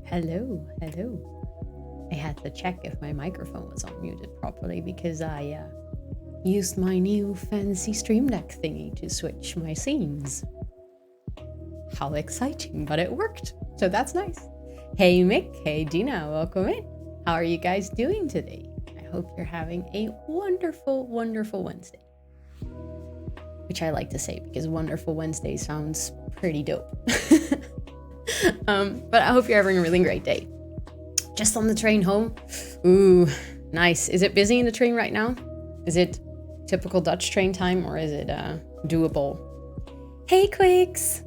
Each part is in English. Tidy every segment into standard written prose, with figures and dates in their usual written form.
Hello. I had to check if my microphone was unmuted properly because I used my new fancy Stream Deck thingy to switch my scenes. How exciting, but it worked, so that's nice. Hey Mick, hey Gina, welcome in. How are you guys doing today? I hope you're having a wonderful Wednesday. Which I like to say because Wonderful Wednesday sounds pretty dope. But I hope you're having a really great day. Just on the train home. Ooh, nice. Is it busy in the train right now? Is it typical Dutch train time or is it doable? Hey Quicks!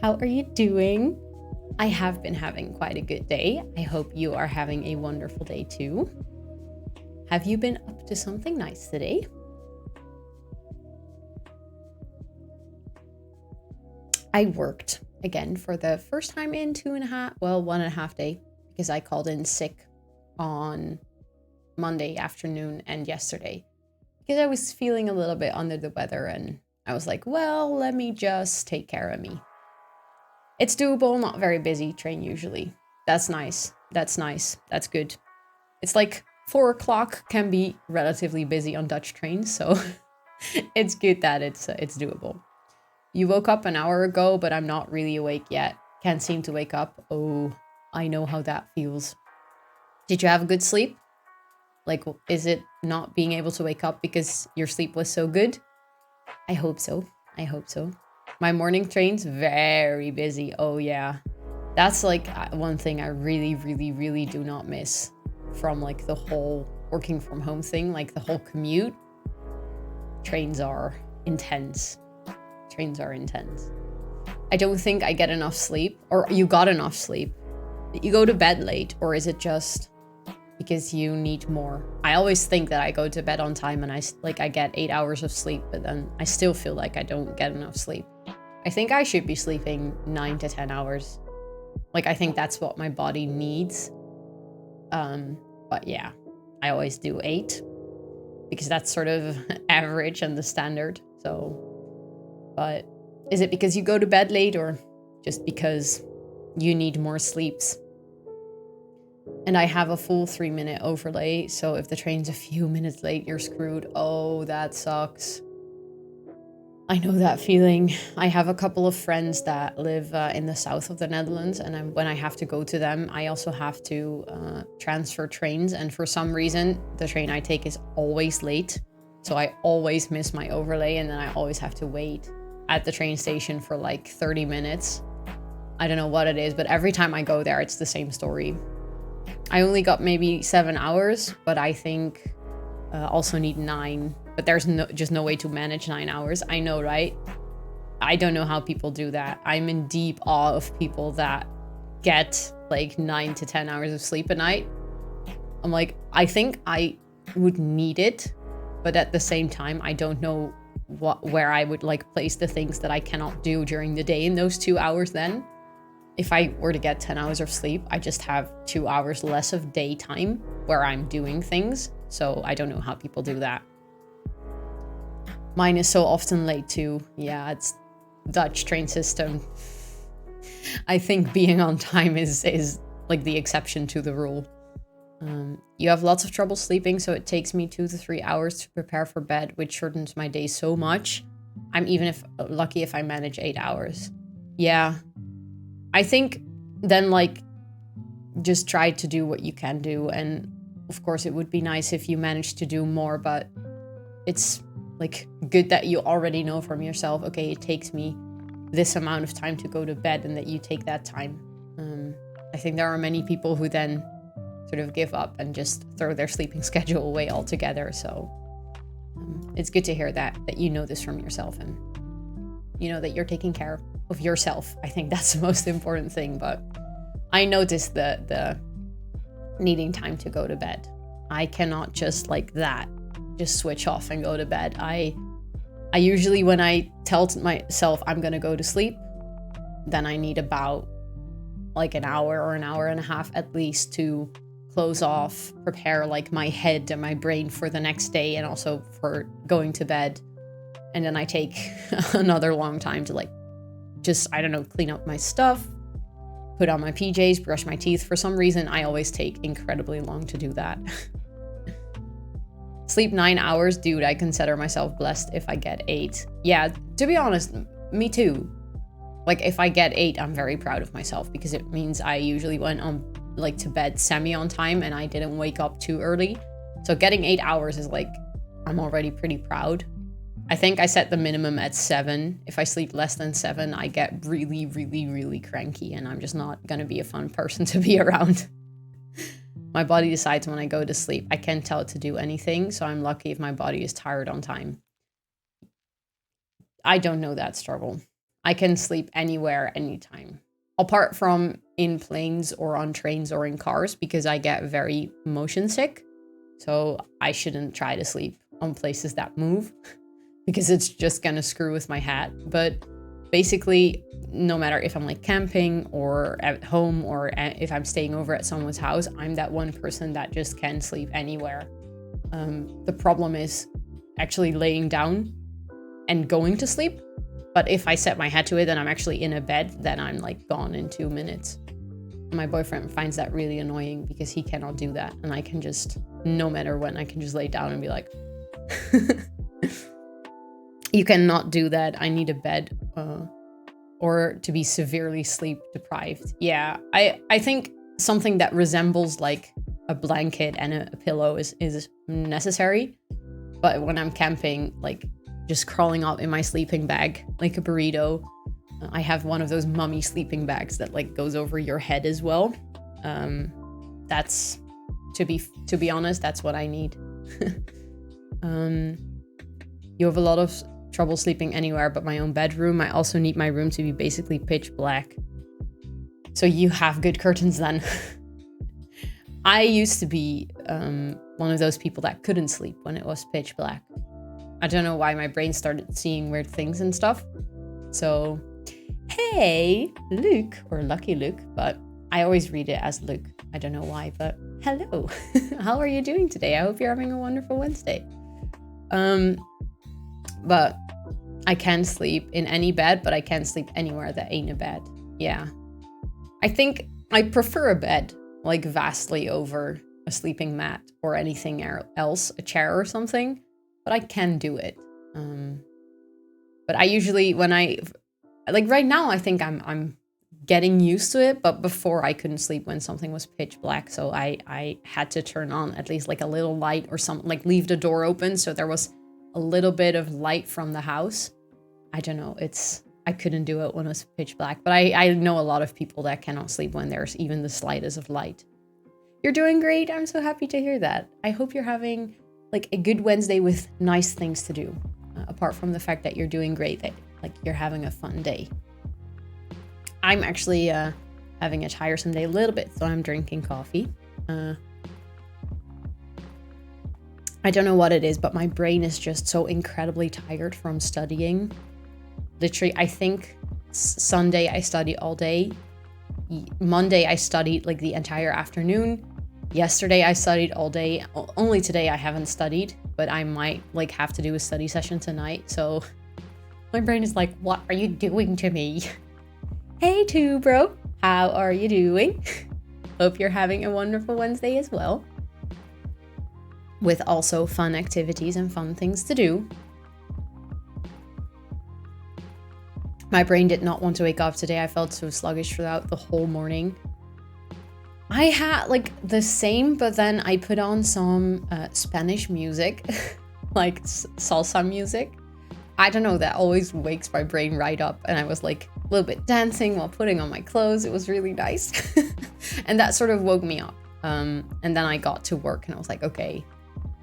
How are you doing? I have been having quite a good day. I hope you are having a wonderful day too. Have you been up to something nice today? I worked again for the first time in 1.5 days because I called in sick on Monday afternoon and yesterday because I was feeling a little bit under the weather and I was like, well, let me just take care of me. It's doable, not very busy train usually. That's nice. That's good. It's like 4 o'clock can be relatively busy on Dutch trains, so it's good that it's doable. You woke up an hour ago, but I'm not really awake yet. Can't seem to wake up. Oh, I know how that feels. Did you have a good sleep? Like, is it not being able to wake up because your sleep was so good? I hope so. My morning train's very busy. Oh yeah. That's like one thing I really do not miss from like the whole working from home thing, like the whole commute. Trains are intense. I don't think I get enough sleep, or you got enough sleep. You go to bed late, or is it just because you need more? I always think that I go to bed on time and I get 8 hours of sleep, but then I still feel like I don't get enough sleep. I think I should be sleeping 9 to 10 hours. Like, I think that's what my body needs. But yeah, I always do 8 because that's sort of average and the standard. So, but is it because you go to bed late or just because you need more sleeps? And I have a full 3-minute overlay, so if the train's a few minutes late, you're screwed. Oh, that sucks. I know that feeling. I have a couple of friends that live in the south of the Netherlands, and when I have to go to them, I also have to transfer trains, and for some reason, the train I take is always late, so I always miss my overlay, and then I always have to wait at the train station for like 30 minutes. I don't know what it is, but every time I go there, it's the same story. I only got maybe 7 hours, but I think also need 9. But there's just no way to manage 9 hours. I know, right? I don't know how people do that. I'm in deep awe of people that get like 9 to 10 hours of sleep a night. I'm like, I think I would need it, but at the same time, I don't know where I would like place the things that I cannot do during the day in those 2 hours then. If I were to get 10 hours of sleep, I just have 2 hours less of daytime where I'm doing things. So I don't know how people do that. Mine is so often late too. Yeah, it's Dutch train system. I think being on time is like the exception to the rule. You have lots of trouble sleeping, so it takes me 2 to 3 hours to prepare for bed, which shortens my day so much. I'm even lucky if I manage 8 hours. Yeah. I think then like just try to do what you can do, and of course it would be nice if you managed to do more, but it's like good that you already know from yourself, okay, it takes me this amount of time to go to bed, and that you take that time. I think there are many people who then sort of give up and just throw their sleeping schedule away altogether. So it's good to hear that you know this from yourself, and you know that you're taking care of yourself. I think that's the most important thing. But I noticed the needing time to go to bed. I cannot just like that, just switch off and go to bed. I usually, when I tell myself I'm gonna go to sleep, then I need about like an hour or an hour and a half at least to close off, prepare like my head and my brain for the next day, and also for going to bed. And then I take another long time to like just, I don't know, clean up my stuff, put on my PJs, brush my teeth. For some reason, I always take incredibly long to do that. Sleep 9 hours, dude, I consider myself blessed if I get 8. Yeah, to be honest, me too. Like if I get 8, I'm very proud of myself, because it means I usually went on like to bed semi on time and I didn't wake up too early. So getting 8 hours is like, I'm already pretty proud. I think I set the minimum at 7. If I sleep less than 7, I get really, really, really cranky, and I'm just not going to be a fun person to be around. My body decides when I go to sleep. I can't tell it to do anything, so I'm lucky if my body is tired on time. I don't know that struggle. I can sleep anywhere, anytime. Apart from in planes or on trains or in cars, because I get very motion sick. So I shouldn't try to sleep on places that move, because it's just gonna screw with my head. But basically, no matter if I'm like camping or at home or if I'm staying over at someone's house, I'm that one person that just can sleep anywhere. The problem is actually laying down and going to sleep. But if I set my head to it and I'm actually in a bed, then I'm like gone in 2 minutes. My boyfriend finds that really annoying because he cannot do that. And I can just, no matter when, I can just lay down and be like, you cannot do that. I need a bed or to be severely sleep deprived. Yeah, I think something that resembles like a blanket and a pillow is necessary. But when I'm camping, like just crawling up in my sleeping bag like a burrito. I have one of those mummy sleeping bags that like goes over your head as well. That's to be honest, that's what I need. You have a lot of trouble sleeping anywhere but my own bedroom. I also need my room to be basically pitch black. So you have good curtains then. I used to be one of those people that couldn't sleep when it was pitch black. I don't know why my brain started seeing weird things and stuff. So, hey, Luke, or Lucky Luke, but I always read it as Luke. I don't know why, but hello. How are you doing today? I hope you're having a wonderful Wednesday. But I can sleep in any bed, but I can't sleep anywhere that ain't a bed. Yeah. I think I prefer a bed, like vastly over a sleeping mat or anything else, a chair or something. But I can do it. But I usually, when I, like right now, I think I'm getting used to it. But before I couldn't sleep when something was pitch black. So I had to turn on at least like a little light or something, like leave the door open. So there was a little bit of light from the house. I don't know. I couldn't do it when it was pitch black. But I know a lot of people that cannot sleep when there's even the slightest of light. You're doing great. I'm so happy to hear that. I hope you're having like a good Wednesday with nice things to do, apart from the fact that you're doing great, that like you're having a fun day. I'm actually having a tiresome day a little bit, so I'm drinking coffee. I I don't know what it is, but my brain is just so incredibly tired from studying. Literally, I think Sunday I studied all day. Monday I studied like the entire afternoon. Yesterday I studied all day. Only today I haven't studied, but I might like have to do a study session tonight. So my brain is like, what are you doing to me? Hey too, bro. How are you doing? Hope you're having a wonderful Wednesday as well. With also fun activities and fun things to do. My brain did not want to wake up today. I felt so sluggish throughout the whole morning. I had like the same, but then I put on some Spanish music, like salsa music. I don't know, that always wakes my brain right up. And I was like a little bit dancing while putting on my clothes. It was really nice. And that sort of woke me up. And then I got to work and I was like, okay,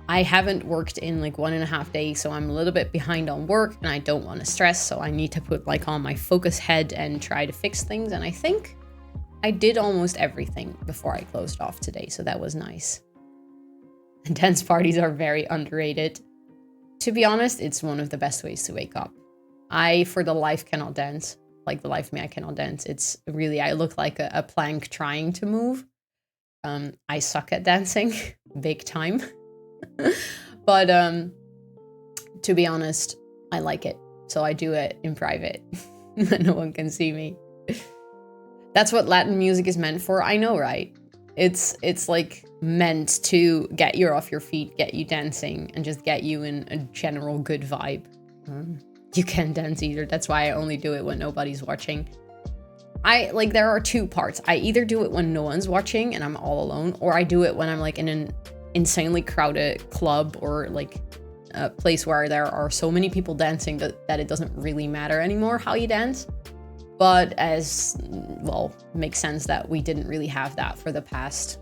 I haven't worked in like 1.5 days, so I'm a little bit behind on work and I don't want to stress. So I need to put like on my focus head and try to fix things. And I think I did almost everything before I closed off today. So that was nice. And dance parties are very underrated. To be honest, it's one of the best ways to wake up. I, for the life, cannot dance. Like the life of me, I cannot dance. It's really, I look like a plank trying to move. I suck at dancing, big time. But to be honest, I like it. So I do it in private. No one can see me. That's what Latin music is meant for. I know, right? It's like meant to get you off your feet, get you dancing, and just get you in a general good vibe. You can't dance either. That's why I only do it when nobody's watching. There are two parts. I either do it when no one's watching and I'm all alone, or I do it when I'm like in an insanely crowded club or like a place where there are so many people dancing that it doesn't really matter anymore how you dance. But as well, makes sense that we didn't really have that for the past,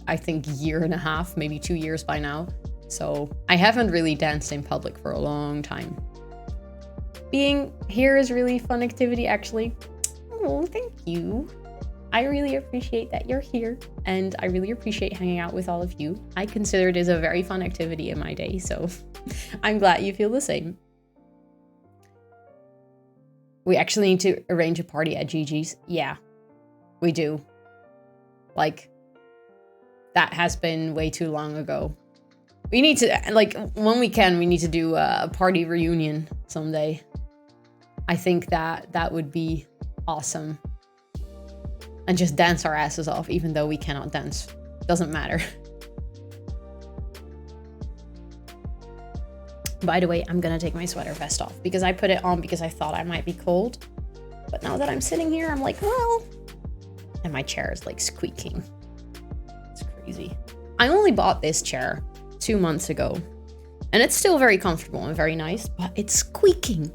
I think, 1.5 years, maybe 2 years by now. So I haven't really danced in public for a long time. Being here is really fun activity, actually. Oh, thank you. I really appreciate that you're here, and I really appreciate hanging out with all of you. I consider it as a very fun activity in my day, so I'm glad you feel the same. We actually need to arrange a party at Gigi's. Yeah, we do. Like, that has been way too long ago. We need to, like, when we can, we need to do a party reunion someday. I think that would be awesome. And just dance our asses off, even though we cannot dance. Doesn't matter. By the way, I'm gonna take my sweater vest off because I put it on because I thought I might be cold. But now that I'm sitting here, I'm like, well... And my chair is like squeaking. It's crazy. I only bought this chair 2 months ago. And it's still very comfortable and very nice, but it's squeaking.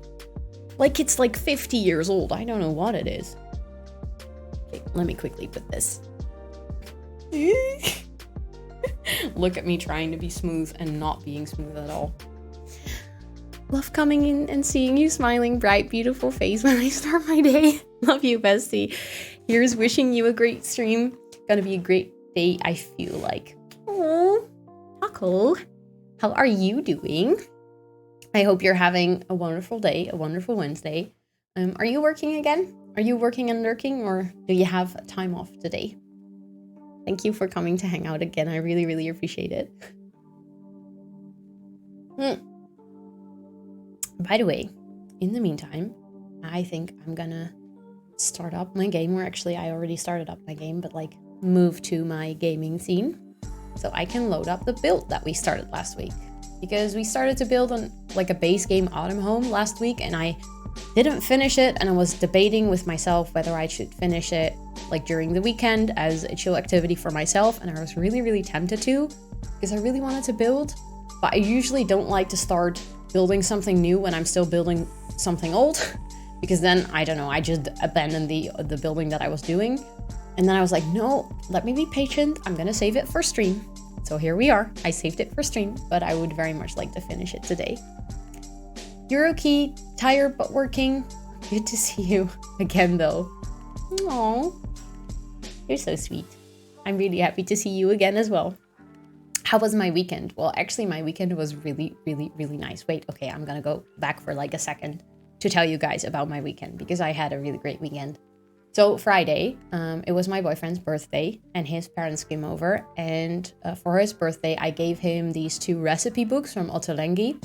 Like it's like 50 years old. I don't know what it is. Okay, let me quickly put this. Look at me trying to be smooth and not being smooth at all. Love coming in and seeing you smiling, bright, beautiful face when I start my day. Love you, bestie. Here's wishing you a great stream. Gonna be a great day, I feel like. Oh, Taco. How are you doing? I hope you're having a wonderful day, a wonderful Wednesday. Are you working again? Are you working and lurking, or do you have time off today? Thank you for coming to hang out again. I really, really appreciate it. By the way, in the meantime, I think I'm gonna start up my game. Or actually, I already started up my game, but like move to my gaming scene so I can load up the build that we started last week. Because we started to build on like a base game Autumn Home last week, and I didn't finish it, and I was debating with myself whether I should finish it like during the weekend as a chill activity for myself, and I was really, really tempted to because I really wanted to build, but I usually don't like to start building something new when I'm still building something old, because then, I don't know, I just abandoned the building that I was doing. And then I was like, no, let me be patient. I'm gonna save it for stream. So here we are. I saved it for stream, but I would very much like to finish it today. You're okay, tired but working. Good to see you again though. Aww, you're so sweet. I'm really happy to see you again as well. How was my weekend? Well, actually, my weekend was really, really, really nice. Wait, okay, I'm gonna go back for like a second to tell you guys about my weekend because I had a really great weekend. So Friday, it was my boyfriend's birthday and his parents came over. And for his birthday, I gave him these 2 recipe books from Ottolenghi.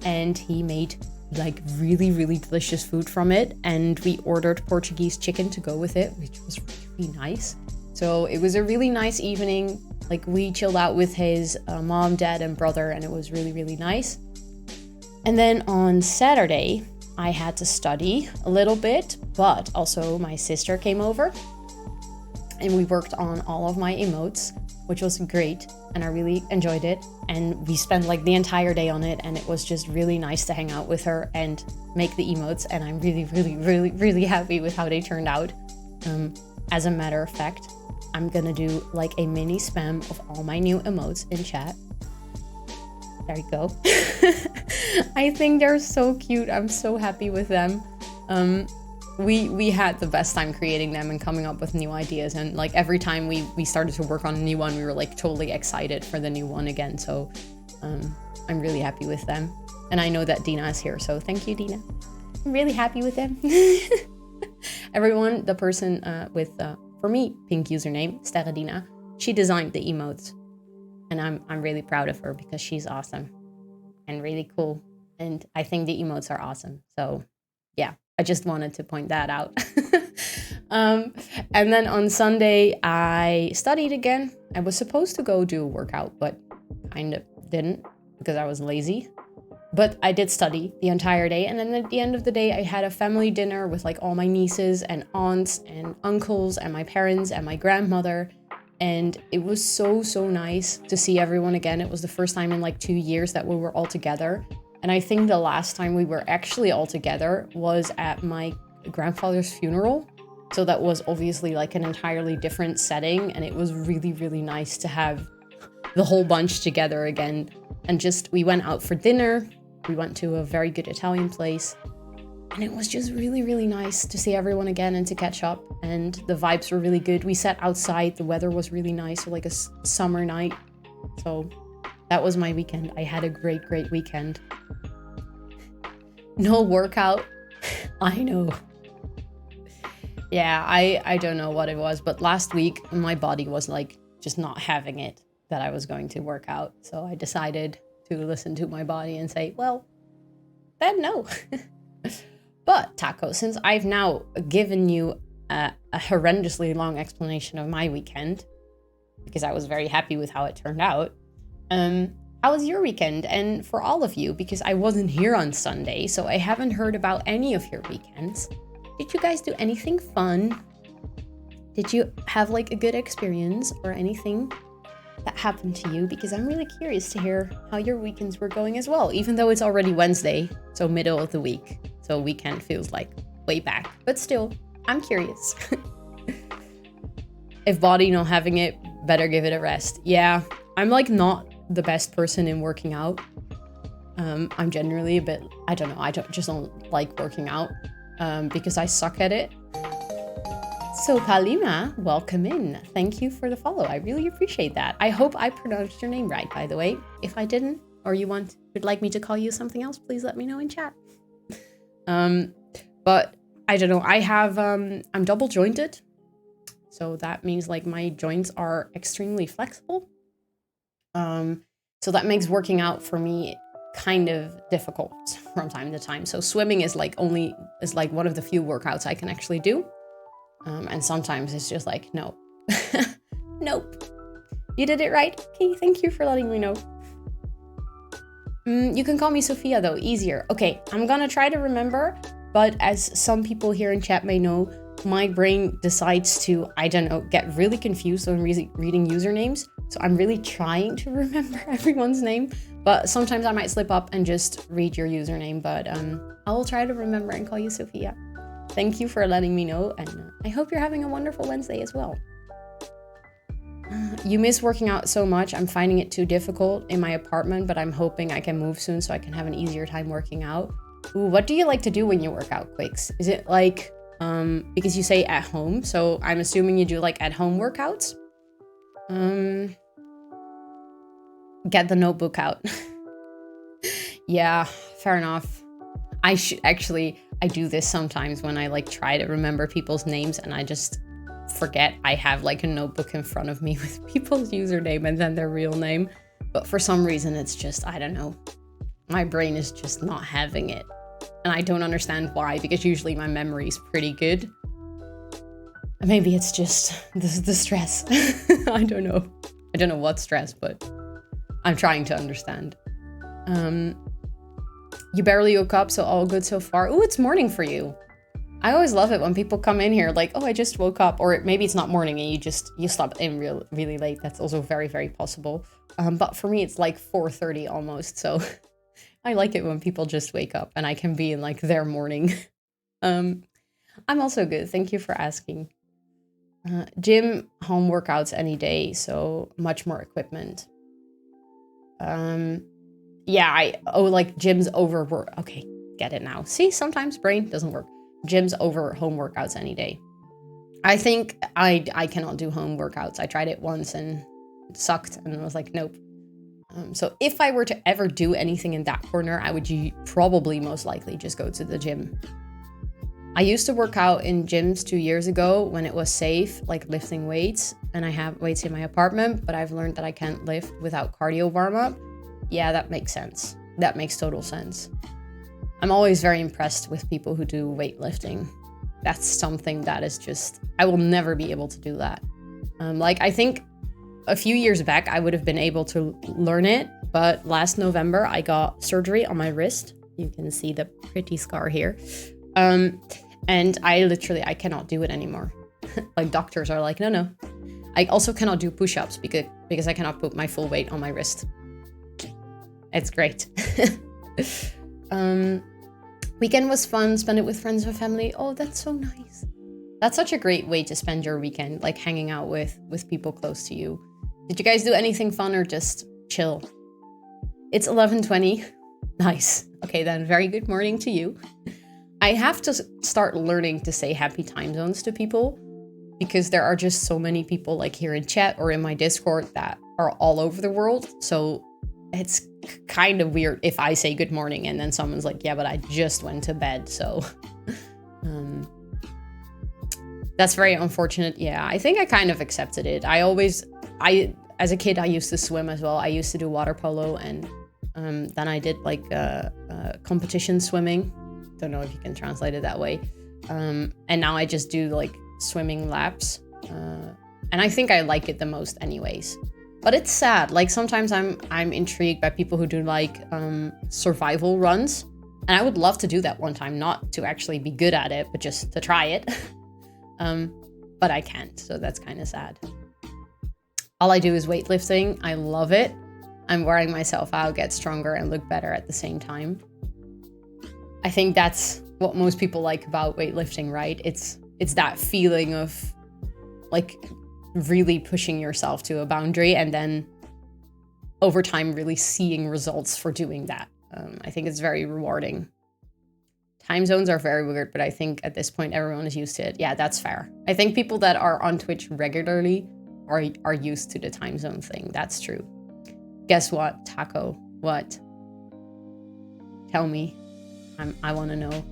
And he made like really, really delicious food from it. And we ordered Portuguese chicken to go with it, which was really nice. So it was a really nice evening. Like we chilled out with his mom, dad, and brother, and it was really, really nice. And then on Saturday, I had to study a little bit, but also my sister came over and we worked on all of my emotes, which was great. And I really enjoyed it. And we spent like the entire day on it. And it was just really nice to hang out with her and make the emotes. And I'm really, really, really, really happy with how they turned out. As a matter of fact, I'm gonna do like a mini spam of all my new emotes in chat. There you go. I think they're so cute. I'm so happy with them. We had the best time creating them and coming up with new ideas. And like every time we started to work on a new one, we were like totally excited for the new one again. So I'm really happy with them. And I know that Dina is here. So thank you, Dina. I'm really happy with them. Everyone, the person with, for me, pink username, Steradina, she designed the emotes. And I'm really proud of her because she's awesome and really cool. And I think the emotes are awesome. So yeah, I just wanted to point that out. And then on Sunday, I studied again. I was supposed to go do a workout, but kind of didn't because I was lazy. But I did study the entire day. And then at the end of the day, I had a family dinner with like all my nieces and aunts and uncles and my parents and my grandmother. And it was so, so nice to see everyone again. It was the first time in like 2 years that we were all together. And I think the last time we were actually all together was at my grandfather's funeral. So that was obviously like an entirely different setting. And it was really, really nice to have the whole bunch together again. And just, we went out for dinner. We went to a very good Italian place. And it was just really, really nice to see everyone again and to catch up. And the vibes were really good. We sat outside. The weather was really nice, like a summer night. So that was my weekend. I had a great, great weekend. No workout. I know. Yeah, I don't know what it was. But last week, my body was like just not having it that I was going to work out. So I decided to listen to my body and say, well, then no. But, Taco, since I've now given you a horrendously long explanation of my weekend, because I was very happy with how it turned out, how was your weekend? And for all of you, because I wasn't here on Sunday, so I haven't heard about any of your weekends. Did you guys do anything fun? Did you have like a good experience or anything that happened to you? Because I'm really curious to hear how your weekends were going as well, even though it's already Wednesday, so middle of the week. So weekend feels like way back, but still, I'm curious. If body not having it, better give it a rest. Yeah, I'm like not the best person in working out. I'm generally a bit, I don't know, just don't like working out because I suck at it. So Palima, welcome in. Thank you for the follow. I really appreciate that. I hope I pronounced your name right, by the way. If I didn't, or you would like me to call you something else, please let me know in chat. But I don't know, I have, I'm double jointed. So that means like my joints are extremely flexible. So that makes working out for me kind of difficult from time to time. So swimming is like one of the few workouts I can actually do. And sometimes it's just like, no, nope. You did it right. Okay, thank you for letting me know. You can call me Sophia though, easier. Okay, I'm gonna try to remember, but as some people here in chat may know, my brain decides to, I don't know, get really confused when reading usernames. So I'm really trying to remember everyone's name, but sometimes I might slip up and just read your username, but I will try to remember and call you Sophia. Thank you for letting me know, and I hope you're having a wonderful Wednesday as well. You miss working out so much. I'm finding it too difficult in my apartment, but I'm hoping I can move soon so I can have an easier time working out. Ooh, what do you like to do when you work out, Quicks? Is it like, because you say at home, so I'm assuming you do like at home workouts? Get the notebook out. Yeah, fair enough. I do this sometimes when I like try to remember people's names and I just forget I have like a notebook in front of me with people's username and then their real name. But for some reason, it's just, I don't know. My brain is just not having it. And I don't understand why, because usually my memory is pretty good. Maybe it's just the stress. I don't know. I don't know what stress, but I'm trying to understand. You barely woke up, so all good so far. Ooh, it's morning for you. I always love it when people come in here like, oh, I just woke up. Or maybe it's not morning and you slept in really late. That's also very, very possible. But for me, it's like 4:30 almost. So I like it when people just wake up and I can be in like their morning. I'm also good. Thank you for asking. Gym, home workouts any day. So much more equipment. Yeah, like gyms over work. Okay, get it now. See, sometimes brain doesn't work. Gyms over home workouts any day. I think I cannot do home workouts. I tried it once and it sucked and I was like, nope. So if I were to ever do anything in that corner, I would probably most likely just go to the gym. I used to work out in gyms 2 years ago when it was safe, like lifting weights, and I have weights in my apartment, but I've learned that I can't lift without cardio warm-up. Yeah, that makes sense. That makes total sense. I'm always very impressed with people who do weightlifting. That's something that is just, I will never be able to do that. Like, I think a few years back, I would have been able to learn it, but last November, I got surgery on my wrist. You can see the pretty scar here. And I cannot do it anymore. Like, doctors are like, no. I also cannot do push-ups because I cannot put my full weight on my wrist. It's great. Weekend was fun. Spend it with friends and family. Oh, that's so nice. That's such a great way to spend your weekend, like hanging out with people close to you. Did you guys do anything fun or just chill? It's 11:20. Nice. Okay, then very good morning to you. I have to start learning to say happy time zones to people because there are just so many people like here in chat or in my Discord that are all over the world. So it's kind of weird if I say good morning and then someone's like, yeah, but I just went to bed. So that's very unfortunate. Yeah, I think I kind of accepted it. As a kid, I used to swim as well. I used to do water polo and then I did like competition swimming. Don't know if you can translate it that way. And now I just do like swimming laps. And I think I like it the most anyways. But it's sad. Like sometimes I'm intrigued by people who do like survival runs. And I would love to do that one time, not to actually be good at it, but just to try it. But I can't, so that's kind of sad. All I do is weightlifting. I love it. I'm wearing myself out, get stronger and look better at the same time. I think that's what most people like about weightlifting, right? It's that feeling of like really pushing yourself to a boundary and then over time really seeing results for doing that. I think it's very rewarding. Time zones are very weird, but I think at this point everyone is used to it. Yeah, that's fair. I think people that are on Twitch regularly are used to the time zone thing. That's true. Guess what, Taco? What? Tell me. I want to know.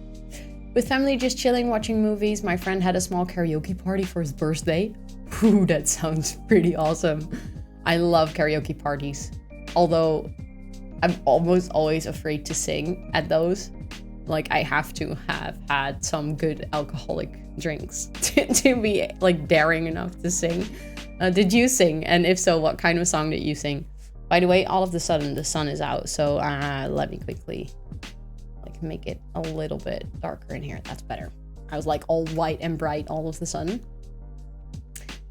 With family, just chilling, watching movies. My friend had a small karaoke party for his birthday. Ooh, that sounds pretty awesome. I love karaoke parties. Although I'm almost always afraid to sing at those. Like I have to have had some good alcoholic drinks to be like daring enough to sing. Did you sing? And if so, what kind of song did you sing? By the way, all of a sudden the sun is out. So let me quickly like make it a little bit darker in here. That's better. I was like all white and bright all of a sudden.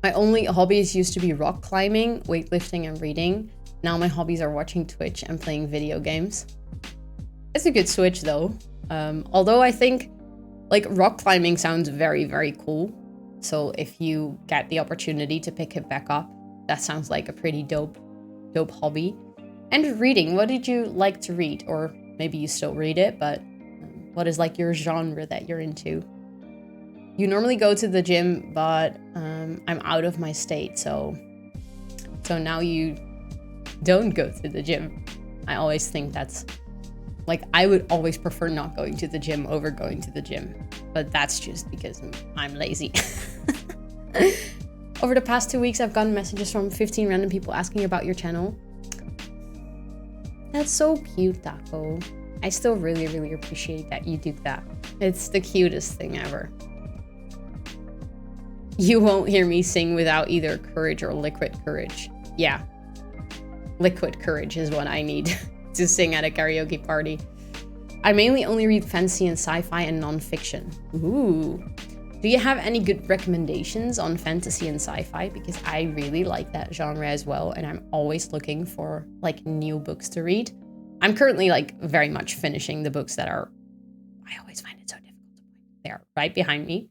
My only hobbies used to be rock climbing, weightlifting, and reading. Now my hobbies are watching Twitch and playing video games. It's a good switch though. Although I think like rock climbing sounds very, very cool. So if you get the opportunity to pick it back up, that sounds like a pretty dope hobby. And reading, what did you like to read? Or maybe you still read it, but what is like your genre that you're into? You normally go to the gym, but I'm out of my state. So now you don't go to the gym. I always think that's like, I would always prefer not going to the gym over going to the gym, but that's just because I'm lazy. Over the past 2 weeks, I've gotten messages from 15 random people asking about your channel. That's so cute, Taco. I still really, really appreciate that you do that. It's the cutest thing ever. You won't hear me sing without either courage or liquid courage. Yeah. Liquid courage is what I need to sing at a karaoke party. I mainly only read fantasy and sci-fi and non-fiction. Ooh. Do you have any good recommendations on fantasy and sci-fi? Because I really like that genre as well, and I'm always looking for like new books to read. I'm currently like very much finishing the books that are, I always find it so difficult to point. They are right behind me.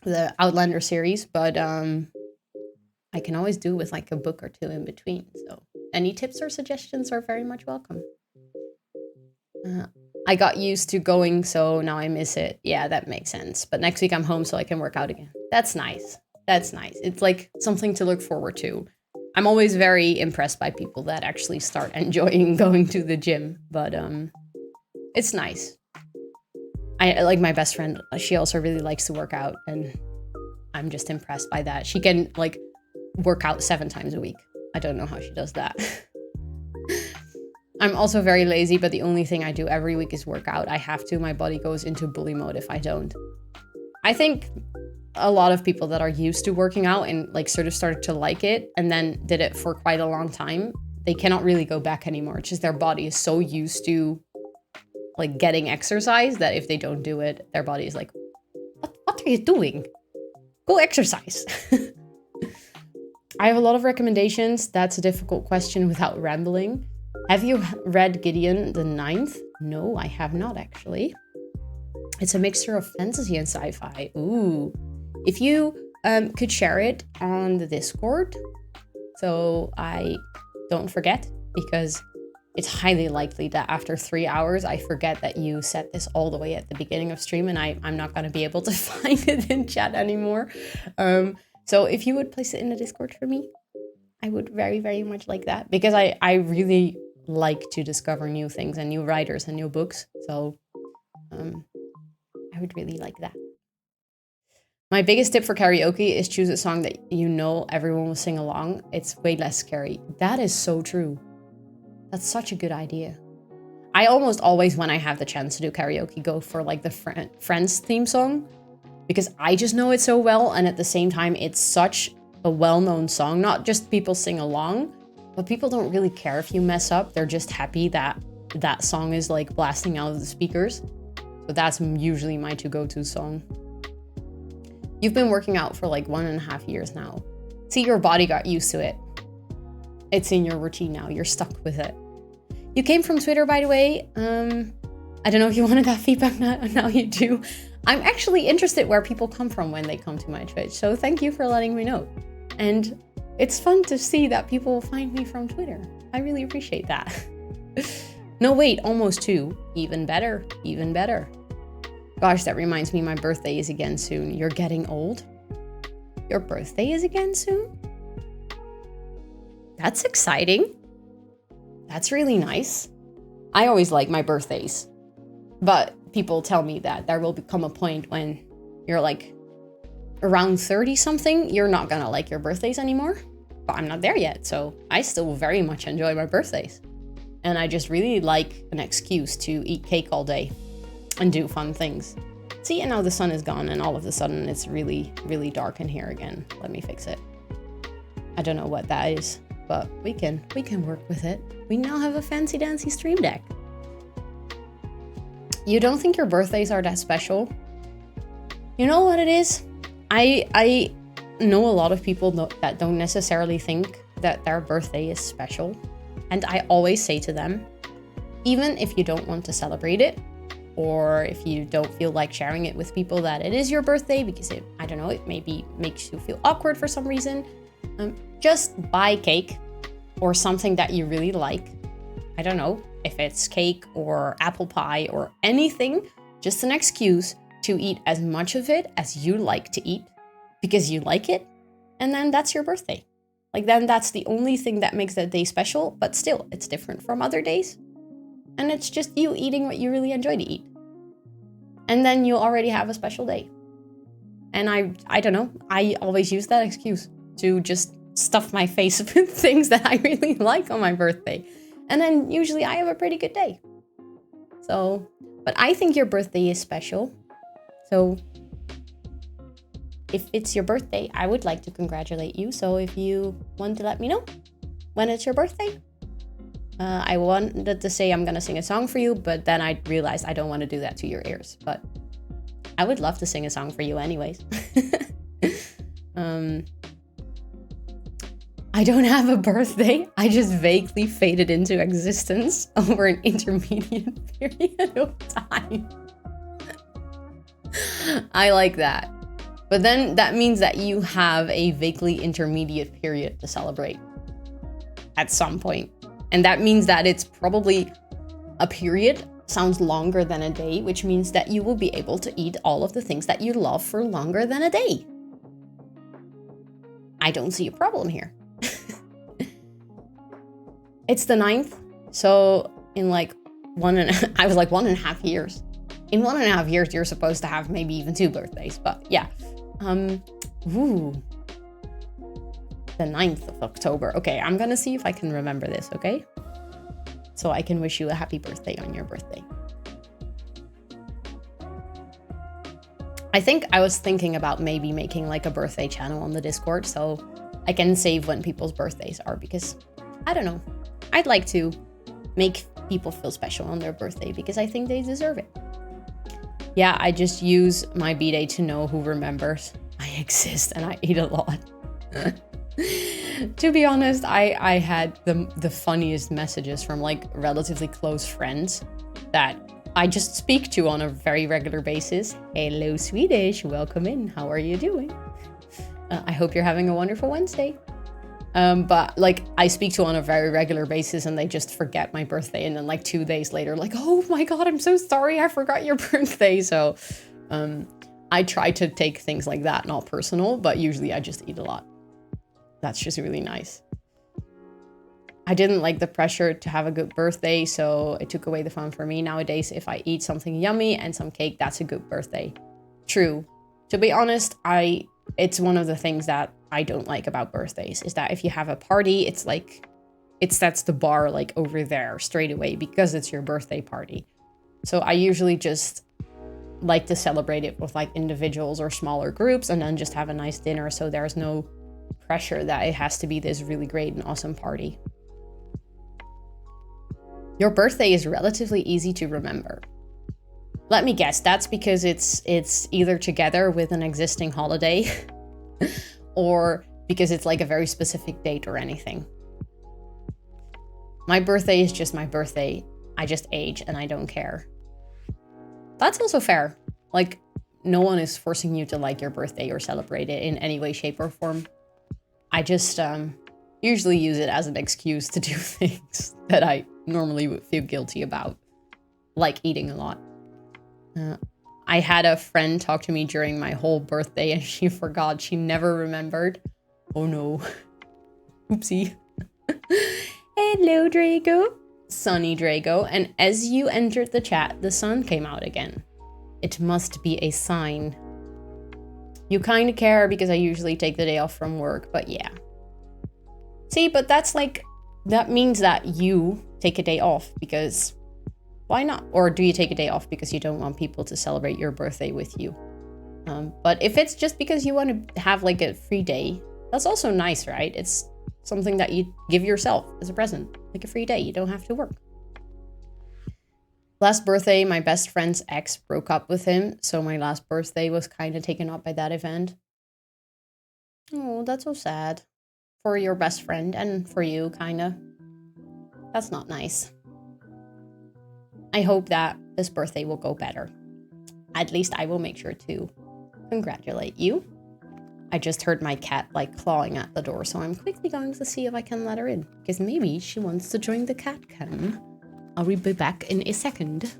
The Outlander series, but I can always do with like a book or two in between. So any tips or suggestions are very much welcome. I got used to going, so now I miss it. Yeah, that makes sense. But next week I'm home so I can work out again. That's nice. That's nice. It's like something to look forward to. I'm always very impressed by people that actually start enjoying going to the gym, but it's nice. I like my best friend, she also really likes to work out, and I'm just impressed by that. She can like work out 7 times a week. I don't know how she does that. I'm also very lazy, but the only thing I do every week is work out. I have to. My body goes into bully mode if I don't. I think a lot of people that are used to working out and like sort of started to like it and then did it for quite a long time, they cannot really go back anymore. It's just their body is so used to like getting exercise that if they don't do it, their body is like, what are you doing? Go exercise. I have a lot of recommendations. That's a difficult question without rambling. Have you read Gideon the Ninth? No, I have not actually. It's a mixture of fantasy and sci-fi. Ooh. If you could share it on the Discord so I don't forget, because it's highly likely that after 3 hours, I forget that you set this all the way at the beginning of stream and I'm not going to be able to find it in chat anymore. So if you would place it in the Discord for me, I would very, very much like that, because I really like to discover new things and new writers and new books. So I would really like that. My biggest tip for karaoke is choose a song that you know everyone will sing along. It's way less scary. That is so true. That's such a good idea. I almost always, when I have the chance to do karaoke, go for like the Friends theme song, because I just know it so well, and at the same time, it's such a well-known song. Not just people sing along, but people don't really care if you mess up. They're just happy that that song is like blasting out of the speakers. So that's usually my to-go-to song. You've been working out for like 1.5 years now. See, your body got used to it. It's in your routine now. You're stuck with it. You came from Twitter, by the way. I don't know if you wanted that feedback. Now you do. I'm actually interested where people come from when they come to my Twitch. So thank you for letting me know. And it's fun to see that people find me from Twitter. I really appreciate that. No, wait, almost 2. Even better. Even better. Gosh, that reminds me, my birthday is again soon. You're getting old? Your birthday is again soon? That's exciting. That's really nice. I always like my birthdays. But people tell me that there will become a point when you're like around 30 something, you're not gonna like your birthdays anymore. But I'm not there yet, so I still very much enjoy my birthdays. And I just really like an excuse to eat cake all day and do fun things. See, and now the sun is gone and all of a sudden it's really, really dark in here again. Let me fix it. I don't know what that is, but we can work with it. We now have a fancy dancy stream deck. You don't think your birthdays are that special? You know what it is? I know a lot of people that don't necessarily think that their birthday is special. And I always say to them, even if you don't want to celebrate it, or if you don't feel like sharing it with people that it is your birthday because it, I don't know, it maybe makes you feel awkward for some reason, just buy cake or something that you really like. I don't know if it's cake or apple pie or anything, just an excuse to eat as much of it as you like to eat because you like it. And then that's your birthday. like then that's the only thing that makes that day special, but still, it's different from other days. And it's just you eating what you really enjoy to eat. And then you already have a special day. And I don't know, I always use that excuse to just stuff my face with things that I really like on my birthday. And then usually I have a pretty good day. So, but I think your birthday is special. So if it's your birthday, I would like to congratulate you. So if you want to let me know when it's your birthday, I wanted to say I'm going to sing a song for you, but then I realized I don't want to do that to your ears. But I would love to sing a song for you anyways. I don't have a birthday. I just vaguely faded into existence over an intermediate period of time. I like that. But then that means that you have a vaguely intermediate period to celebrate at some point. And that means that it's probably a period, sounds longer than a day, which means that you will be able to eat all of the things that you love for longer than a day. I don't see a problem here. It's the 9th, so in like I was like 1.5 years. In 1.5 years, you're supposed to have maybe even 2 birthdays, but yeah. The 9th of October. Okay, I'm gonna see if I can remember this, okay? So I can wish you a happy birthday on your birthday. I think I was thinking about maybe making like a birthday channel on the Discord so I can save when people's birthdays are, because I don't know. I'd like to make people feel special on their birthday because I think they deserve it. Yeah, I just use my B-Day to know who remembers I exist and I eat a lot. To be honest, I had the funniest messages from like relatively close friends that I just speak to on a very regular basis. Hello, Swedish. Welcome in. How are you doing? I hope you're having a wonderful Wednesday. But like I speak to on a very regular basis and they just forget my birthday. And then like 2 days later, like, oh my God, I'm so sorry. I forgot your birthday. So I try to take things like that not personal, but usually I just eat a lot. That's just really nice. I didn't like the pressure to have a good birthday, so it took away the fun for me. Nowadays, if I eat something yummy and some cake, that's a good birthday. True. To be honest, it's one of the things that I don't like about birthdays, is that if you have a party, it's like, it sets the bar like over there straight away because it's your birthday party. So I usually just like to celebrate it with like individuals or smaller groups and then just have a nice dinner so there's no pressure that it has to be this really great and awesome party. Your birthday is relatively easy to remember. Let me guess, that's because it's either together with an existing holiday or because it's like a very specific date or anything. My birthday is just my birthday. I just age and I don't care. That's also fair. Like, no one is forcing you to like your birthday or celebrate it in any way, shape, or form. I just usually use it as an excuse to do things that I normally would feel guilty about, like eating a lot. I had a friend talk to me during my whole birthday and she forgot. She never remembered. Oh no. Oopsie. Hello, Drago. Sunny Drago. And as you entered the chat, the sun came out again. It must be a sign. You kind of care because I usually take the day off from work, but yeah. See, but that's like, that means that you take a day off because why not? Or do you take a day off because you don't want people to celebrate your birthday with you? But if it's just because you want to have like a free day, that's also nice, right? It's something that you give yourself as a present, like a free day. You don't have to work. Last birthday, my best friend's ex broke up with him, so my last birthday was kind of taken up by that event. Oh, that's so sad. For your best friend and for you, kind of. That's not nice. I hope that this birthday will go better. At least I will make sure to congratulate you. I just heard my cat like clawing at the door, so I'm quickly going to see if I can let her in, because maybe she wants to join the cat cam. I'll be back in a second.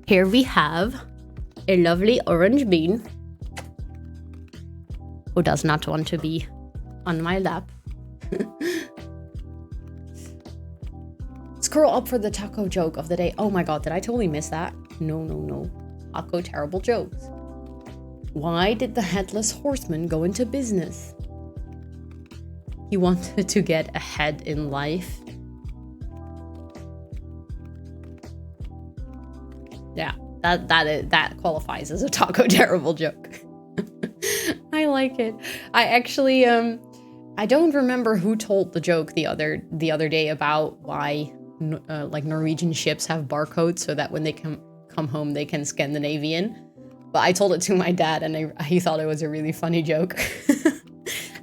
Here we have a lovely orange bean who does not want to be on my lap. Scroll up for the taco joke of the day. Oh my god, did I totally miss that? No. Taco terrible jokes. Why did the headless horseman go into business? He wanted to get ahead in life. Yeah, that qualifies as a taco terrible joke. I like it. I actually I don't remember who told the joke the other day about why like Norwegian ships have barcodes so that when they come home they can Scandinavian. But I told it to my dad and he thought it was a really funny joke.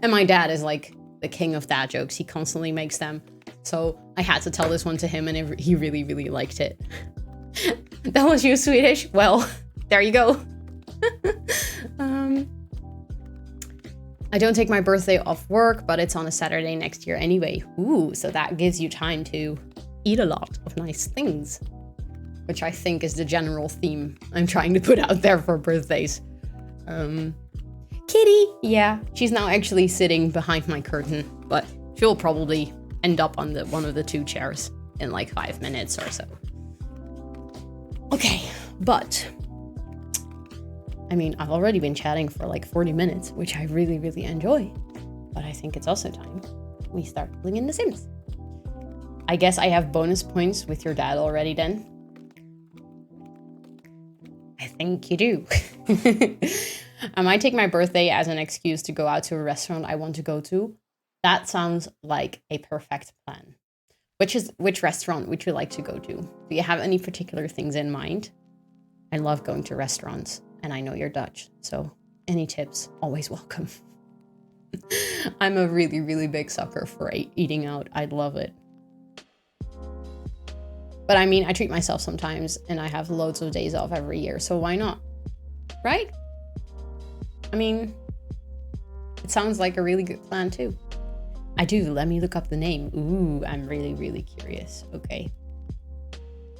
And my dad is like the king of dad jokes. He constantly makes them. So I had to tell this one to him and he really, really liked it. That was you, Swedish? Well, there you go. I don't take my birthday off work, but it's on a Saturday next year anyway. Ooh, so that gives you time to eat a lot of nice things, which I think is the general theme I'm trying to put out there for birthdays. Kitty, yeah, she's now actually sitting behind my curtain, but she'll probably end up on one of the two chairs in like 5 minutes or so. Okay, but I mean, I've already been chatting for like 40 minutes, which I really, really enjoy. But I think it's also time we start playing in The Sims. I guess I have bonus points with your dad already then. I think you do. I might take my birthday as an excuse to go out to a restaurant I want to go to. That sounds like a perfect plan. Which restaurant would you like to go to? Do you have any particular things in mind? I love going to restaurants, and I know you're Dutch, so any tips, always welcome. I'm a really, really big sucker for eating out. I love it. But I mean, I treat myself sometimes, and I have loads of days off every year, so why not? Right? I mean, it sounds like a really good plan too. I do. Let me look up the name. Ooh, I'm really, really curious. Okay.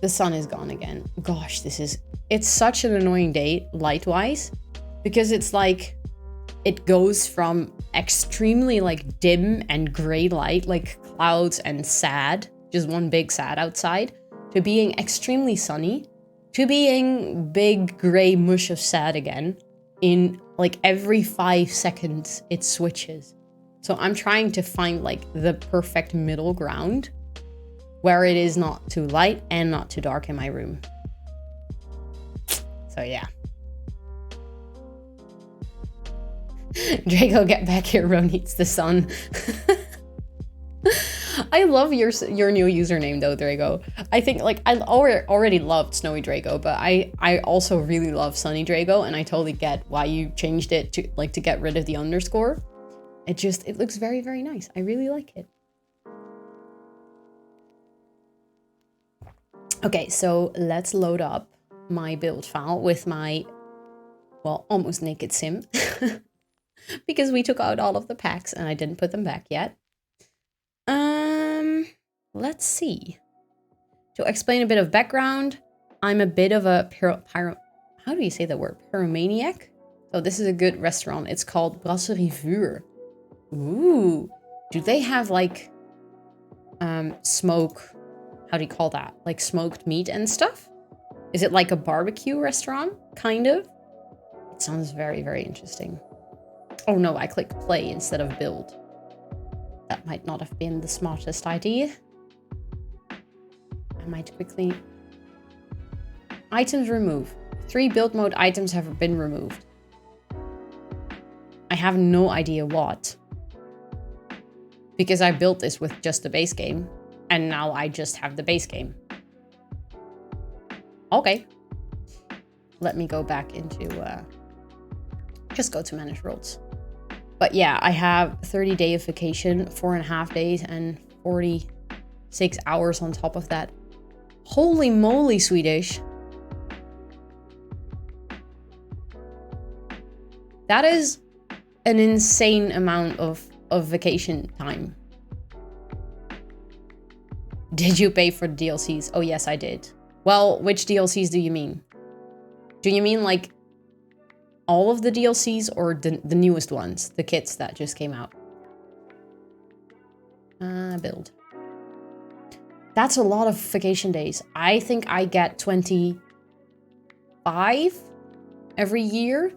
The sun is gone again. Gosh, it's such an annoying day light-wise because it's like it goes from extremely like dim and gray light, like clouds and sad, just one big sad outside, to being extremely sunny, to being big gray mush of sad again. In like every 5 seconds, it switches. So I'm trying to find like the perfect middle ground where it is not too light and not too dark in my room. So yeah. Draco, get back here, Ro needs the sun. I love your new username though, Draco. I think like I already loved Snowy Draco, but I also really love Sunny Draco, and I totally get why you changed it to like to get rid of the underscore. It looks very, very nice. I really like it. Okay, so let's load up my build file with my, well, almost naked sim. Because we took out all of the packs and I didn't put them back yet. Let's see. To explain a bit of background, I'm a bit of a how do you say that word? Pyromaniac? So this is a good restaurant. It's called Brasserie Vuur. Ooh, do they have like smoke, how do you call that? Like smoked meat and stuff? Is it like a barbecue restaurant? Kind of? It sounds very, very interesting. Oh no, I clicked play instead of build. That might not have been the smartest idea. I might quickly... Items remove. 3 build mode items have been removed. I have no idea what. Because I built this with just the base game. And now I just have the base game. Okay. Let me go back into... just go to manage roles. But yeah, I have 30 day of vacation, 4.5 days, and 46 hours on top of that. Holy moly, Swedish. That is an insane amount of vacation time. Did you pay for the DLCs? Oh yes, I did. Well, which DLCs do you mean? Do you mean like all of the DLCs or the newest ones? The kits that just came out? Build. That's a lot of vacation days. I think I get 25 every year.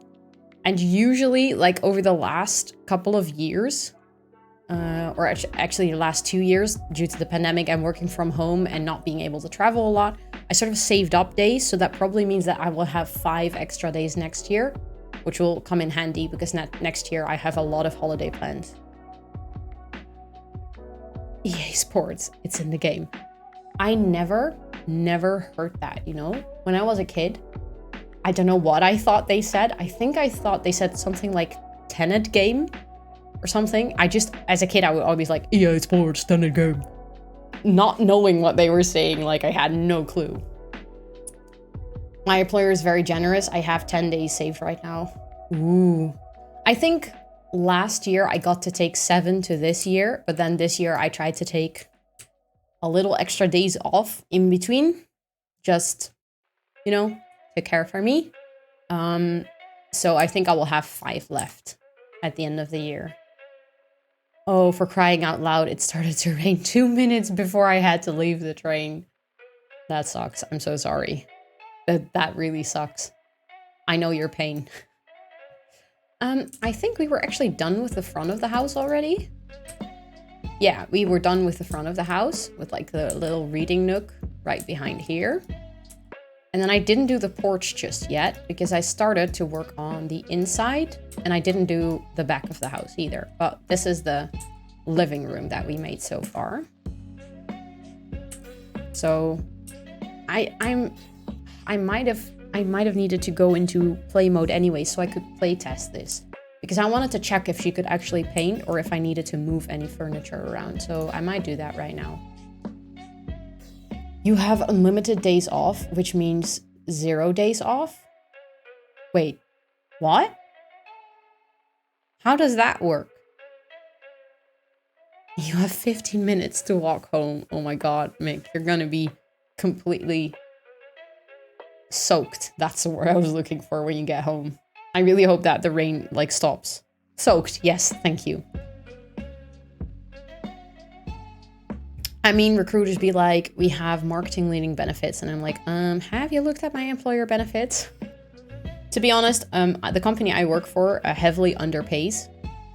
And usually, like, over the last couple of years, or actually the last 2 years, due to the pandemic and working from home and not being able to travel a lot, I sort of saved up days. So that probably means that I will have 5 extra days next year, which will come in handy because next year I have a lot of holiday plans. EA Sports, it's in the game. I never heard that, you know? When I was a kid, I don't know what I thought they said. I think I thought they said something like Tenet game or something. As a kid, I would always like, EA Sports, Tenet game. Not knowing what they were saying, like I had no clue. My employer is very generous. I have 10 days saved right now. Ooh. I think last year I got to take 7 to this year, but then this year I tried to take a little extra days off in between. Just, you know, to care for me. So I think I will have 5 left at the end of the year. Oh, for crying out loud, it started to rain 2 minutes before I had to leave the train. That sucks. I'm so sorry. That really sucks. I know your pain. I think we were actually done with the front of the house already. Yeah, we were done with the front of the house with like the little reading nook right behind here. And then I didn't do the porch just yet because I started to work on the inside and I didn't do the back of the house either. But this is the living room that we made so far. So I might have needed to go into play mode anyway so I could play test this. Because I wanted to check if she could actually paint or if I needed to move any furniture around. So I might do that right now. You have unlimited days off, which means 0 days off? Wait, what? How does that work? You have 15 minutes to walk home. Oh my god, Mick, you're gonna be completely soaked. That's the word I was looking for when you get home. I really hope that the rain, like, stops. Soaked, yes, thank you. I mean, recruiters be like, we have marketing leading benefits. And I'm like, have you looked at my employer benefits? To be honest, the company I work for heavily underpays.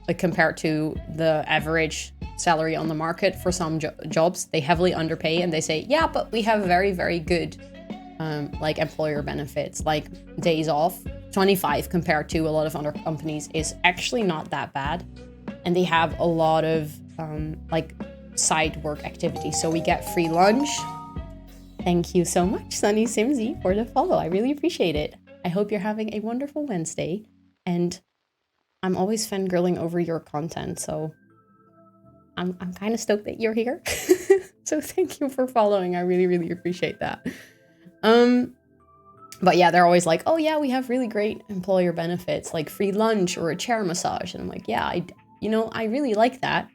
Like, compared to the average salary on the market for some jobs, they heavily underpay. And they say, yeah, but we have very, very good, like, employer benefits, like days off. 25 compared to a lot of other companies is actually not that bad. And they have a lot of like side work activities. So we get free lunch. Thank you so much, Sunny Simsy, for the follow. I really appreciate it. I hope you're having a wonderful Wednesday. And I'm always fangirling over your content. So I'm kind of stoked that you're here. So thank you for following. I really, really appreciate that. But yeah, they're always like, oh yeah, we have really great employer benefits, like free lunch or a chair massage. And I'm like, yeah, I really like that.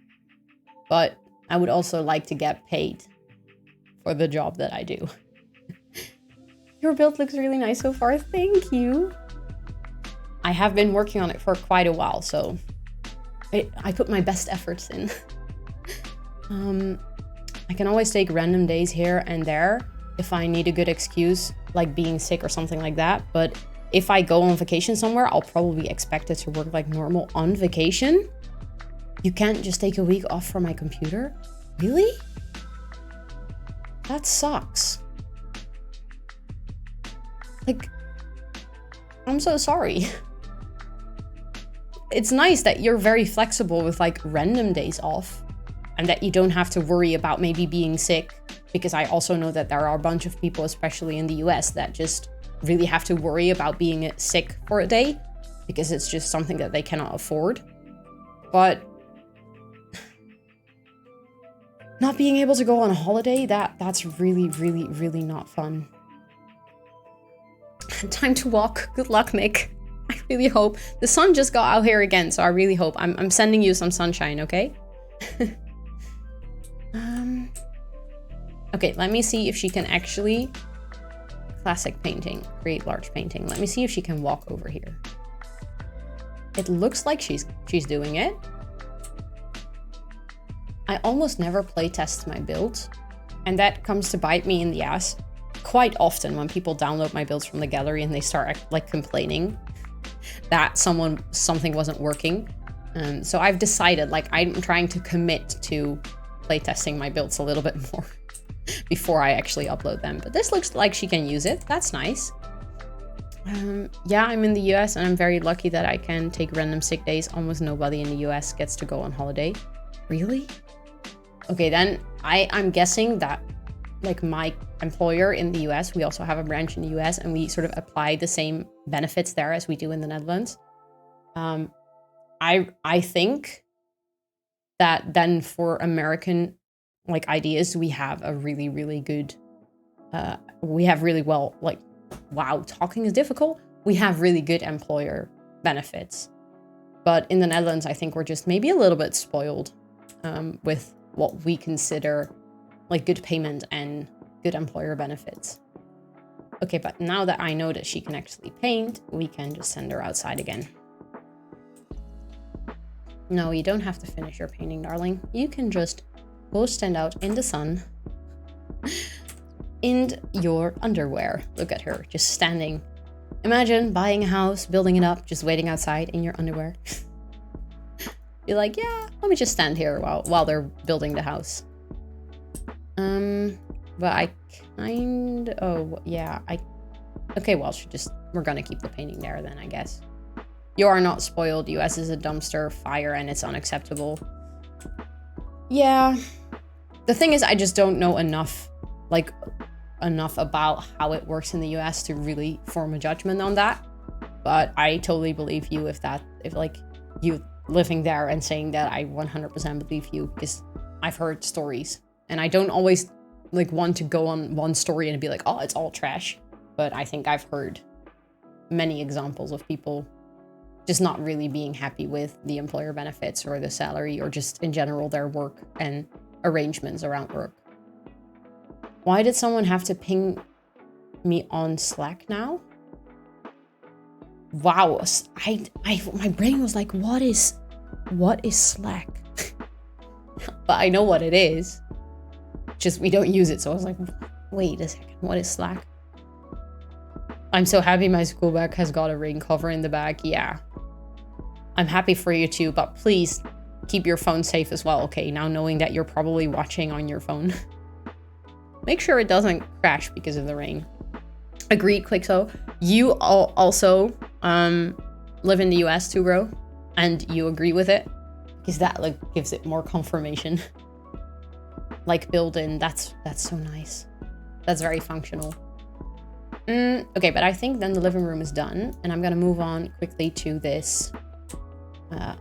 But I would also like to get paid for the job that I do. Your build looks really nice so far. Thank you. I have been working on it for quite a while, so I put my best efforts in. I can always take random days here and there if I need a good excuse, like being sick or something like that. But if I go on vacation somewhere, I'll probably be expected to work like normal on vacation. You can't just take a week off from my computer? Really? That sucks. Like, I'm so sorry. It's nice that you're very flexible with like random days off and that you don't have to worry about maybe being sick. Because I also know that there are a bunch of people, especially in the US, that just really have to worry about being sick for a day because it's just something that they cannot afford. But not being able to go on a holiday, that's really, really, really not fun. Time to walk. Good luck, Mick. I really hope. The sun just got out here again, so I really hope. I'm sending you some sunshine, okay? Okay, let me see if she can actually classic painting, create large painting. Let me see if she can walk over here. It looks like she's doing it. I almost never play test my builds, and that comes to bite me in the ass quite often when people download my builds from the gallery and they start like complaining that something wasn't working. So I've decided, like, I'm trying to commit to playtesting my builds a little bit more before I actually upload them. But this looks like she can use it. That's nice. Yeah, I'm in the US and I'm very lucky that I can take random sick days. Almost nobody in the US gets to go on holiday. Really? Okay, then I'm guessing that, like, my employer in the US, we also have a branch in the US, and we sort of apply the same benefits there as we do in the Netherlands. I think that then for American, like, ideas, we have a really, really good, we have really well, like, wow, talking is difficult. We have really good employer benefits. But in the Netherlands, I think we're just maybe a little bit spoiled with what we consider like good payment and good employer benefits. Okay, but now that I know that she can actually paint, we can just send her outside again. No, you don't have to finish your painting, darling. You can just go stand out in the sun in your underwear. Look at her, just standing. Imagine buying a house, building it up, just waiting outside in your underwear. You're like, yeah, let me just stand here while they're building the house. But I kind of, oh, yeah, okay, well, we're gonna keep the painting there then, I guess. You are not spoiled. US is a dumpster fire and it's unacceptable. Yeah. The thing is, I just don't know enough about how it works in the US to really form a judgment on that. But I totally believe you if you living there and saying that, I 100% believe you, because I've heard stories and I don't always like want to go on one story and be like, oh, it's all trash. But I think I've heard many examples of people just not really being happy with the employer benefits or the salary or just in general their work and arrangements around work. Why did someone have to ping me on Slack now? Wow, my brain was like, what is Slack? But I know what it is. Just we don't use it, so I was like, wait a second, what is Slack? I'm so happy my school bag has got a rain cover in the back. Yeah. I'm happy for you too, but please keep your phone safe as well, okay? Now knowing that you're probably watching on your phone. Make sure it doesn't crash because of the rain. Agreed, Quixo. You also live in the US too, bro, and you agree with it because that like gives it more confirmation. Like built-in, that's so nice. That's very functional. Okay, but I think then the living room is done, and I'm gonna move on quickly to this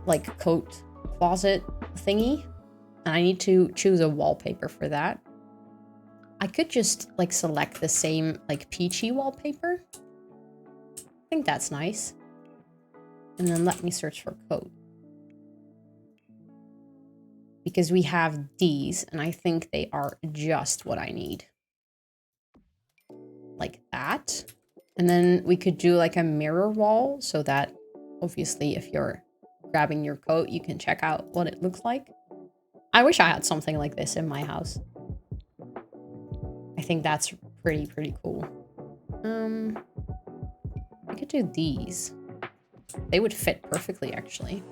like coat closet thingy, and I need to choose a wallpaper for that. I could just like select the same like peachy wallpaper. I think that's nice. And then let me search for coat. Because we have these, and I think they are just what I need. Like that. And then we could do like a mirror wall so that obviously if you're grabbing your coat, you can check out what it looks like. I wish I had something like this in my house. I think that's pretty cool. I could do these. They would fit perfectly, actually.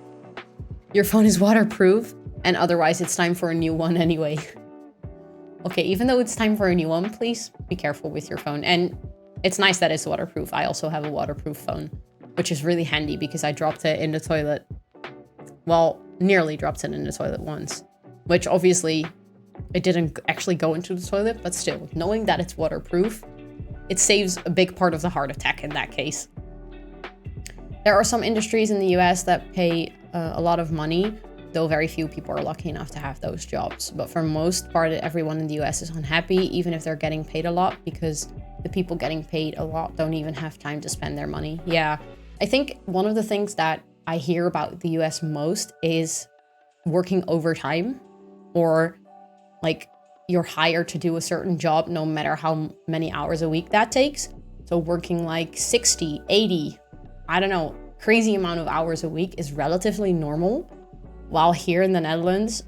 Your phone is waterproof, and otherwise it's time for a new one anyway. Okay, even though it's time for a new one, please be careful with your phone. And it's nice that it's waterproof. I also have a waterproof phone, which is really handy because I dropped it in the toilet. Well, nearly dropped it in the toilet once, which obviously it didn't actually go into the toilet, but still, knowing that it's waterproof, it saves a big part of the heart attack in that case. There are some industries in the US that pay a lot of money, though very few people are lucky enough to have those jobs. But for most part, everyone in the US is unhappy, even if they're getting paid a lot, because the people getting paid a lot don't even have time to spend their money. Yeah, I think one of the things that I hear about the US most is working overtime, or like you're hired to do a certain job no matter how many hours a week that takes. So working like 60, 80, I don't know, crazy amount of hours a week is relatively normal. While here in the Netherlands,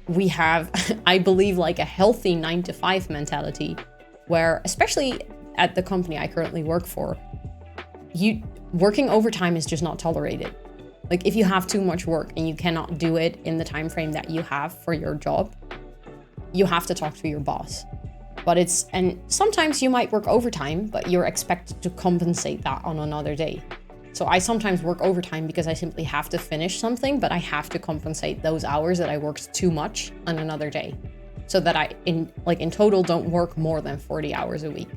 we have, I believe, like a healthy 9-to-5 mentality where, especially at the company I currently work for, working overtime is just not tolerated. Like if you have too much work and you cannot do it in the time frame that you have for your job, you have to talk to your boss. And sometimes you might work overtime, but you're expected to compensate that on another day. So I sometimes work overtime because I simply have to finish something, but I have to compensate those hours that I worked too much on another day. So that I, in total, don't work more than 40 hours a week.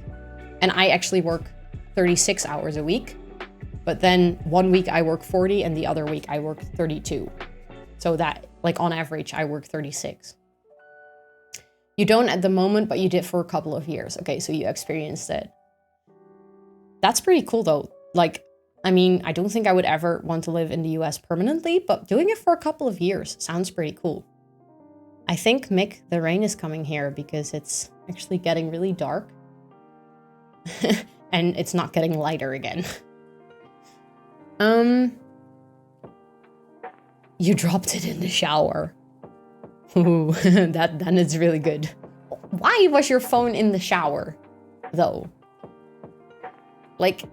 And I actually work 36 hours a week. But then one week I work 40 and the other week I work 32. So that, like on average, I work 36. You don't at the moment, but you did for a couple of years. Okay, so you experienced it. That's pretty cool though. Like, I mean, I don't think I would ever want to live in the US permanently, but doing it for a couple of years sounds pretty cool. I think, Mick, the rain is coming here because it's actually getting really dark. And it's not getting lighter again. You dropped it in the shower. Ooh, then it's really good. Why was your phone in the shower, though? Like,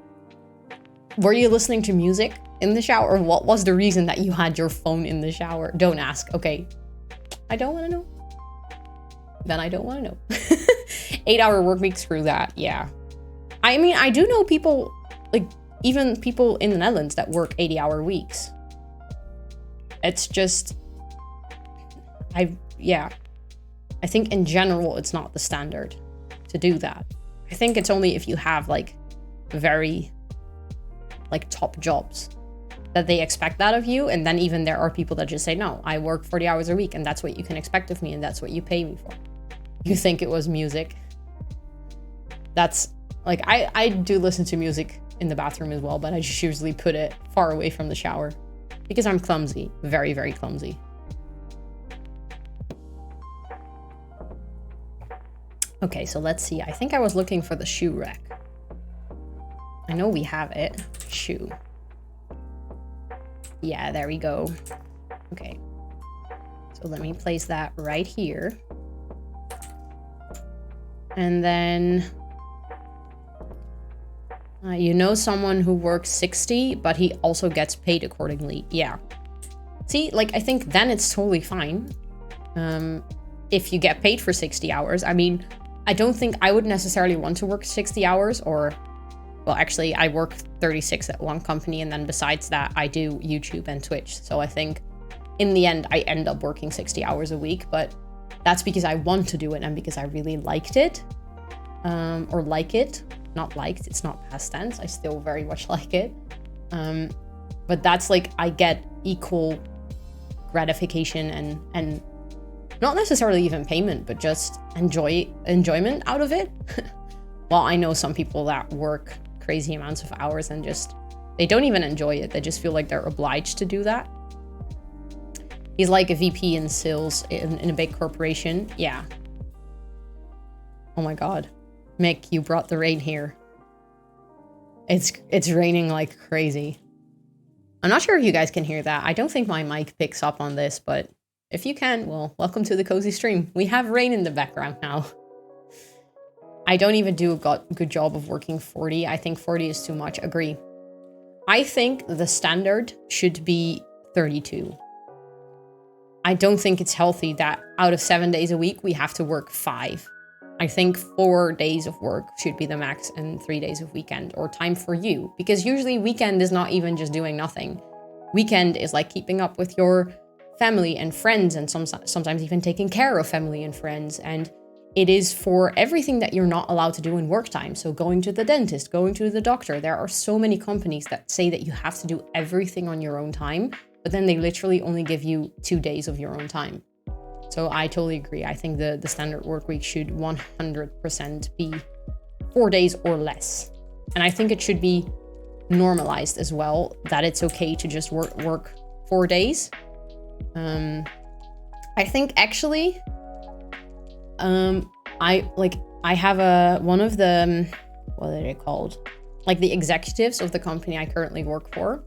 were you listening to music in the shower? Or what was the reason that you had your phone in the shower? Don't ask, okay? I don't want to know. Then I don't want to know. 8-hour work week, screw that, yeah. I mean, I do know people, like, even people in the Netherlands that work 80-hour weeks. It's just, I think in general, it's not the standard to do that. I think it's only if you have like very like top jobs that they expect that of you. And then even there are people that just say, no, I work 40 hours a week and that's what you can expect of me. And that's what you pay me for. You think it was music. That's like, I do listen to music in the bathroom as well, but I just usually put it far away from the shower because I'm clumsy, very, very clumsy. Okay, so let's see. I think I was looking for the shoe rack. I know we have it. Shoe. Yeah, there we go. Okay. So let me place that right here. And then... you know someone who works 60, but he also gets paid accordingly. Yeah. See, like, I think then it's totally fine. If you get paid for 60 hours. I mean, I don't think I would necessarily want to work 60 hours or... Well, actually, I work 36 at one company, and then besides that, I do YouTube and Twitch. So I think in the end, I end up working 60 hours a week, but that's because I want to do it and because I really liked it. Or like it. Not liked, it's not past tense. I still very much like it. But that's like, I get equal gratification and not necessarily even payment, but just enjoyment out of it. Well, I know some people that work crazy amounts of hours and just, they don't even enjoy it. They just feel like they're obliged to do that. He's like a VP in sales in a big corporation. Yeah. Oh my God. Mick, you brought the rain here. It's raining like crazy. I'm not sure if you guys can hear that. I don't think my mic picks up on this, but if you can, well, welcome to the cozy stream. We have rain in the background now. I don't even do a good job of working 40. I think 40 is too much. Agree. I think the standard should be 32. I don't think it's healthy that out of 7 days a week, we have to work 5. I think 4 days of work should be the max and 3 days of weekend or time for you. Because usually weekend is not even just doing nothing. Weekend is like keeping up with your family and friends and sometimes even taking care of family and friends. And it is for everything that you're not allowed to do in work time. So going to the dentist, going to the doctor. There are so many companies that say that you have to do everything on your own time, but then they literally only give you 2 days of your own time. So I totally agree. I think the standard work week should 100% be 4 days or less. And I think it should be normalized as well, that it's okay to just work 4 days. I think actually, I have one of the what are they called? Like the executives of the company I currently work for.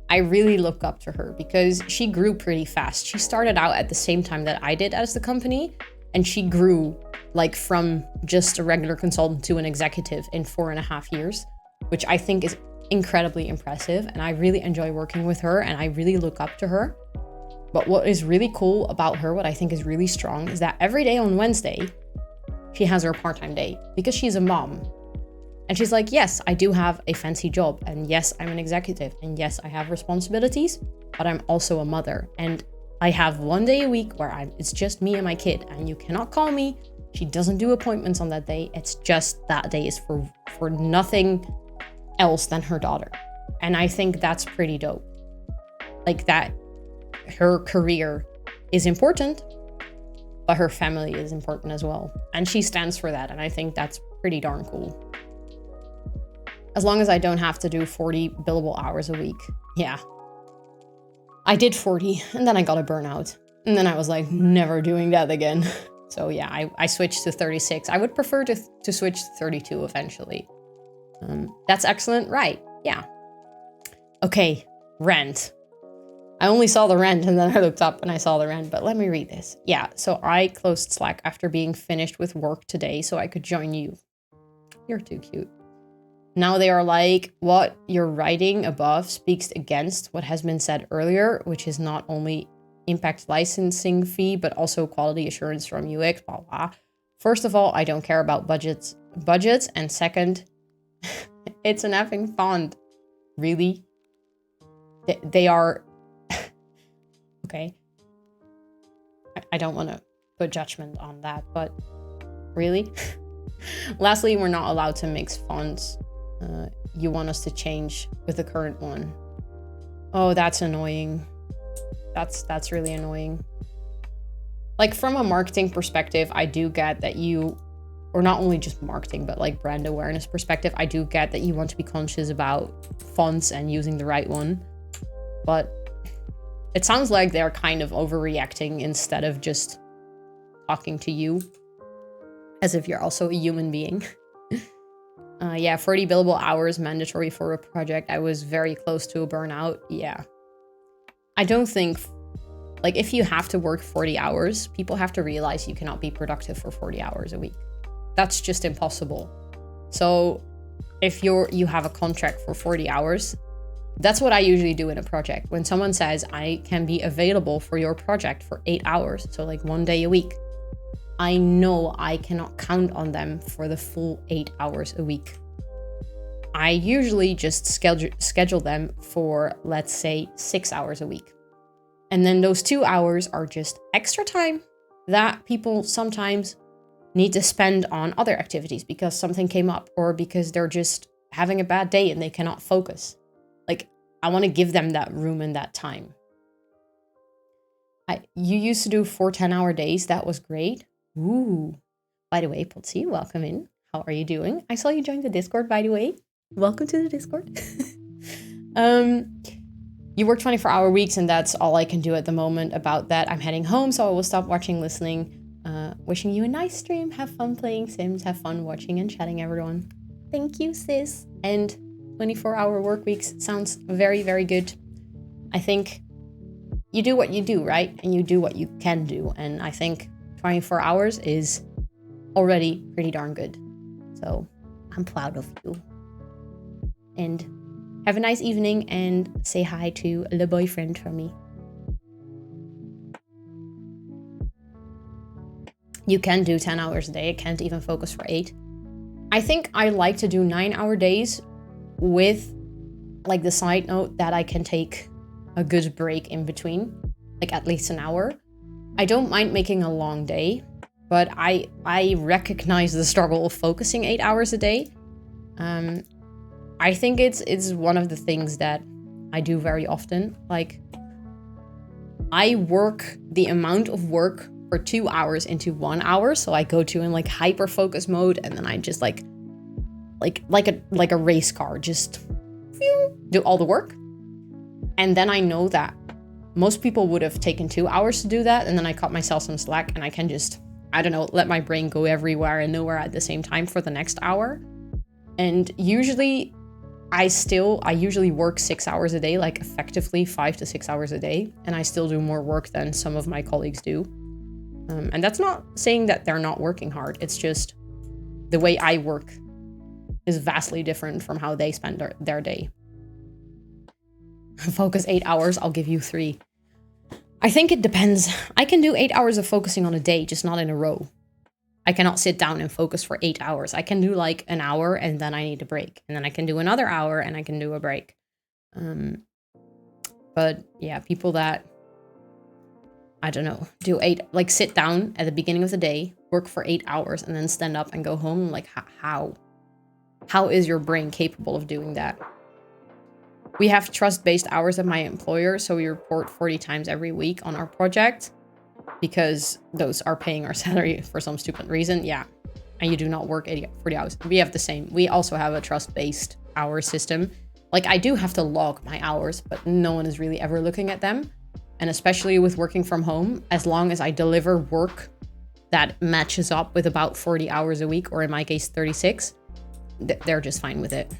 I really look up to her because she grew pretty fast. She started out at the same time that I did as the company, and she grew like from just a regular consultant to an executive in 4.5 years, which I think is incredibly impressive. And I really enjoy working with her and I really look up to her. But what is really cool about her, what I think is really strong, is that every day on Wednesday, she has her part-time day because she's a mom. And she's like, yes, I do have a fancy job. And yes, I'm an executive. And yes, I have responsibilities, but I'm also a mother. And I have one day a week where it's just me and my kid. And you cannot call me. She doesn't do appointments on that day. It's just that day is for nothing else than her daughter. And I think that's pretty dope. Like that, her career is important, but her family is important as well. And she stands for that. And I think that's pretty darn cool. As long as I don't have to do 40 billable hours a week. Yeah. I did 40 and then I got a burnout. And then I was like, never doing that again. So yeah, I switched to 36. I would prefer to switch to 32 eventually. That's excellent, right? Yeah. Okay, rent. I only saw the rent and then I looked up and I saw the rent, but let me read this. Yeah, so I closed Slack after being finished with work today so I could join you. You're too cute. Now they are like, what you're writing above speaks against what has been said earlier, which is not only impact licensing fee, but also quality assurance from UX, blah, blah. First of all, I don't care about budgets. And second, it's an effing font. Really? They are... Okay. I don't want to put judgment on that, but really? Lastly, we're not allowed to mix fonts. You want us to change with the current one. Oh, that's annoying. That's really annoying. Like from a marketing perspective, I do get that you, or not only just marketing, but like brand awareness perspective, I do get that you want to be conscious about fonts and using the right one. But it sounds like they're kind of overreacting instead of just talking to you as if you're also a human being. Yeah, 40 billable hours mandatory for a project. I was very close to a burnout. Yeah. I don't think, like, if you have to work 40 hours, people have to realize you cannot be productive for 40 hours a week. That's just impossible. So if you have a contract for 40 hours, that's what I usually do in a project. When someone says, I can be available for your project for 8 hours, so like 1 day a week, I know I cannot count on them for the full 8 hours a week. I usually just schedule them for, let's say, 6 hours a week. And then those 2 hours are just extra time that people sometimes need to spend on other activities because something came up or because they're just having a bad day and they cannot focus. Like, I want to give them that room and that time. You used to do 4 10-hour days. That was great. Ooh. By the way, Potsy, welcome in. How are you doing? I saw you join the Discord, by the way. Welcome to the Discord. You work 24-hour weeks, and that's all I can do at the moment about that. I'm heading home, so I will stop watching, listening. Wishing you a nice stream. Have fun playing Sims. Have fun watching and chatting, everyone. Thank you, sis. And 24-hour work weeks sounds very, very good. I think you do what you do, right? And you do what you can do. And I think 24 hours is already pretty darn good. So I'm proud of you. And have a nice evening and say hi to the boyfriend from me. You can do 10 hours a day. I can't even focus for 8. I think I like to do 9-hour days with like the side note that I can take a good break in between, like at least an hour. I don't mind making a long day, but I recognize the struggle of focusing 8 hours a day. I think it's one of the things that I do very often. Like, I work the amount of work for 2 hours into 1 hour, so I go to in like hyper focus mode, and then I just like a race car, just do all the work. And then I know that most people would have taken 2 hours to do that, and then I cut myself some slack, and I can just, I don't know, let my brain go everywhere and nowhere at the same time for the next hour. And usually I usually work 6 hours a day, like effectively 5 to 6 hours a day. And I still do more work than some of my colleagues do. And that's not saying that they're not working hard. It's just the way I work is vastly different from how they spend their day. Focus 8 hours, I'll give you 3. I think it depends. I can do 8 hours of focusing on a day, just not in a row. I cannot sit down and focus for 8 hours. I can do like an hour and then I need a break. And then I can do another hour and I can do a break. But yeah, people that, I don't know, like sit down at the beginning of the day, work for 8 hours and then stand up and go home. Like how? How is your brain capable of doing that? We have trust-based hours at my employer, so we report 40 times every week on our project because those are paying our salary for some stupid reason. Yeah, and you do not work 40 hours. We have the same. We also have a trust-based hour system. Like, I do have to log my hours, but no one is really ever looking at them. And especially with working from home, as long as I deliver work that matches up with about 40 hours a week, or in my case, 36, they're just fine with it.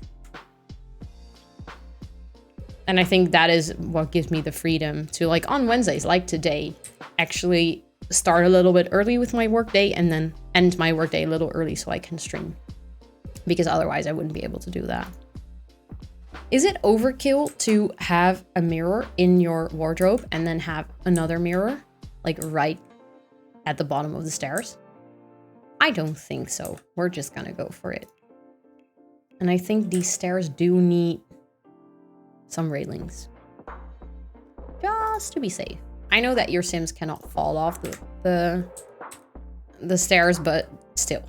And I think that is what gives me the freedom to, like, on Wednesdays, like today, actually start a little bit early with my workday and then end my workday a little early so I can stream. Because otherwise I wouldn't be able to do that. Is it overkill to have a mirror in your wardrobe and then have another mirror, like right at the bottom of the stairs? I don't think so. We're just gonna go for it. And I think these stairs do need some railings, just to be safe. I know that your Sims cannot fall off the stairs, but still.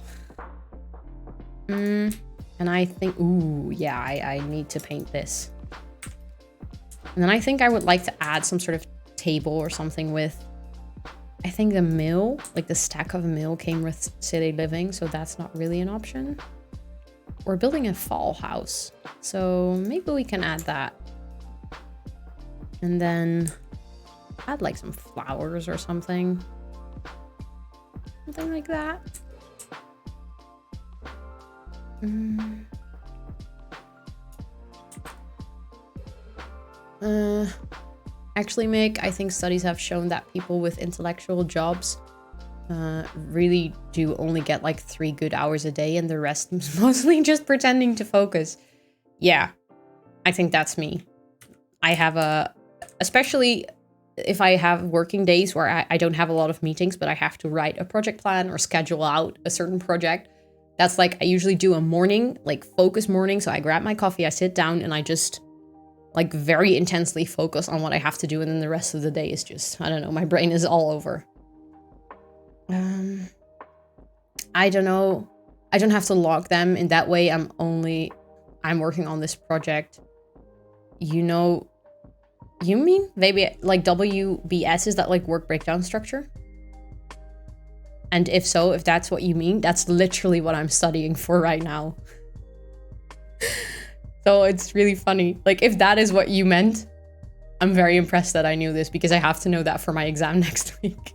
And I think, ooh, yeah, I need to paint this. And then I think I would like to add some sort of table or something with, I think the mill, like the stack of mill came with City Living, so that's not really an option. We're building a fall house, so maybe we can add that. And then add like some flowers or something. Something like that. Actually, Mick, I think studies have shown that people with intellectual jobs really do only get like 3 good hours a day, and the rest is mostly just pretending to focus. Yeah, I think that's me. I have especially if I have working days where I don't have a lot of meetings, but I have to write a project plan or schedule out a certain project. That's like, I usually do a morning, like focus morning. So I grab my coffee, I sit down and I just like very intensely focus on what I have to do. And then the rest of the day is just, I don't know, my brain is all over. I don't know. I don't have to log them in that way. I'm working on this project. You mean maybe like WBS, is that like work breakdown structure? And if so, if that's what you mean, that's literally what I'm studying for right now. So it's really funny. Like, if that is what you meant, I'm very impressed that I knew this because I have to know that for my exam next week.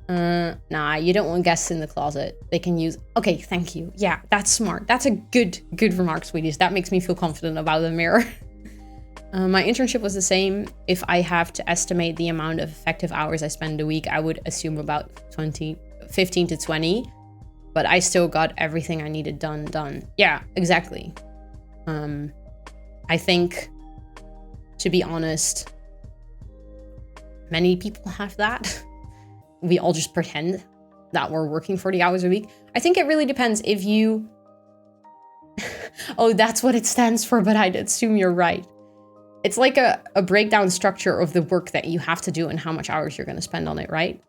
Nah, you don't want guests in the closet. They can use... Okay, thank you. Yeah, that's smart. That's a good remark, sweeties. That makes me feel confident about the mirror. My internship was the same. If I have to estimate the amount of effective hours I spend a week, I would assume about 15 to 20. But I still got everything I needed done. Yeah, exactly. I think, to be honest, many people have that. We all just pretend that we're working 40 hours a week. I think it really depends if you... Oh, that's what it stands for, but I'd assume you're right. It's like a breakdown structure of the work that you have to do and how much hours you're going to spend on it, right?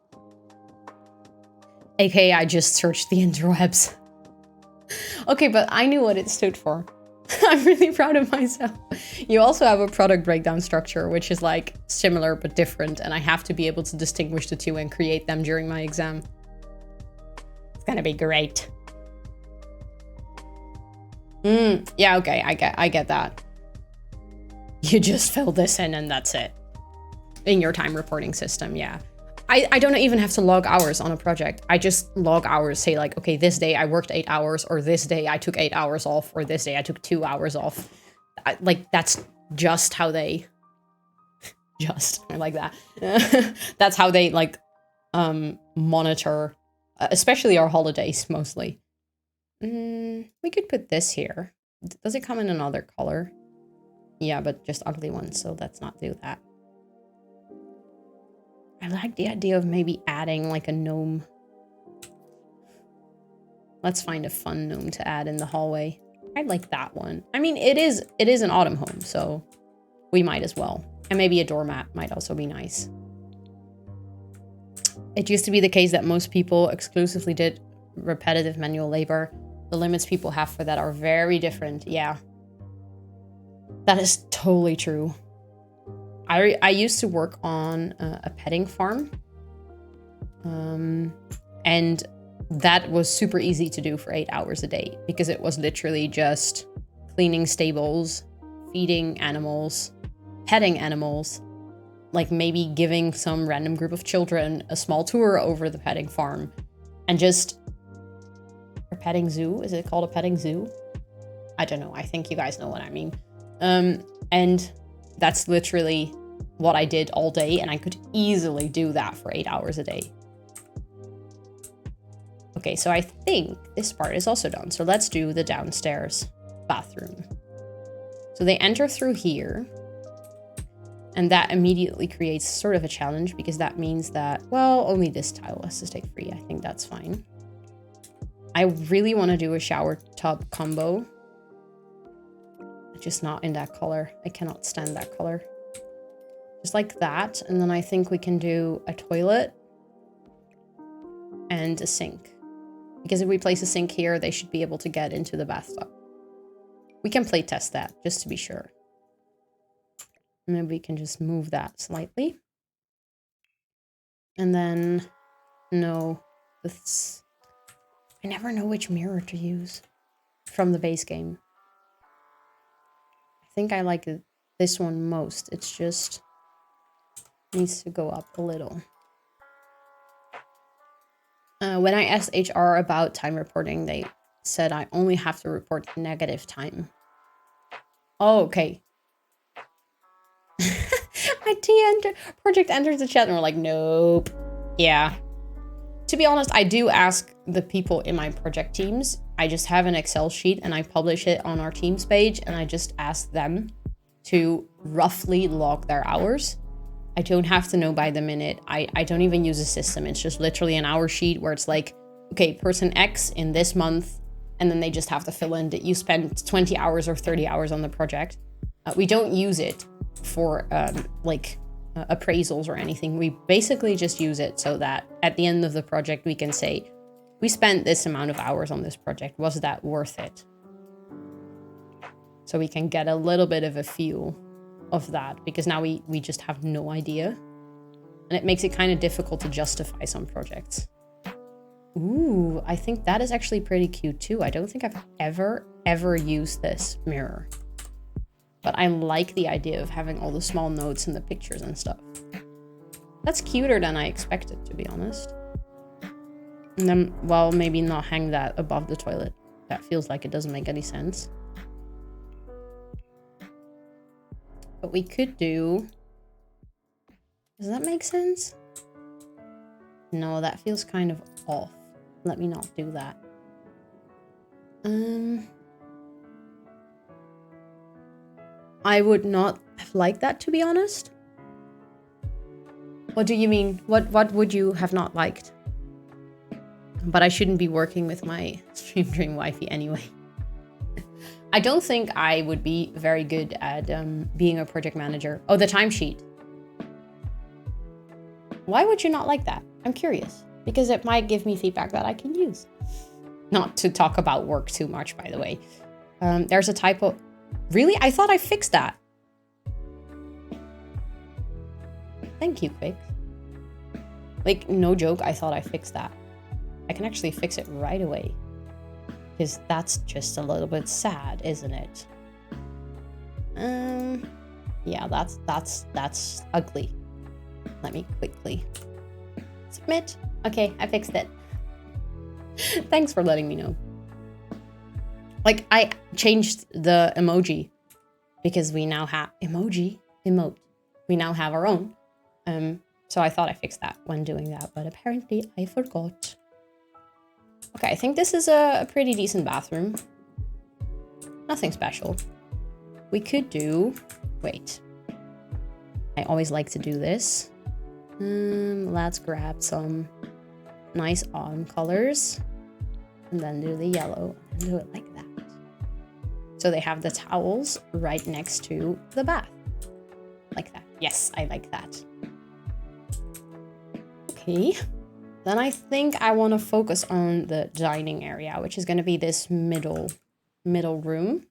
AKA, I just searched the interwebs. Okay, but I knew what it stood for. I'm really proud of myself. You also have a product breakdown structure, which is like similar but different, and I have to be able to distinguish the two and create them during my exam. It's gonna be great. Yeah, okay, I get that. You just fill this in and that's it. In your time reporting system, yeah. I don't even have to log hours on a project. I just log hours, say like, okay, this day I worked 8 hours, or this day I took 8 hours off, or this day I took 2 hours off. Like, that's just how they... I like that. That's how they, like, monitor, especially our holidays, mostly. We could put this here. Does it come in another color? Yeah, but just ugly ones, so let's not do that. I like the idea of maybe adding like a gnome. Let's find a fun gnome to add in the hallway. I like that one. I mean, it is an autumn home, so we might as well. And maybe a doormat might also be nice. It used to be the case that most people exclusively did repetitive manual labor. The limits people have for that are very different. Yeah. That is totally true. I used to work on a petting farm. And that was super easy to do for 8 hours a day because it was literally just cleaning stables, feeding animals, petting animals, like maybe giving some random group of children a small tour over the petting farm, and just a petting zoo. Is it called a petting zoo? I don't know. I think you guys know what I mean. And that's literally what I did all day, and I could easily do that for 8 hours a day. Okay, so I think this part is also done. So let's do the downstairs bathroom. So they enter through here, and that immediately creates sort of a challenge because that means that, well, only this tile has to stay free. I think that's fine. I really want to do a shower tub combo. Just not in that color. I cannot stand that color. Just like that. And then I think we can do a toilet and a sink. Because if we place a sink here, they should be able to get into the bathtub. We can play test that just to be sure. And then we can just move that slightly. And then, no, this, I never know which mirror to use from the base game. I think I like this one most. It's just needs to go up a little. When I asked HR about time reporting, they said I only have to report negative time. Oh, okay. My project enters the chat and we're like, nope. Yeah. To be honest, I do ask the people in my project teams. I just have an Excel sheet and I publish it on our Teams page, and I just ask them to roughly log their hours. I don't have to know by the minute. I don't even use a system. It's just literally an hour sheet where it's like, okay, person X in this month, and then they just have to fill in that you spent 20 hours or 30 hours on the project. We don't use it for appraisals or anything. We basically just use it so that at the end of the project, we can say, we spent this amount of hours on this project. Was that worth it? So we can get a little bit of a feel of that, because now we just have no idea. And it makes it kind of difficult to justify some projects. Ooh, I think that is actually pretty cute too. I don't think I've ever used this mirror. But I like the idea of having all the small notes and the pictures and stuff. That's cuter than I expected, to be honest. And then, well, maybe not hang that above the toilet. That feels like it doesn't make any sense. But we could do... Does that make sense? No, that feels kind of off. Let me not do that. I would not have liked that, to be honest. What do you mean? What would you have not liked? But I shouldn't be working with my Stream Dream wifey anyway. I don't think I would be very good at being a project manager. Oh, the timesheet. Why would you not like that? I'm curious. Because it might give me feedback that I can use. Not to talk about work too much, by the way. There's a typo. Really? I thought I fixed that. Thank you, Quick. Like, no joke, I thought I fixed that. I can actually fix it right away. Because that's just a little bit sad, isn't it? Yeah, that's ugly. Let me quickly Submit. Okay, I fixed it. Thanks for letting me know. Like, I changed the emoji because we now have emote. We now have our own. So I thought I fixed that when doing that, but apparently I forgot. Okay, I think this is a pretty decent bathroom. Nothing special. We could do... Wait. I always like to do this. Let's grab some nice autumn colors. And then do the yellow and do it like that. So they have the towels right next to the bath. Like that. Yes, I like that. Okay. Then I think I want to focus on the dining area, which is going to be this middle room.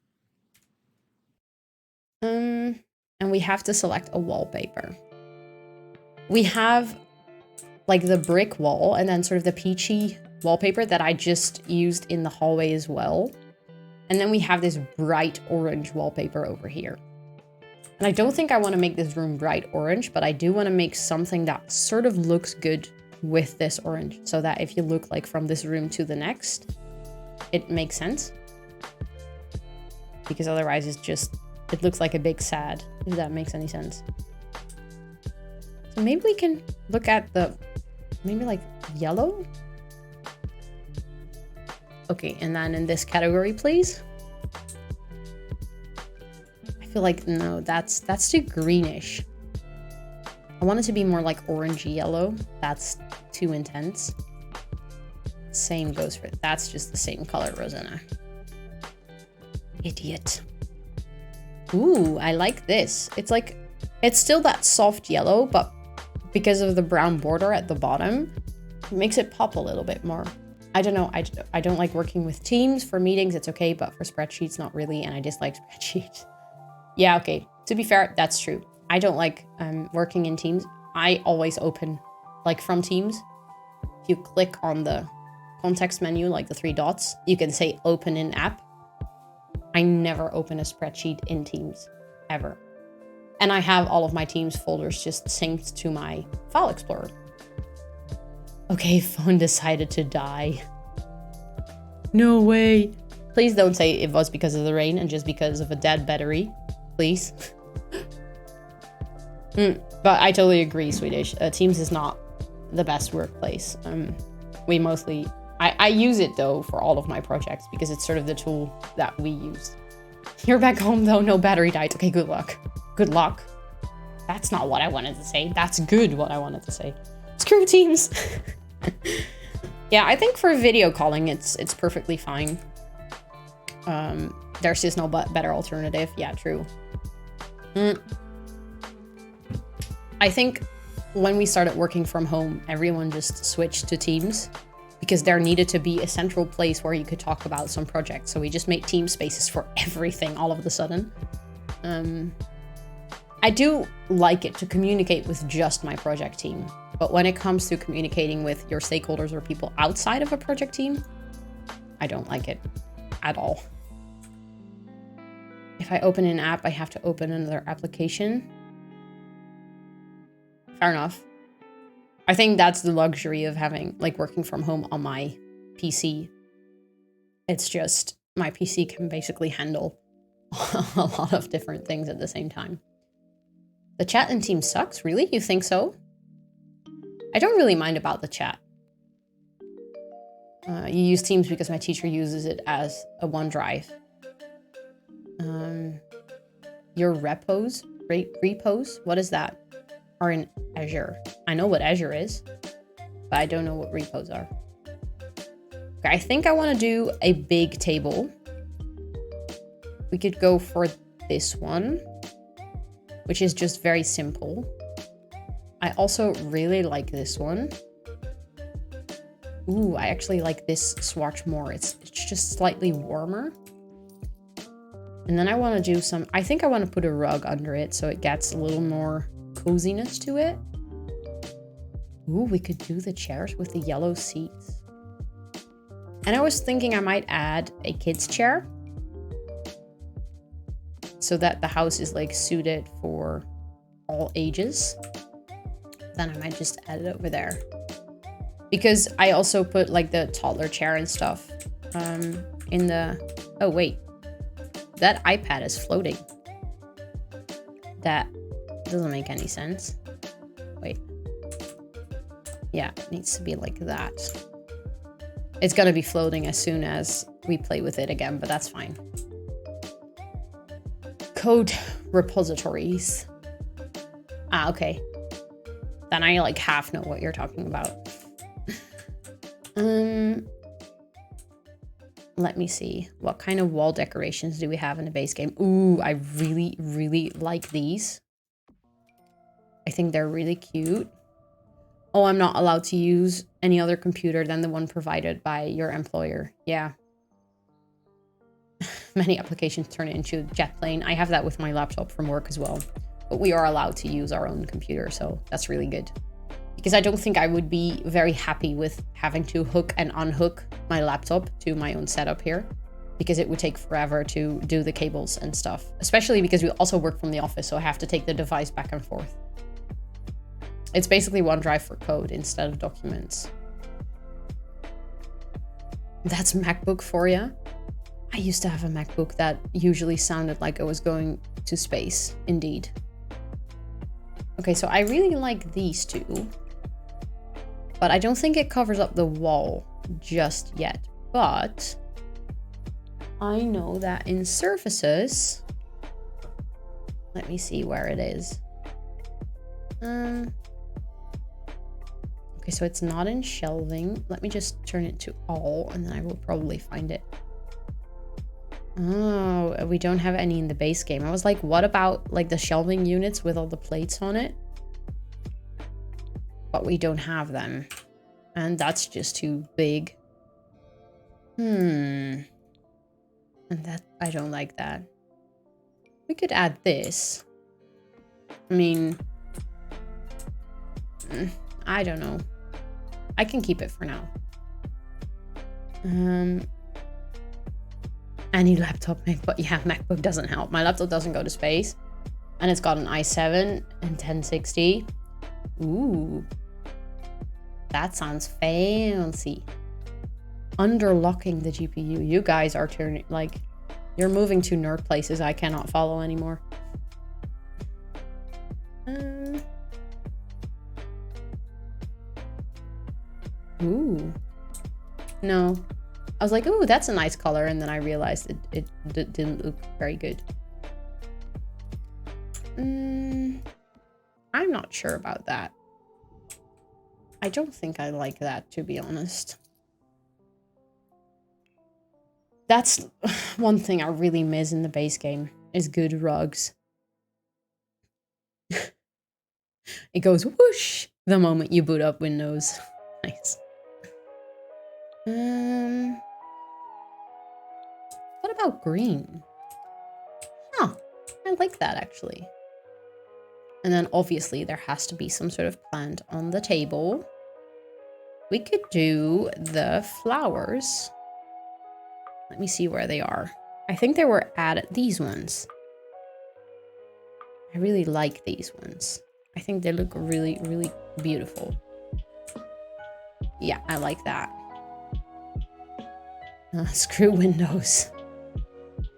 And we have to select a wallpaper. We have like the brick wall and then sort of the peachy wallpaper that I just used in the hallway as well. And then we have this bright orange wallpaper over here. And I don't think I want to make this room bright orange, but I do want to make something that sort of looks good with this orange. So that if you look like from this room to the next, it makes sense. Because otherwise it looks like a big sad, if that makes any sense. So maybe we can look at maybe like yellow? Okay, and then in this category, please. I feel like, no, that's too greenish. I want it to be more like orangey yellow. That's too intense. Same goes for, that's just the same color, Rosanna. Idiot. Ooh, I like this. It's like, it's still that soft yellow, but because of the brown border at the bottom, it makes it pop a little bit more. I don't know, I don't like working with teams. For meetings, it's okay, but for spreadsheets, not really, and I dislike spreadsheets. Yeah, okay, to be fair, that's true. I don't like working in teams. I always open, like from Teams, if you click on the context menu, like the 3 dots, you can say open in app. I never open a spreadsheet in Teams, ever. And I have all of my Teams folders just synced to my file explorer. Okay, phone decided to die. No way. Please don't say it was because of the rain and just because of a dead battery. Please. But I totally agree, Swedish. Teams is not the best workplace. We mostly... I use it, though, for all of my projects because it's sort of the tool that we use. You're back home, though. No battery died. Okay, good luck. Good luck. That's not what I wanted to say. That's good what I wanted to say. Screw Teams. Yeah, I think for video calling, it's perfectly fine. There's just no better alternative. Yeah, true. I think when we started working from home, everyone just switched to Teams because there needed to be a central place where you could talk about some projects. So we just made team spaces for everything all of a sudden. I do like it to communicate with just my project team. But when it comes to communicating with your stakeholders or people outside of a project team, I don't like it at all. If I open an app, I have to open another application. Fair enough. I think that's the luxury of having, like, working from home on my PC. It's just, my PC can basically handle a lot of different things at the same time. The chat in Teams sucks? Really? You think so? I don't really mind about the chat. You use Teams because my teacher uses it as a OneDrive. Your repos? What is that? Are in Azure. I know what Azure is, but I don't know what repos are. Okay, I think I want to do a big table. We could go for this one, which is just very simple. I also really like this one. Ooh, I actually like this swatch more. It's just slightly warmer. And then I want to do some, I think I want to put a rug under it so it gets a little more coziness to it. Ooh, we could do the chairs with the yellow seats. And I was thinking I might add a kid's chair so that the house is like suited for all ages. Then I might just add it over there. Because I also put like the toddler chair and stuff in the... Oh, wait. That iPad is floating. That doesn't make any sense. Wait. Yeah, it needs to be like that. It's gonna be floating as soon as we play with it again, but that's fine. Code repositories. Ah, okay. Then I like half know what you're talking about. Let me see. What kind of wall decorations do we have in the base game? Ooh, I really, really like these. I think they're really cute. Oh, I'm not allowed to use any other computer than the one provided by your employer. Yeah. Many applications turn into a jet plane. I have that with my laptop from work as well. But we are allowed to use our own computer, so that's really good. Because I don't think I would be very happy with having to hook and unhook my laptop to my own setup here. Because it would take forever to do the cables and stuff. Especially because we also work from the office, so I have to take the device back and forth. It's basically OneDrive for code instead of documents. That's MacBook for you. I used to have a MacBook that usually sounded like it was going to space, indeed. Okay, so I really like these two. But I don't think it covers up the wall just yet. But I know that in surfaces... Let me see where it is. Okay, so it's not in shelving. Let me just turn it to all, and then I will probably find it. Oh, we don't have any in the base game. I was like, what about like the shelving units with all the plates on it? But we don't have them. And that's just too big. And that, I don't like that. We could add this. I mean... I don't know. I can keep it for now. Any laptop, but yeah, MacBook doesn't help. My laptop doesn't go to space. And it's got an i7 and 1060. Ooh. That sounds fancy. Underlocking the GPU. You guys are turning, like, you're moving to nerd places I cannot follow anymore. Ooh. No. I was like, ooh, that's a nice color. And then I realized it didn't look very good. I'm not sure about that. I don't think I like that, to be honest. That's one thing I really miss in the base game, is good rugs. It goes whoosh the moment you boot up Windows. Nice. What about green? Huh, I like that actually. And then obviously there has to be some sort of plant on the table. We could do the flowers. Let me see where they are. I think they were added, these ones. I really like these ones. I think they look really, really beautiful. Yeah, I like that. Screw Windows.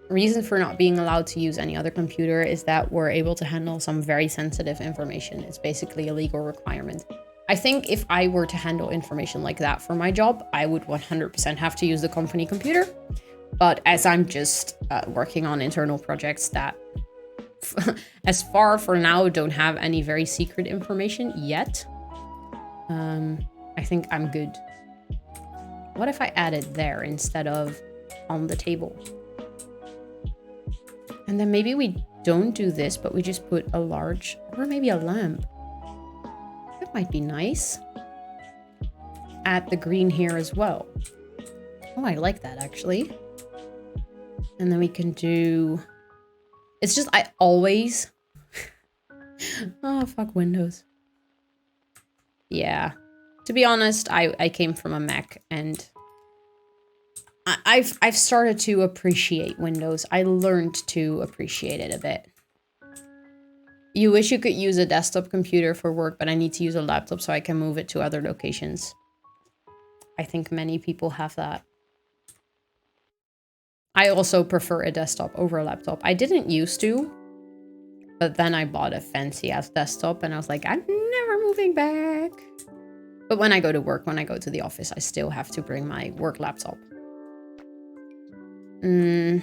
Reason for not being allowed to use any other computer is that we're able to handle some very sensitive information. It's basically a legal requirement. I think if I were to handle information like that for my job, I would 100% have to use the company computer. But as I'm just working on internal projects that, as far for now, don't have any very secret information yet, I think I'm good. What if I add it there instead of on the table? And then maybe we don't do this, but we just put a large, or maybe a lamp. That might be nice. Add the green here as well. Oh, I like that actually. And then we can do... It's just, I always... Oh, fuck Windows. Yeah. To be honest, I came from a Mac and... I've started to appreciate Windows. I learned to appreciate it a bit. You wish you could use a desktop computer for work, but I need to use a laptop so I can move it to other locations. I think many people have that. I also prefer a desktop over a laptop. I didn't used to, but then I bought a fancy ass desktop and I was like, I'm never moving back. But when I go to work, when I go to the office, I still have to bring my work laptop. I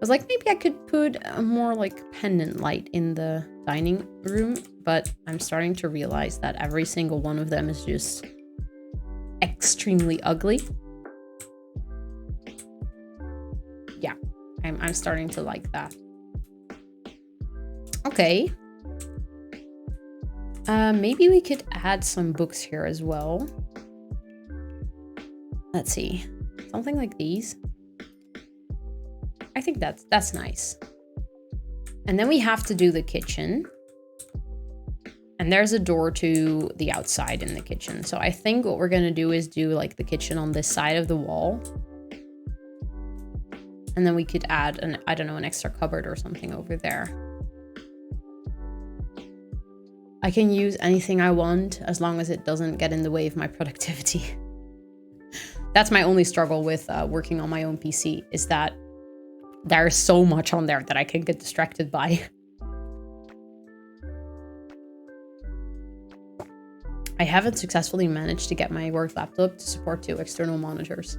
was like, maybe I could put a more like pendant light in the dining room, but I'm starting to realize that every single one of them is just extremely ugly. Yeah, I'm starting to like that. Okay. Maybe we could add some books here as well. Let's see. Something like these. I think that's nice. And then we have to do the kitchen. And there's a door to the outside in the kitchen. So I think what we're gonna do is do like the kitchen on this side of the wall. And then we could add an, I don't know, an extra cupboard or something over there. I can use anything I want as long as it doesn't get in the way of my productivity. That's my only struggle with working on my own PC, is that there's so much on there that I can get distracted by. I haven't successfully managed to get my work laptop to support 2 external monitors.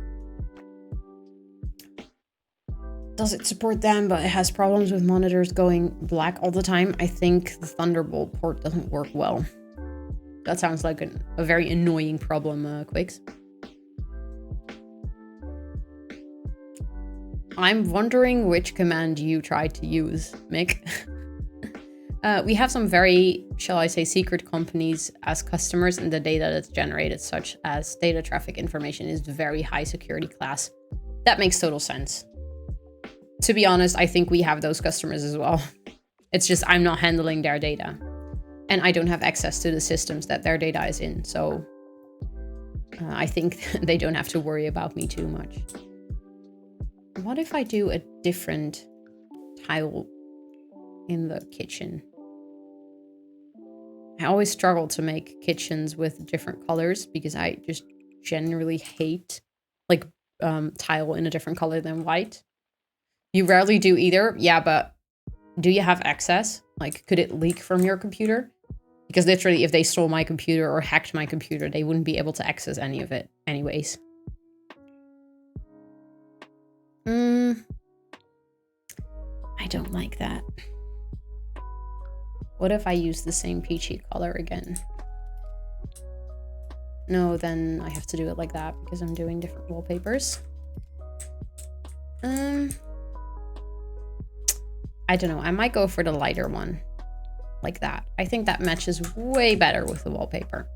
Does it support them, but it has problems with monitors going black all the time? I think the Thunderbolt port doesn't work well. That sounds like a very annoying problem, Quakes. I'm wondering which command you tried to use, Mick. We have some very, shall I say, secret companies as customers, and the data that's generated, such as data traffic information, is very high security class. That makes total sense. To be honest, I think we have those customers as well. It's just I'm not handling their data. And I don't have access to the systems that their data is in. So I think they don't have to worry about me too much. What if I do a different tile in the kitchen? I always struggle to make kitchens with different colors because I just generally hate like tile in a different color than white. You rarely do either. Yeah, but do you have access? Like, could it leak from your computer? Because literally, if they stole my computer or hacked my computer, they wouldn't be able to access any of it anyways. I don't like that. What if I use the same peachy color again? No, then I have to do it like that because I'm doing different wallpapers. I don't know. I might go for the lighter one. Like that. I think that matches way better with the wallpaper.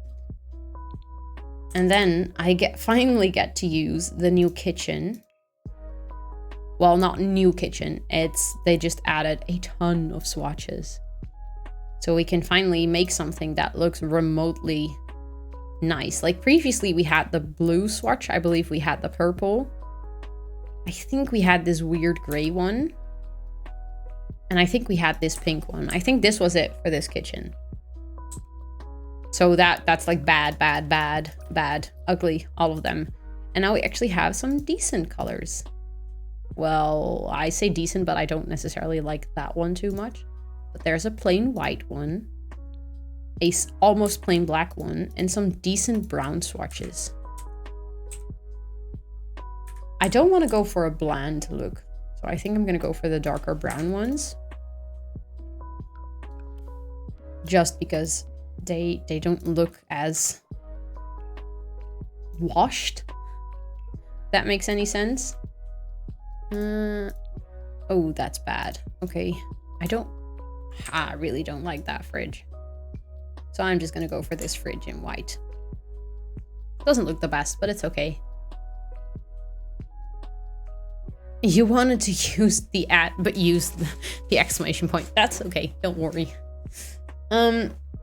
And then I finally get to use the new kitchen. Well, not new kitchen. They just added a ton of swatches. So we can finally make something that looks remotely nice. Like previously we had the blue swatch. I believe we had the purple. I think we had this weird gray one. And I think we had this pink one. I think this was it for this kitchen. So that's like bad, bad, bad, bad, ugly, all of them. And now we actually have some decent colors. Well, I say decent, but I don't necessarily like that one too much. But there's a plain white one, a almost plain black one, and some decent brown swatches. I don't want to go for a bland look, so I think I'm going to go for the darker brown ones. Just because they don't look as washed. If that makes any sense. Oh, that's bad. Okay. I really don't like that fridge. So I'm just gonna go for this fridge in white. Doesn't look the best, but it's okay. You wanted to use the @ but use the exclamation point. That's okay, don't worry.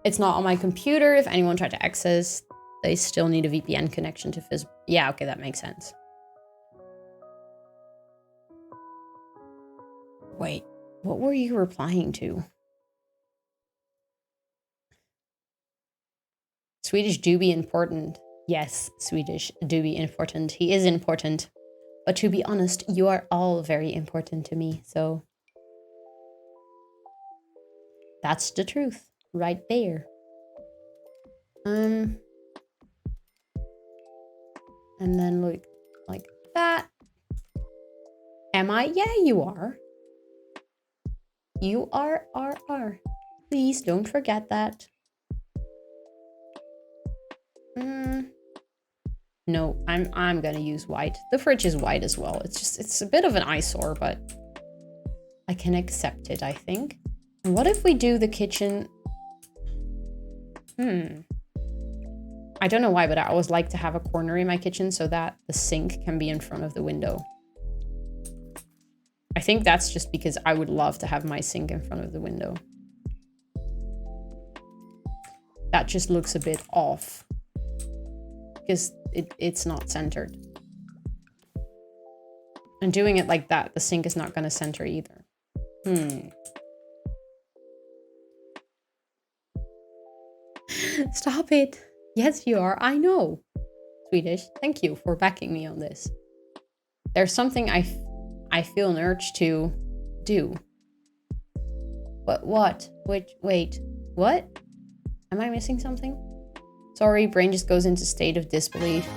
It's not on my computer. If anyone tried to access, they still need a VPN connection to Yeah, okay, that makes sense. Wait, what were you replying to? Swedish do be important. Yes, Swedish do be important. He is important. But to be honest, you are all very important to me, so that's the truth right there. And then look like that. Am I? Yeah, you are. You are. Please don't forget that. No, I'm gonna use white. The fridge is white as well. It's a bit of an eyesore, but I can accept it, I think. And what if we do the kitchen? I don't know why, but I always like to have a corner in my kitchen so that the sink can be in front of the window. I think that's just because I would love to have my sink in front of the window. That just looks a bit off. Because it's not centered. And doing it like that, the sink is not going to center either. Stop it. Yes, you are. I know. Swedish, thank you for backing me on this. There's something I feel an urge to do. But what? Wait. What? Am I missing something? Sorry, brain just goes into state of disbelief.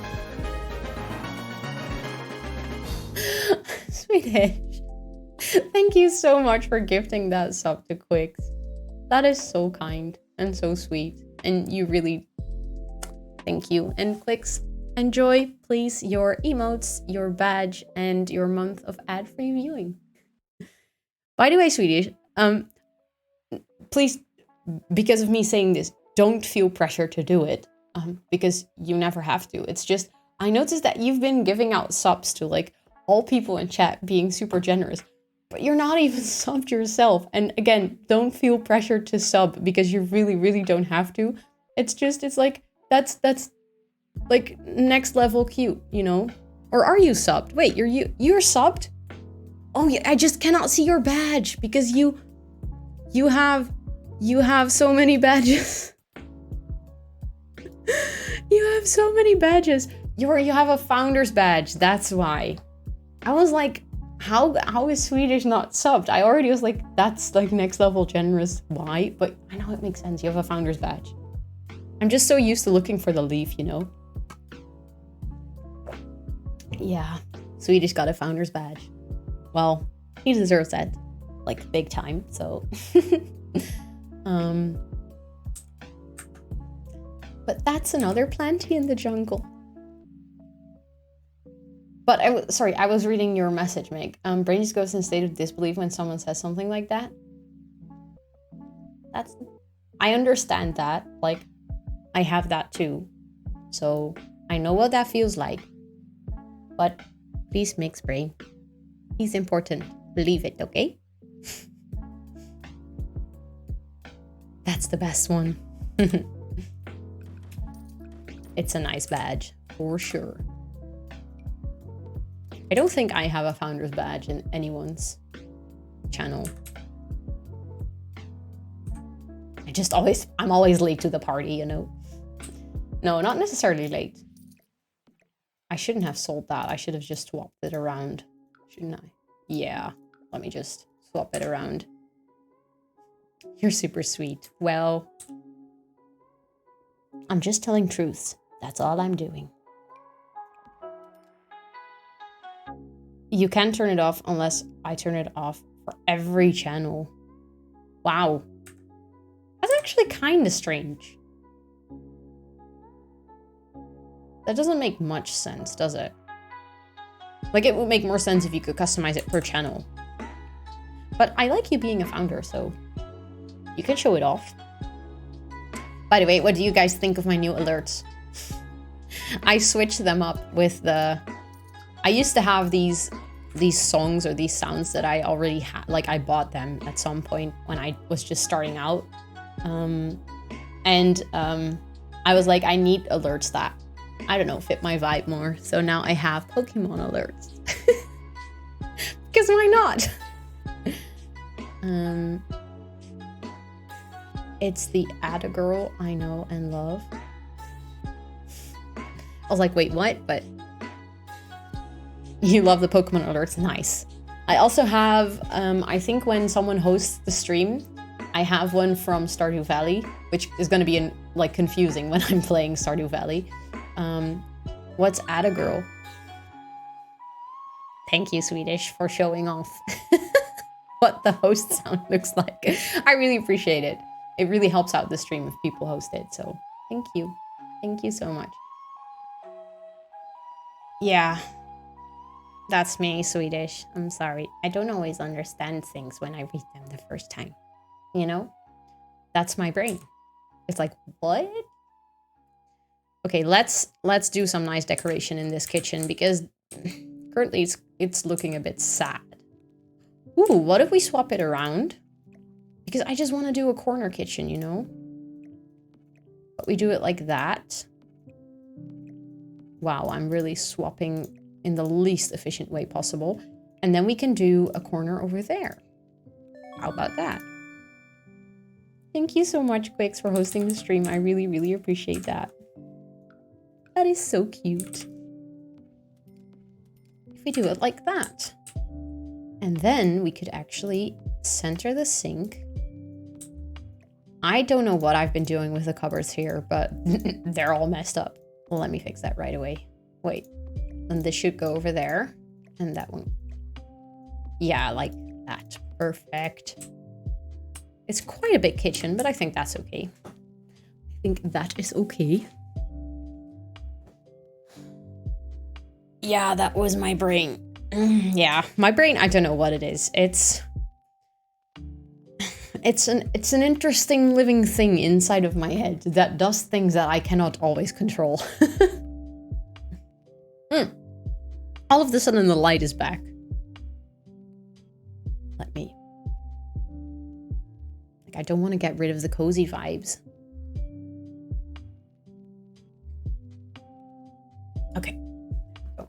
Swedish. Thank you so much for gifting that sub to Quicks. That is so kind and so sweet. And you really... Thank you. And Quicks, enjoy, please, your emotes, your badge, and your month of ad-free viewing. By the way, Swedish, please, because of me saying this, don't feel pressure to do it. Because you never have to. It's just, I noticed that you've been giving out subs to like all people in chat, being super generous, but you're not even subbed yourself. And again, don't feel pressure to sub because you really, really don't have to. It's just, it's like, that's like next level cute, you know? Or are you subbed? Wait, you're subbed? Oh yeah, I just cannot see your badge because you have so many badges. You have so many badges. You have a founder's badge. That's why. I was like, how is Swedish not subbed? I already was like, that's like next level generous. Why? But I know it makes sense. You have a founder's badge. I'm just so used to looking for the leaf, you know? Yeah, Swedish got a founder's badge. Well, he deserves that, like big time. So, but that's another Planty in the Jungle. But I was reading your message, Meg. Brain just goes in a state of disbelief when someone says something like that. I understand that. Like, I have that too. So I know what that feels like. But please, Meg's brain. He's important. Believe it, okay? That's the best one. It's a nice badge, for sure. I don't think I have a founder's badge in anyone's channel. I'm always late to the party, you know? No, not necessarily late. I shouldn't have sold that. I should have just swapped it around, shouldn't I? Yeah, let me just swap it around. You're super sweet. Well, I'm just telling truths. That's all I'm doing. You can turn it off unless I turn it off for every channel. Wow. That's actually kind of strange. That doesn't make much sense, does it? Like, it would make more sense if you could customize it per channel. But I like you being a founder, so you can show it off. By the way, what do you guys think of my new alerts? I switched them up with the... I used to have these songs or these sounds that I already had. Like, I bought them at some point when I was just starting out. I was like, I need alerts that, I don't know, fit my vibe more. So now I have Pokemon alerts. Because why not? It's the Ada girl I know and love. was like, wait, what? But you love the Pokemon alerts. Nice. I also have, I think when someone hosts the stream, I have one from Stardew Valley, which is going to be like confusing when I'm playing Stardew Valley. What's Atta Girl? Thank you, Swedish, for showing off what the host sound looks like. I really appreciate it. It really helps out the stream if people host it. So thank you. Thank you so much. Yeah, that's me, Swedish. I'm sorry. I don't always understand things when I read them the first time. You know, that's my brain. It's like, what? Okay, let's do some nice decoration in this kitchen because currently it's looking a bit sad. Ooh, what if we swap it around? Because I just want to do a corner kitchen, you know? But we do it like that. Wow, I'm really swapping in the least efficient way possible. And then we can do a corner over there. How about that? Thank you so much, Quicks, for hosting the stream. I really, really appreciate that. That is so cute. If we do it like that. And then we could actually center the sink. I don't know what I've been doing with the cupboards here, but they're all messed up. Well, let me fix that right away. Wait. And this should go over there. And that one. Yeah, like that. Perfect. It's quite a big kitchen, but I think that's okay. I think that is okay. Yeah, that was my brain. Yeah, my brain, I don't know what it is. It's an interesting living thing inside of my head that does things that I cannot always control. All of a sudden the light is back. Let me. Like, I don't want to get rid of the cozy vibes. Okay. Oh.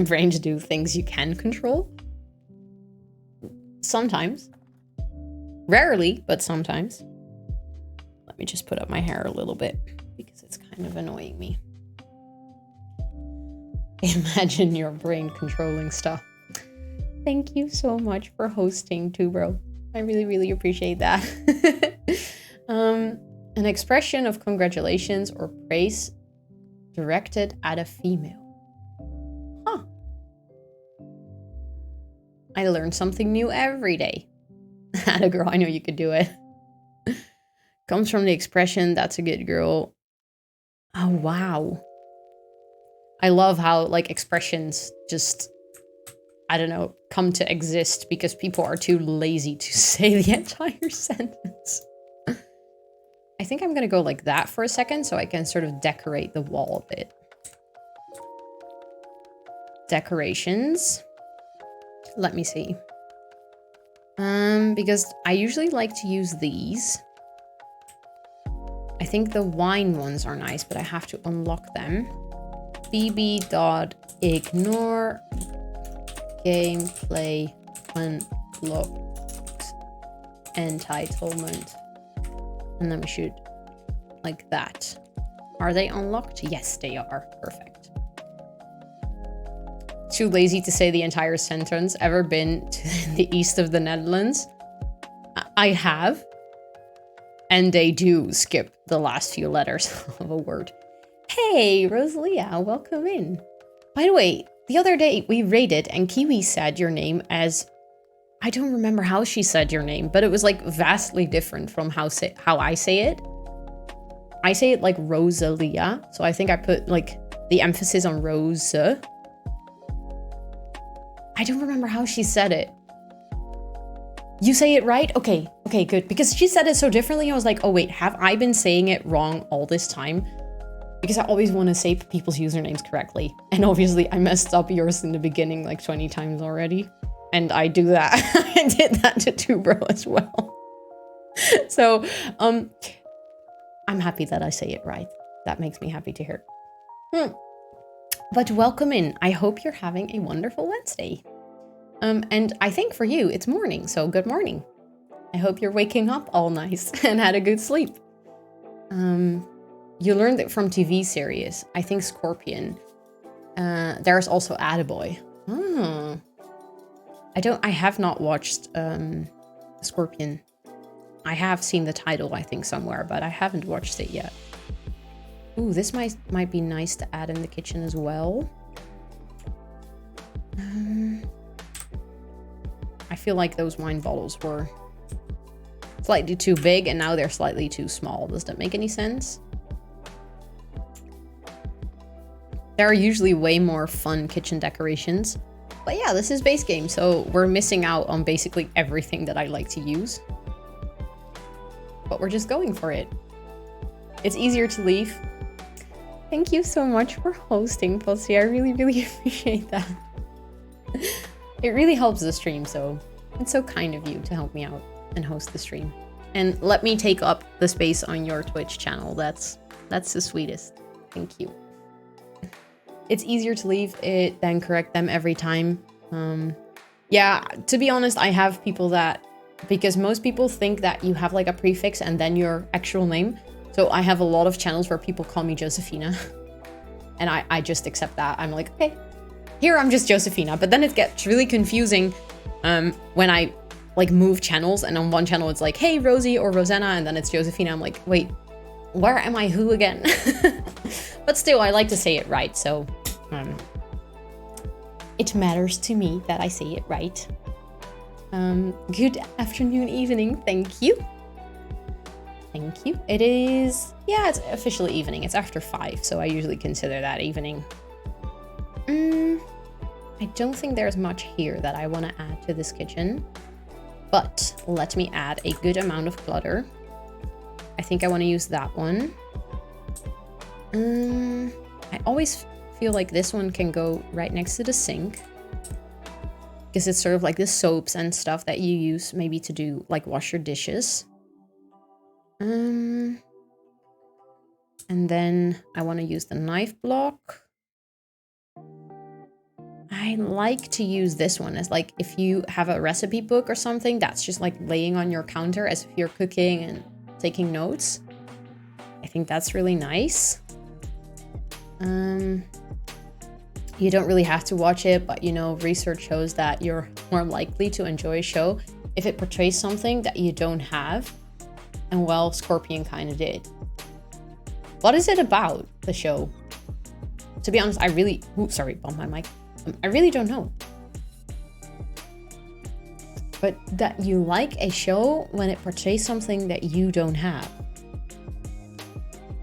Brains do things you can control. Sometimes. Rarely, but sometimes. Let me just put up my hair a little bit because it's kind of annoying me. Imagine your brain controlling stuff. Thank you so much for hosting too, bro. I really, really appreciate that. An expression of congratulations or praise directed at a female. Huh. I learn something new every day. Atta girl, I know you could do it. Comes from the expression, that's a good girl. Oh, wow. I love how, like, expressions just, I don't know, come to exist because people are too lazy to say the entire sentence. I think I'm gonna go like that for a second so I can sort of decorate the wall a bit. Decorations. Let me see. Because I usually like to use these. I think the wine ones are nice, but I have to unlock them. bb.ignore gameplay unlocked entitlement. And then we should like that. Are they unlocked? Yes, they are. Perfect. Too lazy to say the entire sentence. Ever been to the east of the Netherlands? I have. And they do skip the last few letters of a word. Hey, Rosalia, welcome in. By the way, the other day we raided and Kiwi said your name as... I don't remember how she said your name, but it was like vastly different from how I say it. I say it like Rosalia, so I think I put like the emphasis on Rose. I don't remember how she said it. You say it right? Okay, good. Because she said it so differently, I was like, oh wait, have I been saying it wrong all this time? Because I always want to say people's usernames correctly. And obviously I messed up yours in the beginning like 20 times already. And I do that. I did that to Tubro as well. So, I'm happy that I say it right. That makes me happy to hear. But welcome in. I hope you're having a wonderful Wednesday. And I think for you, it's morning, so good morning. I hope you're waking up all nice and had a good sleep. You learned it from TV series. I think Scorpion. There's also Attaboy. Oh. I have not watched Scorpion. I have seen the title, I think, somewhere, but I haven't watched it yet. Ooh, this might be nice to add in the kitchen as well. I feel like those wine bottles were slightly too big and now they're slightly too small. Does that make any sense? There are usually way more fun kitchen decorations. But yeah, this is base game, so we're missing out on basically everything that I like to use. But we're just going for it. It's easier to leave. Thank you so much for hosting, Pussy. I really, really appreciate that. It really helps the stream, so it's so kind of you to help me out and host the stream. And let me take up the space on your Twitch channel. That's the sweetest. Thank you. It's easier to leave it than correct them every time. Yeah, to be honest, I have people that, because most people think that you have like a prefix and then your actual name. So I have a lot of channels where people call me Josephina. And I just accept that. I'm like, okay, here I'm just Josephina. But then it gets really confusing when I like move channels. And on one channel it's like, hey, Rosie or Rosanna. And then it's Josephina. I'm like, wait, where am I who again? But still, I like to say it right. So it matters to me that I say it right. Good afternoon, evening. Thank you. Thank you. It is, yeah, it's officially evening. It's after 5, so I usually consider that evening. I don't think there's much here that I want to add to this kitchen, but let me add a good amount of clutter. I think I want to use that one. I always feel like this one can go right next to the sink, because it's sort of like the soaps and stuff that you use maybe to do like wash your dishes. And then I want to use the knife block. I like to use this one as like if you have a recipe book or something that's just like laying on your counter as if you're cooking and taking notes. I think that's really nice. You don't really have to watch it, but you know, research shows that you're more likely to enjoy a show if it portrays something that you don't have. And well, Scorpion kind of did. What is it about, the show? To be honest, I really... Ooh, sorry, bumped my mic. I really don't know. But that you like a show when it portrays something that you don't have.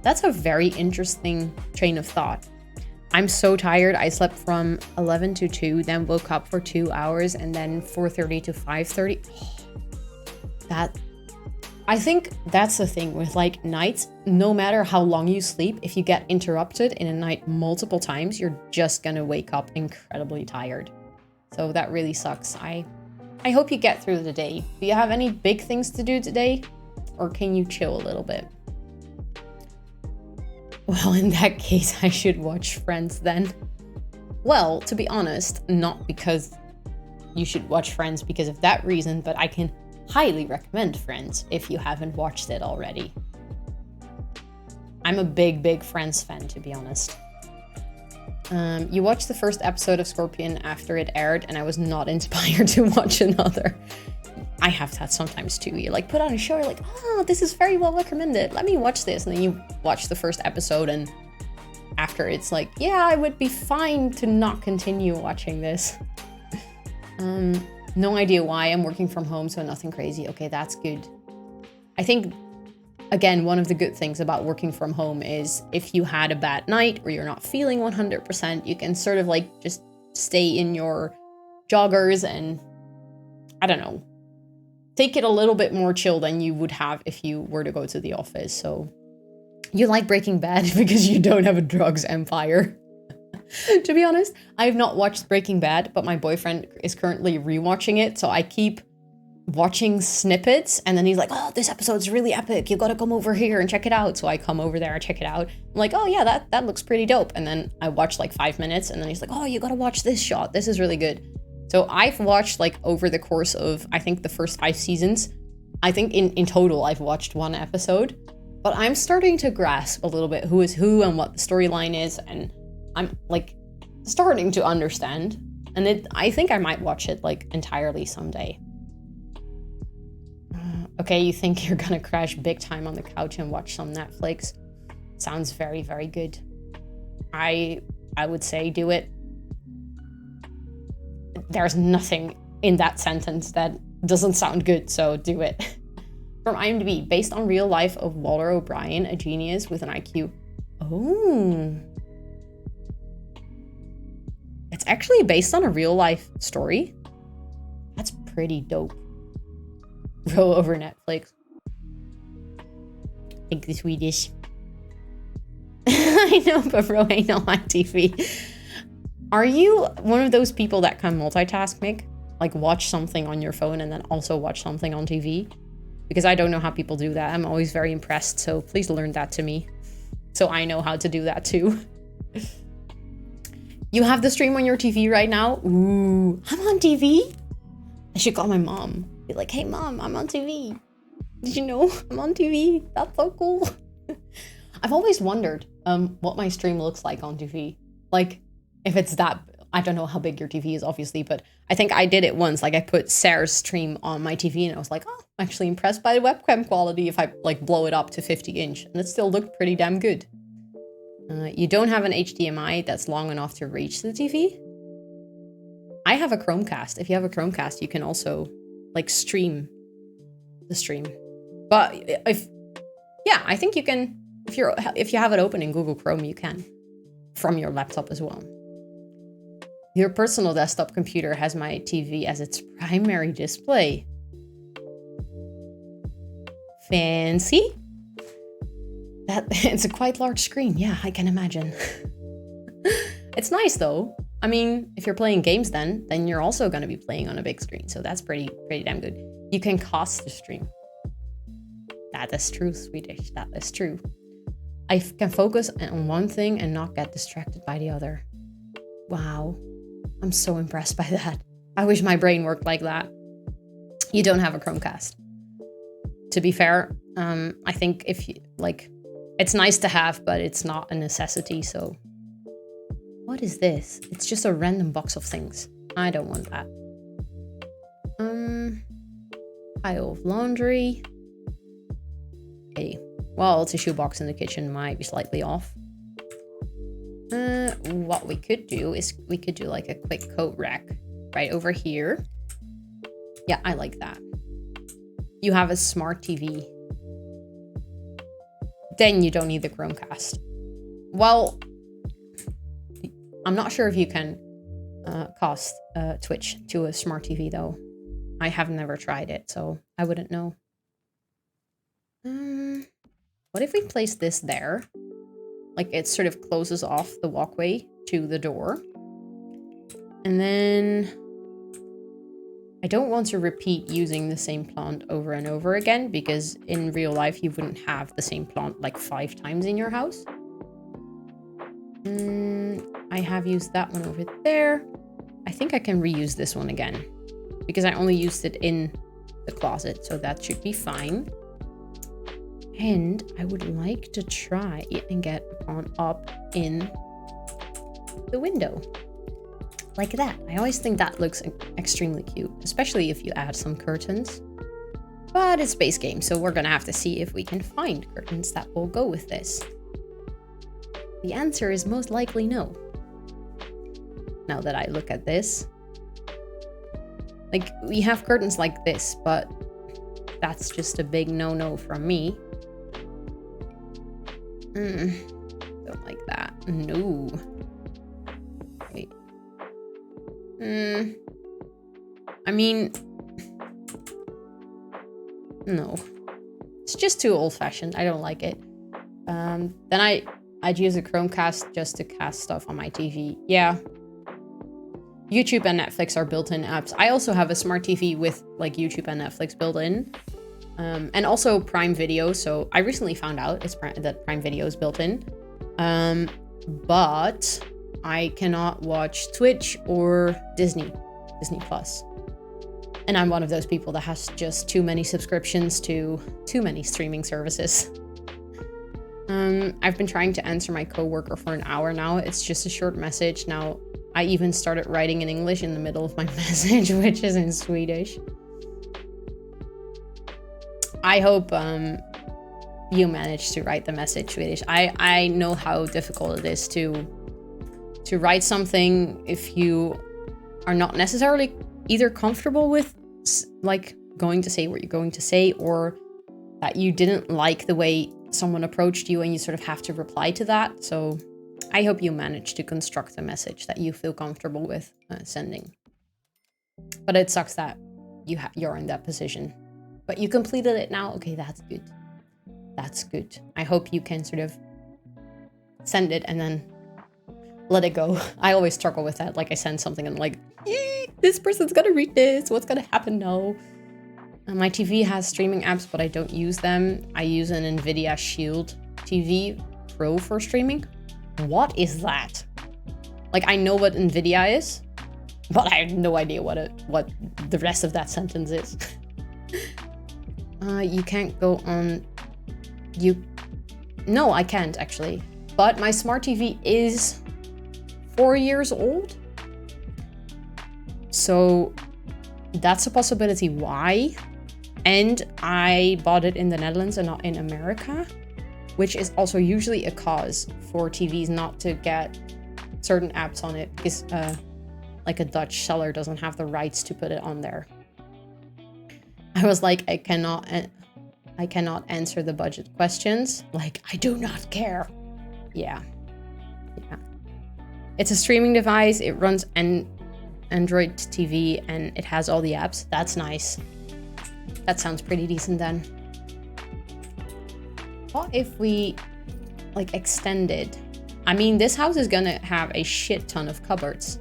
That's a very interesting train of thought. I'm so tired. I slept from 11 to 2, then woke up for 2 hours, and then 4:30 to 5:30. I think that's the thing with like nights. No matter how long you sleep, if you get interrupted in a night multiple times, you're just gonna wake up incredibly tired. So that really sucks. I hope you get through the day. Do you have any big things to do today? Or can you chill a little bit? Well, in that case, I should watch Friends then. Well, to be honest, not because you should watch Friends because of that reason, but I can highly recommend Friends if you haven't watched it already. I'm a big Friends fan, to be honest. You watched the first episode of Scorpion after it aired, and I was not inspired to watch another. I have that sometimes too. You like put on a show, you're like, oh, this is very well recommended. Let me watch this. And then you watch the first episode, and after it's like, yeah, I would be fine to not continue watching this. No idea why. I'm working from home, so nothing crazy. Okay, that's good. I think, again, one of the good things about working from home is if you had a bad night or you're not feeling 100%, you can sort of like just stay in your joggers and, I don't know, take it a little bit more chill than you would have if you were to go to the office. So you like Breaking Bad because you don't have a drugs empire. To be honest, I have not watched Breaking Bad, but my boyfriend is currently rewatching it. So I keep watching snippets and then he's like, oh, this episode's really epic. You gotta come over here and check it out. So I come over there and check it out. I'm like, oh yeah, that looks pretty dope. And then I watch like 5 minutes and then he's like, oh, you gotta watch this shot. This is really good. So I've watched like over the course of, I think the first 5 seasons, I think in total I've watched 1 episode. But I'm starting to grasp a little bit who is who and what the storyline is, and I'm like starting to understand. And I think I might watch it like entirely someday. Okay, you think you're gonna crash big time on the couch and watch some Netflix? Sounds very, very good. I would say do it. There's nothing in that sentence that doesn't sound good, so do it. From IMDb, based on real life of Walter O'Brien, a genius with an IQ. Oh. It's actually based on a real life story. That's pretty dope. Roll over Netflix. Like the Swedish. I know, but bro ain't on my TV. Are you one of those people that can multitask, Mick? Like watch something on your phone and then also watch something on TV? Because I don't know how people do that. I'm always very impressed, so please learn that to me. So I know how to do that too. You have the stream on your TV right now? Ooh, I'm on TV? I should call my mom. Be like, hey mom, I'm on TV. Did you know I'm on TV? That's so cool. I've always wondered what my stream looks like on TV. Like, if it's that, I don't know how big your TV is, obviously, but I think I did it once. Like, I put Sarah's stream on my TV, and I was like, oh, I'm actually impressed by the webcam quality if I, like, blow it up to 50 inch. And it still looked pretty damn good. You don't have an HDMI that's long enough to reach the TV? I have a Chromecast. If you have a Chromecast, you can also, like, stream the stream. But yeah, I think you can, if you have it open in Google Chrome, you can. From your laptop as well. Your personal desktop computer has my TV as its primary display. Fancy? It's a quite large screen. Yeah, I can imagine. It's nice though. I mean, if you're playing games then you're also going to be playing on a big screen. So that's pretty damn good. You can cast the stream. That is true, Swedish. That is true. I can focus on one thing and not get distracted by the other. Wow. I'm so impressed by that. I wish my brain worked like that. You don't have a Chromecast. To be fair, I think if you, like, it's nice to have, but it's not a necessity, so. What is this? It's just a random box of things. I don't want that. Pile of laundry. Okay. Well, tissue box in the kitchen might be slightly off. What we could do is we could do like a quick coat rack right over here. Yeah, I like that. You have a smart TV. Then you don't need the Chromecast. Well, I'm not sure if you can cast Twitch to a smart TV though. I have never tried it, so I wouldn't know. What if we place this there? Like it sort of closes off the walkway to the door. And then I don't want to repeat using the same plant over and over again because in real life you wouldn't have the same plant like 5 times in your house. I have used that one over there. I think I can reuse this one again because I only used it in the closet, so that should be fine. And I would like to try and get a plant up in the window. Like that. I always think that looks extremely cute, especially if you add some curtains. But it's base game, so we're gonna have to see if we can find curtains that will go with this. The answer is most likely no. Now that I look at this. Like, we have curtains like this, but that's just a big no-no from me. Don't like that. No. Wait. I mean, no. It's just too old-fashioned. I don't like it. Then I'd use a Chromecast just to cast stuff on my TV. Yeah. YouTube and Netflix are built-in apps. I also have a smart TV with like YouTube and Netflix built in. And also Prime Video. So I recently found out that Prime Video is built in. But I cannot watch Twitch or Disney Plus. And I'm one of those people that has just too many subscriptions to too many streaming services. I've been trying to answer my coworker for an hour now. It's just a short message. Now, I even started writing in English in the middle of my message, which is in Swedish. I hope you managed to write the message Swedish. I know how difficult it is to write something if you are not necessarily either comfortable with like going to say what you're going to say, or that you didn't like the way someone approached you and you sort of have to reply to that. So I hope you managed to construct a message that you feel comfortable with sending. But it sucks that you're in that position. But you completed it now. Okay, that's good. That's good. I hope you can sort of send it and then let it go. I always struggle with that. Like I send something and I'm like, this person's gonna read this. What's gonna happen now? My TV has streaming apps, but I don't use them. I use an NVIDIA Shield TV Pro for streaming. What is that? Like, I know what NVIDIA is, but I have no idea what the rest of that sentence is. You can't go on... No, I can't, actually. But my smart TV is 4 years old. So that's a possibility why. And I bought it in the Netherlands and not in America, which is also usually a cause for TVs not to get certain apps on it, because like a Dutch seller doesn't have the rights to put it on there. I was like, I cannot answer the budget questions. Like, I do not care. Yeah. It's a streaming device. It runs an Android TV and it has all the apps. That's nice. That sounds pretty decent then. What if we like extended? I mean, this house is gonna have a shit ton of cupboards.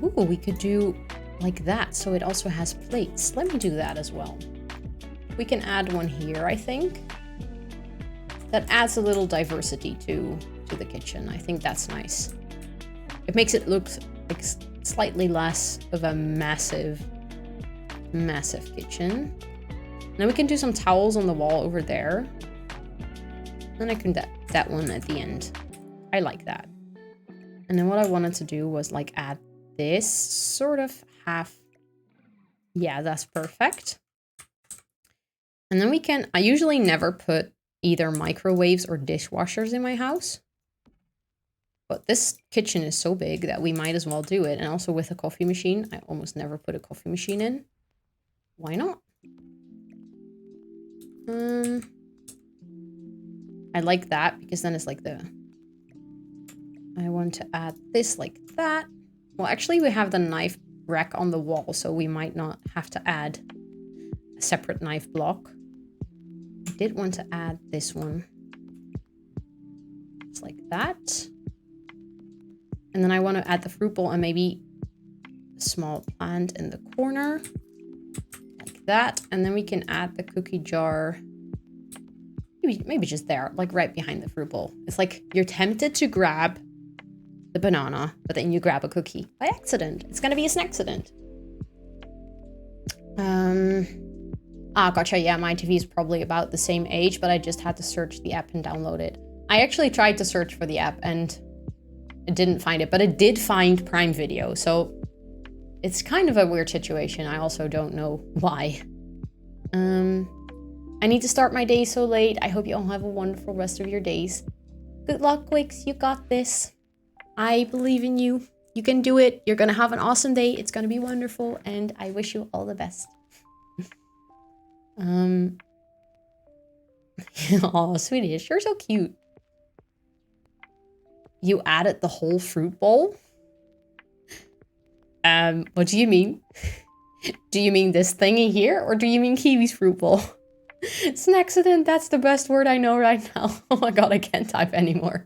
Ooh, we could do like that, so it also has plates. Let me do that as well. We can add one here, I think. That adds a little diversity to the kitchen. I think that's nice. It makes it look like slightly less of a massive kitchen. Then we can do some towels on the wall over there. And I can that one at the end. I like that. And then what I wanted to do was like add this sort of half. Yeah, that's perfect. And then we can, I usually never put either microwaves or dishwashers in my house. But this kitchen is so big that we might as well do it. And also with a coffee machine, I almost never put a coffee machine in. Why not? I like that because then it's like I want to add this like that. Well, actually we have the knife rack on the wall, so we might not have to add a separate knife block. I did want to add this one. It's like that. And then I want to add the fruit bowl and maybe a small plant in the corner. Like that. And then we can add the cookie jar. Maybe just there, like right behind the fruit bowl. It's like you're tempted to grab the banana, but then you grab a cookie by accident. It's gonna be an accident. Gotcha. Yeah, my TV is probably about the same age, but I just had to search the app and download it. I actually tried to search for the app and it didn't find it, but it did find Prime Video. So it's kind of a weird situation. I also don't know why. I need to start my day so late. I hope you all have a wonderful rest of your days. Good luck, Quicks. You got this. I believe in you. You can do it. You're gonna have an awesome day. It's gonna be wonderful, and I wish you all the best. Oh, Swedish, you're so cute. You added the whole fruit bowl? What do you mean? Do you mean this thingy here, or do you mean Kiwi's fruit bowl? It's an accident. That's the best word I know right now. Oh my god, I can't type anymore.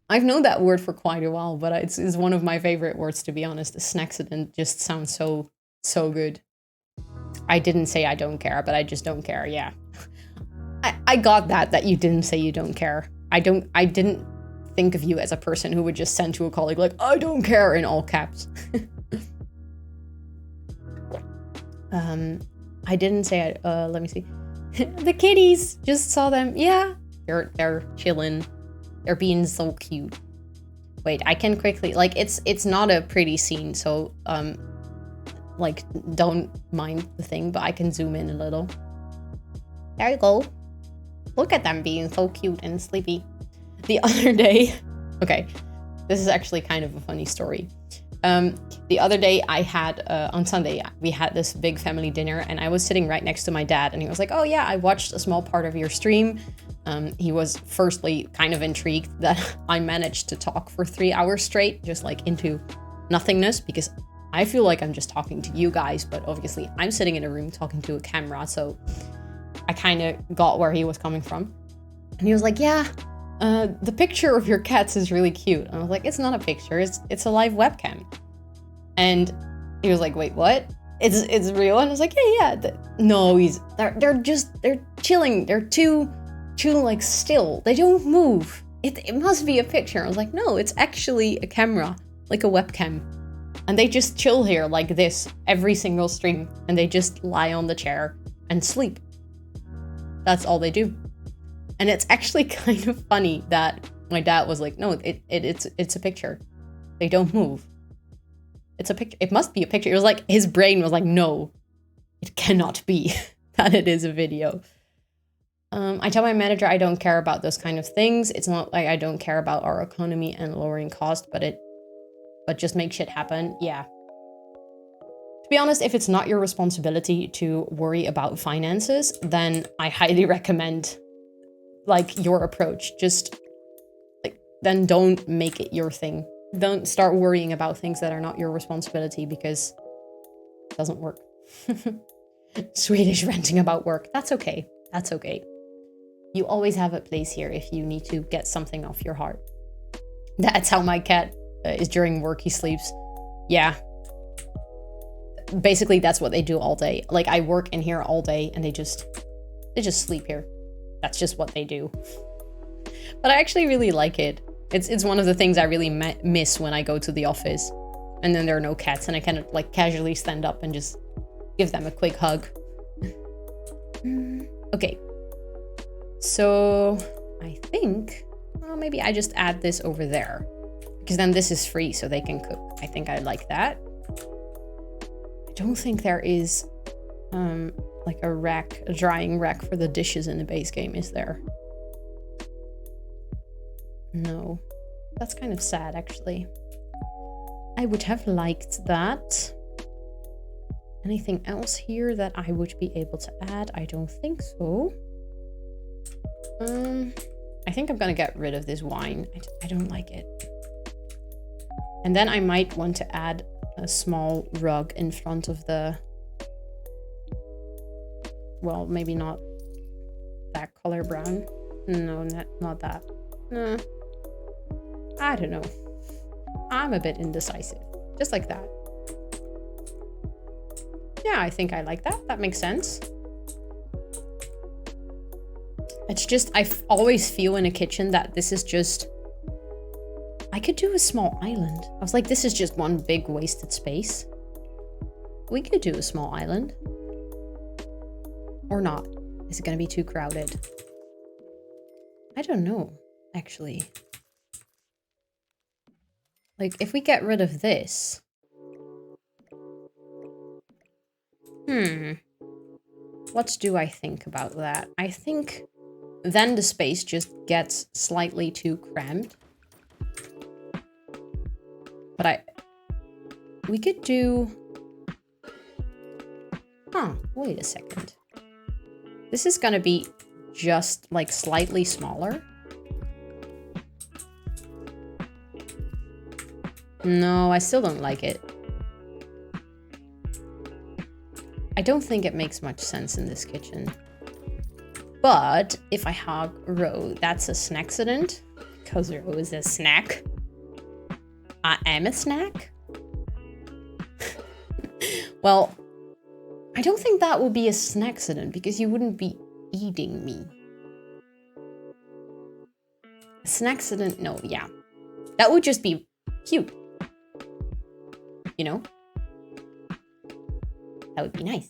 I've known that word for quite a while, but it's one of my favorite words, to be honest. A snacksident just sounds so good. I didn't say I don't care, but I just don't care, yeah. I got that you didn't say you don't care. I didn't think of you as a person who would just send to a colleague like, I don't care, in all caps. I didn't say, let me see. The kitties, just saw them. Yeah, They're chilling. They're being so cute. Wait, I can quickly, like, it's not a pretty scene, so, like, don't mind the thing, but I can zoom in a little. There you go. Look at them being so cute and sleepy. The other day, okay, this is actually kind of a funny story. The other day I had, on Sunday, we had this big family dinner and I was sitting right next to my dad and he was like, oh yeah, I watched a small part of your stream. He was firstly kind of intrigued that I managed to talk for 3 hours straight, just like into nothingness, because I feel like I'm just talking to you guys, but obviously I'm sitting in a room talking to a camera, so I kind of got where he was coming from. And he was like, yeah, the picture of your cats is really cute. And I was like, it's not a picture, it's a live webcam. And he was like, wait, what? It's real? And I was like, yeah. No, they're chilling. They're too like still. They don't move. It must be a picture. I was like, no, it's actually a camera, like a webcam. And they just chill here like this every single stream. And they just lie on the chair and sleep. That's all they do. And it's actually kind of funny that my dad was like, no, it's a picture. They don't move. It's a picture. It must be a picture. It was like, his brain was like, no, it cannot be that it is a video. I tell my manager I don't care about those kind of things. It's not like I don't care about our economy and lowering cost, but just make shit happen. Yeah. To be honest, if it's not your responsibility to worry about finances, then I highly recommend like your approach. Just like, then don't make it your thing. Don't start worrying about things that are not your responsibility, because it doesn't work. Swedish ranting about work. That's okay. That's okay. You always have a place here if you need to get something off your heart. That's how my cat is during work. He sleeps. Yeah. Basically, that's what they do all day. Like, I work in here all day and they just sleep here. That's just what they do. But I actually really like it. It's one of the things I really miss when I go to the office. And then there are no cats and I kind of like casually stand up and just give them a quick hug. Okay. So I think, well, maybe I just add this over there, because then this is free so they can cook. I think I like that. I don't think there is like a drying rack for the dishes in the base game, is there? No. That's kind of sad, actually. I would have liked that. Anything else here that I would be able to add? I don't think so. I think I'm gonna get rid of this wine. I don't like it. And then I might want to add a small rug in front of the... Well, maybe not that color brown. No, not that. No. I don't know. I'm a bit indecisive. Just like that. Yeah, I think I like that. That makes sense. It's just, I always feel in a kitchen that this is just... I could do a small island. I was like, this is just one big wasted space. We could do a small island. Or not. Is it going to be too crowded? I don't know, actually. Like, if we get rid of this... What do I think about that? I think then the space just gets slightly too cramped. But we could do... wait a second. This is gonna be just like slightly smaller. No, I still don't like it. I don't think it makes much sense in this kitchen. But if I have Ro, that's a snacksident. Because Ro is a snack. I am a snack. Well, I don't think that would be a snacksident because you wouldn't be eating me. A snacksident, no, yeah. That would just be cute. You know? That would be nice.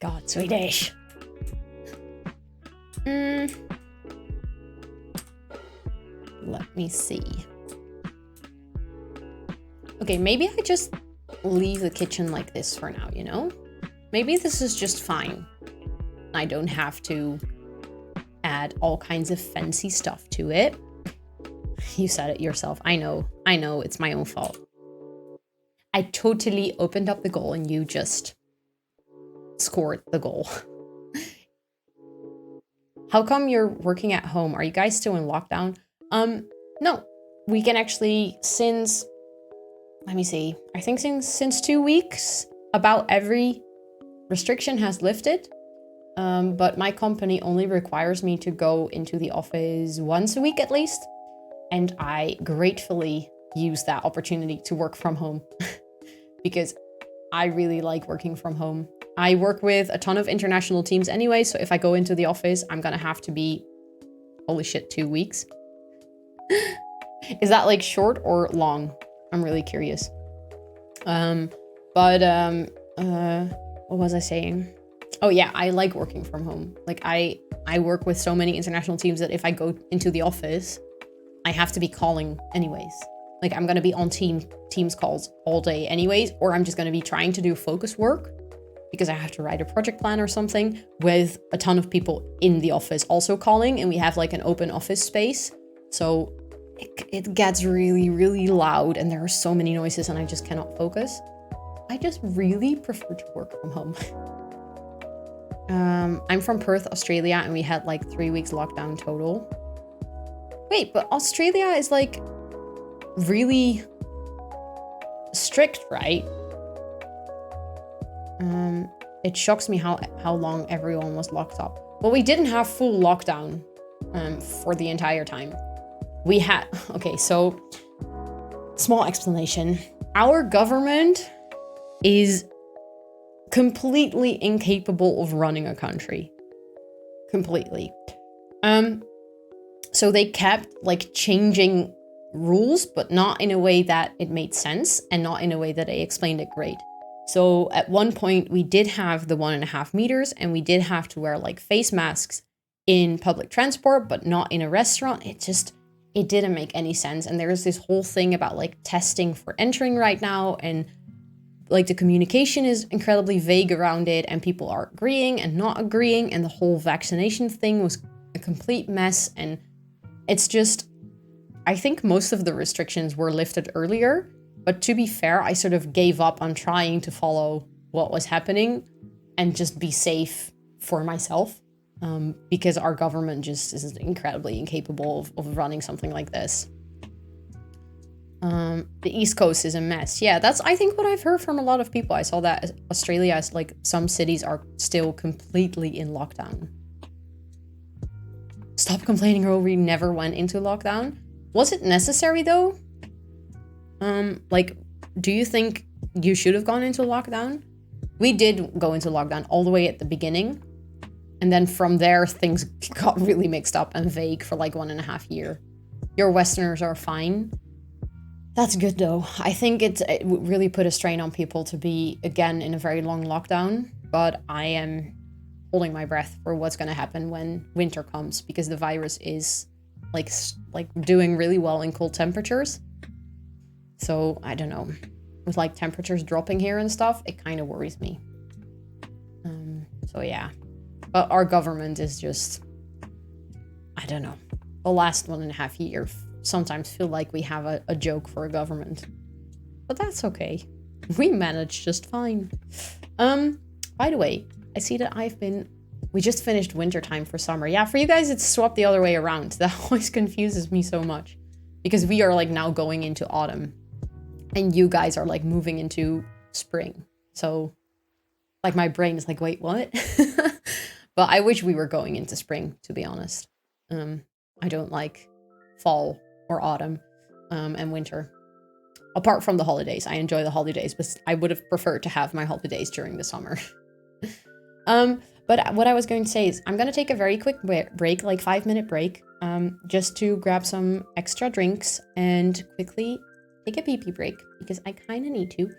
my god, Swedish. Let me see. Okay, maybe I just leave the kitchen like this for now, you know? Maybe this is just fine. I don't have to add all kinds of fancy stuff to it. You said it yourself. I know, it's my own fault. I totally opened up the goal and you just scored the goal. How come you're working at home? Are you guys still in lockdown? No. We can actually, since, let me see, I think since 2 weeks, about every restriction has lifted. But my company only requires me to go into the office once a week at least. And I gratefully use that opportunity to work from home because I really like working from home. I work with a ton of international teams anyway, so if I go into the office, I'm gonna have to be, holy shit, 2 weeks. Is that like short or long? I'm really curious. What was I saying? Oh yeah, I like working from home. Like I work with so many international teams that if I go into the office, I have to be calling anyways. Like I'm gonna be on Teams calls all day anyways, or I'm just gonna be trying to do focus work because I have to write a project plan or something with a ton of people in the office also calling, and we have like an open office space. So it gets really, really loud and there are so many noises and I just cannot focus. I just really prefer to work from home. I'm from Perth, Australia, and we had like 3 weeks lockdown total. Wait, but Australia is like really strict, right? It shocks me how long everyone was locked up. Well, we didn't have full lockdown for the entire time. We had, okay, so small explanation. Our government is completely incapable of running a country. Completely. So they kept like changing rules, but not in a way that it made sense and not in a way that they explained it great. So at one point we did have the 1.5 meters and we did have to wear like face masks in public transport, but not in a restaurant. It didn't make any sense. And there's this whole thing about like testing for entering right now, and like the communication is incredibly vague around it and people are agreeing and not agreeing, and the whole vaccination thing was a complete mess. And it's just, I think most of the restrictions were lifted earlier, but to be fair, I sort of gave up on trying to follow what was happening and just be safe for myself, because our government just is incredibly incapable of running something like this. The East Coast is a mess. Yeah, that's, I think, what I've heard from a lot of people. I saw that Australia is like, some cities are still completely in lockdown. Stop complaining, or we never went into lockdown. Was it necessary though? Like, do you think you should have gone into lockdown? We did go into lockdown all the way at the beginning. And then from there, things got really mixed up and vague for like 1.5 years. Your Westerners are fine. That's good though. I think it would really put a strain on people to be again in a very long lockdown, but I am holding my breath for what's going to happen when winter comes, because the virus is like doing really well in cold temperatures. So I don't know, with like temperatures dropping here and stuff, it kind of worries me. So yeah, but our government is just, I don't know, the last 1.5 years sometimes feel like we have a joke for a government, but that's okay. We manage just fine. By the way, I see that we just finished winter time for summer. Yeah, for you guys, it's swapped the other way around. That always confuses me so much because we are like now going into autumn and you guys are like moving into spring. So like my brain is like, wait, what? But I wish we were going into spring, to be honest. I don't like fall or autumn and winter. Apart from the holidays. I enjoy the holidays, but I would have preferred to have my holidays during the summer. But what I was going to say is I'm going to take a very quick break, like 5-minute break, just to grab some extra drinks and quickly take a pee-pee break because I kind of need to.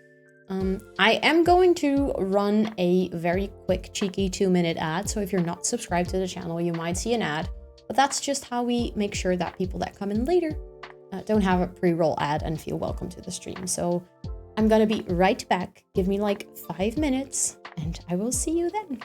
I am going to run a very quick, cheeky 2-minute ad. So if you're not subscribed to the channel, you might see an ad. But that's just how we make sure that people that come in later don't have a pre-roll ad and feel welcome to the stream. So I'm gonna be right back. Give me like 5 minutes and I will see you then.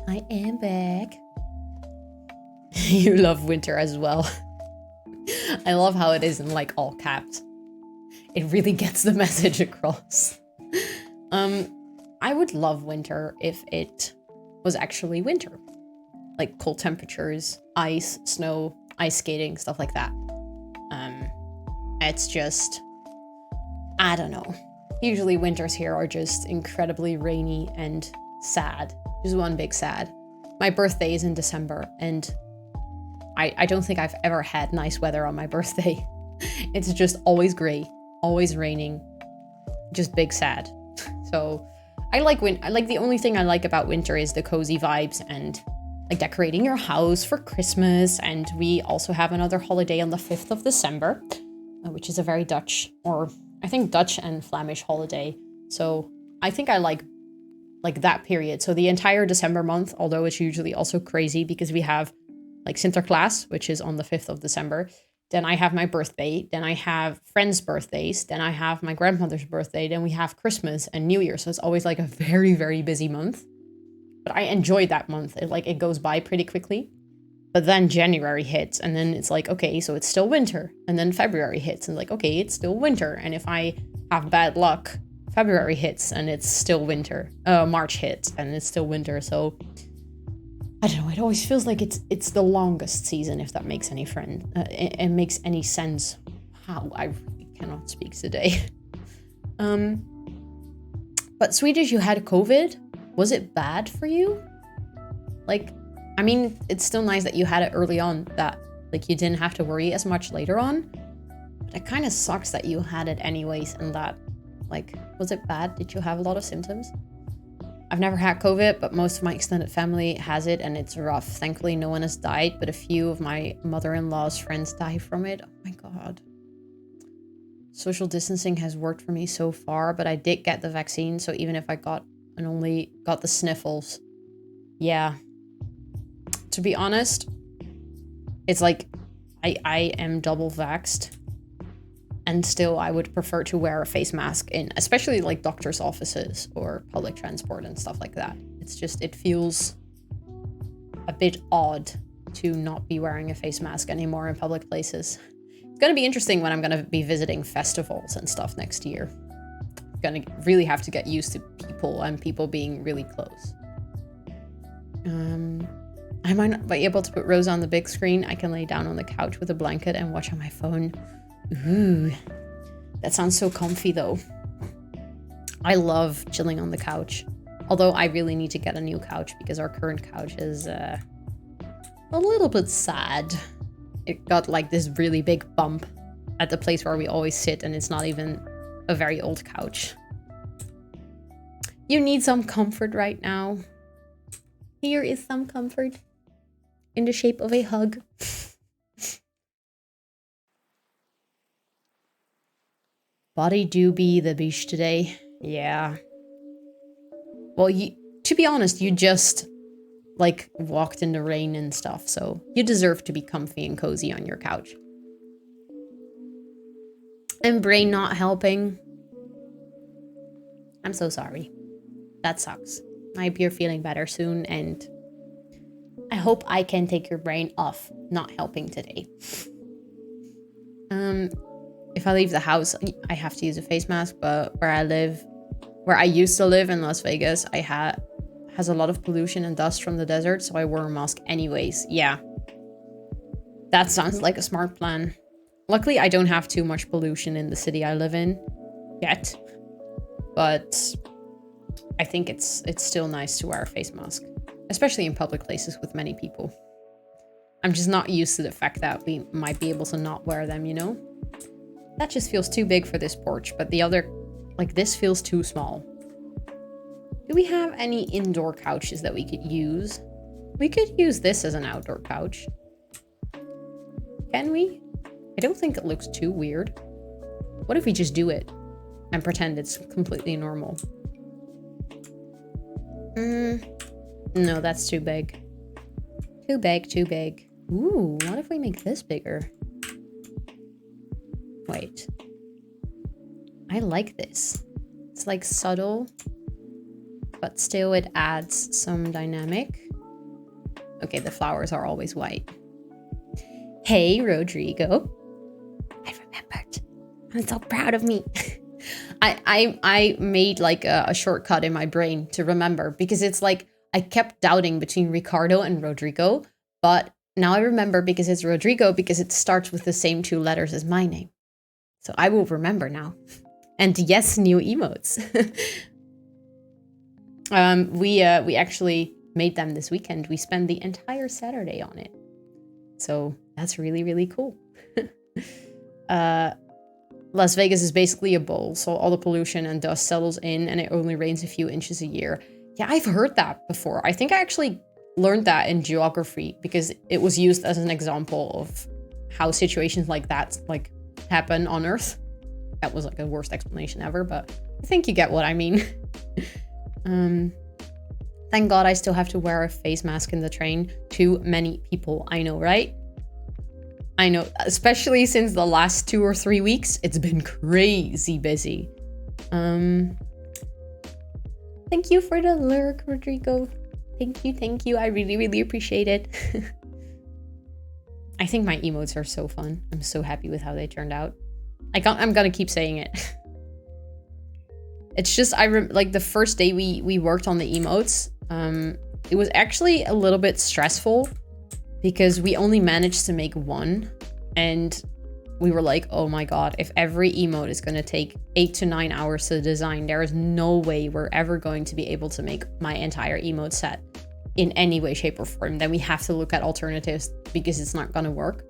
I am back. You love winter as well. I love how it is in like all caps. It really gets the message across. I would love winter if it was actually winter. Like cold temperatures, ice, snow, ice skating, stuff like that. It's just, I don't know. Usually winters here are just incredibly rainy and sad. Just one big sad. My birthday is in December and I don't think I've ever had nice weather on my birthday. It's just always gray, always raining, just big sad. So I like the only thing I like about winter is the cozy vibes and like decorating your house for Christmas. And we also have another holiday on the 5th of December, which is a very Dutch, or I think Dutch and Flemish holiday. So I think I like that period. So the entire December month, although it's usually also crazy because we have like Sinterklaas, which is on the 5th of December. Then I have my birthday. Then I have friends' birthdays. Then I have my grandmother's birthday. Then we have Christmas and New Year. So it's always like a very, very busy month. But I enjoy that month. It goes by pretty quickly. But then January hits and then it's like, okay, so it's still winter. And then February hits and like, okay, it's still winter. And if I have bad luck, February hits and it's still winter. March hits and it's still winter. So I don't know. It always feels like it's the longest season, if that makes any it makes any sense. How I really cannot speak today. But Swedish, you had COVID. Was it bad for you? Like, I mean, it's still nice that you had it early on, that like you didn't have to worry as much later on. But it kind of sucks that you had it anyways, and that, like, was it bad? Did you have a lot of symptoms? I've never had COVID, but most of my extended family has it, and it's rough. Thankfully, no one has died, but a few of my mother-in-law's friends die from it. Oh my God. social distancing has worked for me so far, but I did get the vaccine, so even if I only got the sniffles, yeah. To be honest, it's like I am double vaxxed, and still I would prefer to wear a face mask in, especially like doctor's offices or public transport and stuff like that. It's just, it feels a bit odd to not be wearing a face mask anymore in public places. It's gonna be interesting when I'm gonna be visiting festivals and stuff next year. I'm gonna really have to get used to people and people being really close. I might not be able to put Rose on the big screen. I can lay down on the couch with a blanket and watch on my phone. Ooh, that sounds so comfy though. I love chilling on the couch. Although I really need to get a new couch because our current couch is a little bit sad. It got like this really big bump at the place where we always sit, and it's not even a very old couch. You need some comfort right now. Here is some comfort in the shape of a hug. Body do be the beach today. Yeah. Well, to be honest, you just like walked in the rain and stuff, so you deserve to be comfy and cozy on your couch. And brain not helping. I'm so sorry. That sucks. I hope you're feeling better soon, and I hope I can take your brain off not helping today. If I leave the house, I have to use a face mask, but where I used to live in Las Vegas, has a lot of pollution and dust from the desert, so I wore a mask anyways. Yeah. That sounds like a smart plan. Luckily, I don't have too much pollution in the city I live in yet, but I think it's still nice to wear a face mask, especially in public places with many people. I'm just not used to the fact that we might be able to not wear them, you know? That just feels too big for this porch, but the other, like this feels too small. Do we have any indoor couches that we could use? We could use this as an outdoor couch. Can we? I don't think it looks too weird. What if we just do it and pretend it's completely normal? No, that's too big. Too big, too big. Ooh, what if we make this bigger? Wait. I like this. It's like subtle, but still it adds some dynamic. Okay, the flowers are always white. Hey, Rodrigo. I remembered. I'm so proud of me. I made like a shortcut in my brain to remember, because it's like I kept doubting between Ricardo and Rodrigo, but now I remember because it's Rodrigo, because it starts with the same two letters as my name. So I will remember now. And yes, new emotes. We actually made them this weekend. We spent the entire Saturday on it. So that's really, really cool. Las Vegas is basically a bowl, so all the pollution and dust settles in and it only rains a few inches a year. Yeah, I've heard that before. I think I actually learned that in geography because it was used as an example of how situations like that like happen on Earth. That was like the worst explanation ever, but I think you get what I mean. Thank God I still have to wear a face mask in the train. Too many people, I know, right? I know, especially since the last 2 or 3 weeks, it's been crazy busy. Thank you for the lurk, Rodrigo. Thank you. I really, really appreciate it. I think my emotes are so fun. I'm so happy with how they turned out. I'm gonna keep saying it. It's just, like the first day we worked on the emotes, it was actually a little bit stressful because we only managed to make one, and we were like, oh my god, if every emote is gonna take 8 to 9 hours to design, there is no way we're ever going to be able to make my entire emote set in any way, shape, or form. Then we have to look at alternatives because it's not gonna work.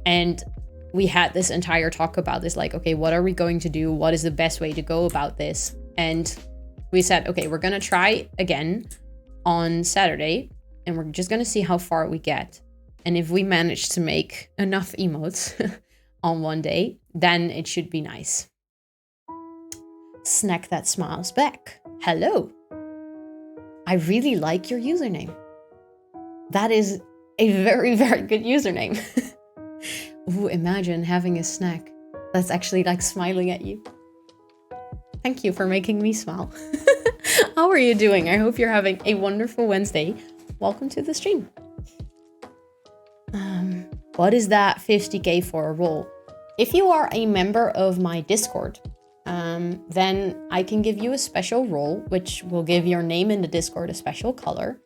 And we had this entire talk about this, like, okay, what are we going to do? What is the best way to go about this? And we said, okay, we're gonna try again on Saturday, and we're just gonna see how far we get. And if we manage to make enough emotes, on one day, then it should be nice. Snack that smiles back. Hello. I really like your username. That is a very, very good username. Ooh, imagine having a snack that's actually like smiling at you. Thank you for making me smile. How are you doing? I hope you're having a wonderful Wednesday. Welcome to the stream. What is that 50k for a role? If you are a member of my Discord, then I can give you a special role, which will give your name in the Discord a special color.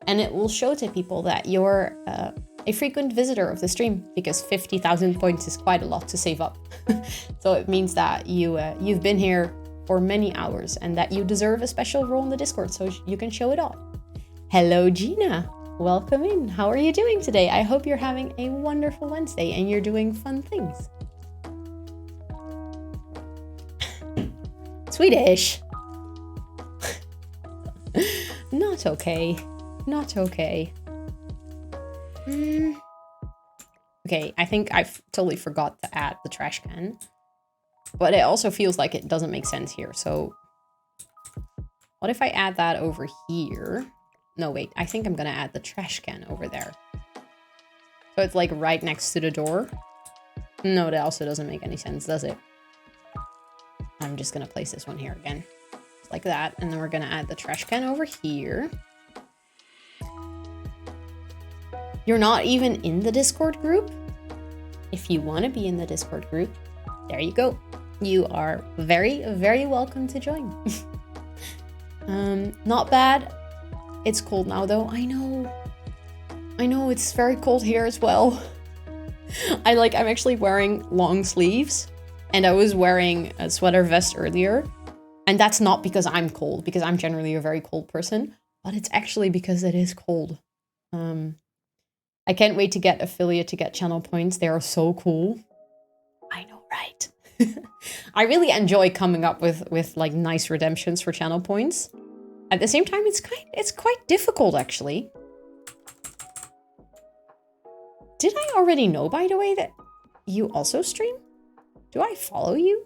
And it will show to people that you're a frequent visitor of the stream, because 50,000 points is quite a lot to save up. So it means that you've been here for many hours and that you deserve a special role in the Discord, so you can show it off. Hello, Gina. Welcome in. How are you doing today? I hope you're having a wonderful Wednesday and you're doing fun things. Swedish. Not okay. Not okay. Okay, I think I totally forgot to add the trash can. But it also feels like it doesn't make sense here. So what if I add that over here? No, wait, I think I'm gonna add the trash can over there. So it's like right next to the door. No, that also doesn't make any sense, does it? I'm just gonna place this one here again. Just like that. And then we're gonna add the trash can over here. You're not even in the Discord group? If you wanna be in the Discord group, there you go. You are very, very welcome to join. Not bad. It's cold now though. I know it's very cold here as well. I'm actually wearing long sleeves, and I was wearing a sweater vest earlier. And that's not because I'm cold, because I'm generally a very cold person, but it's actually because it is cold. I can't wait to get affiliate to get channel points. They are so cool. I know, right? I really enjoy coming up with like nice redemptions for channel points. At the same time, it's quite difficult actually. Did I already know, by the way, that you also stream? Do I follow you?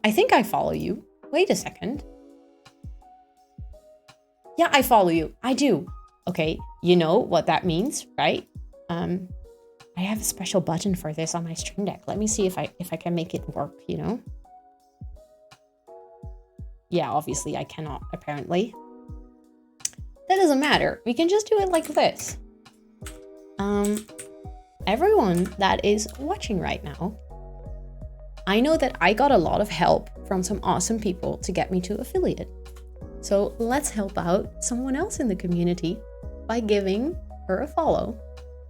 I think I follow you. Wait a second. Yeah, I follow you. I do. Okay, you know what that means, right? I have a special button for this on my stream deck. Let me see if I can make it work, you know? Yeah, obviously I cannot, apparently. That doesn't matter. We can just do it like this. Everyone that is watching right now, I know that I got a lot of help from some awesome people to get me to affiliate. So let's help out someone else in the community by giving her a follow,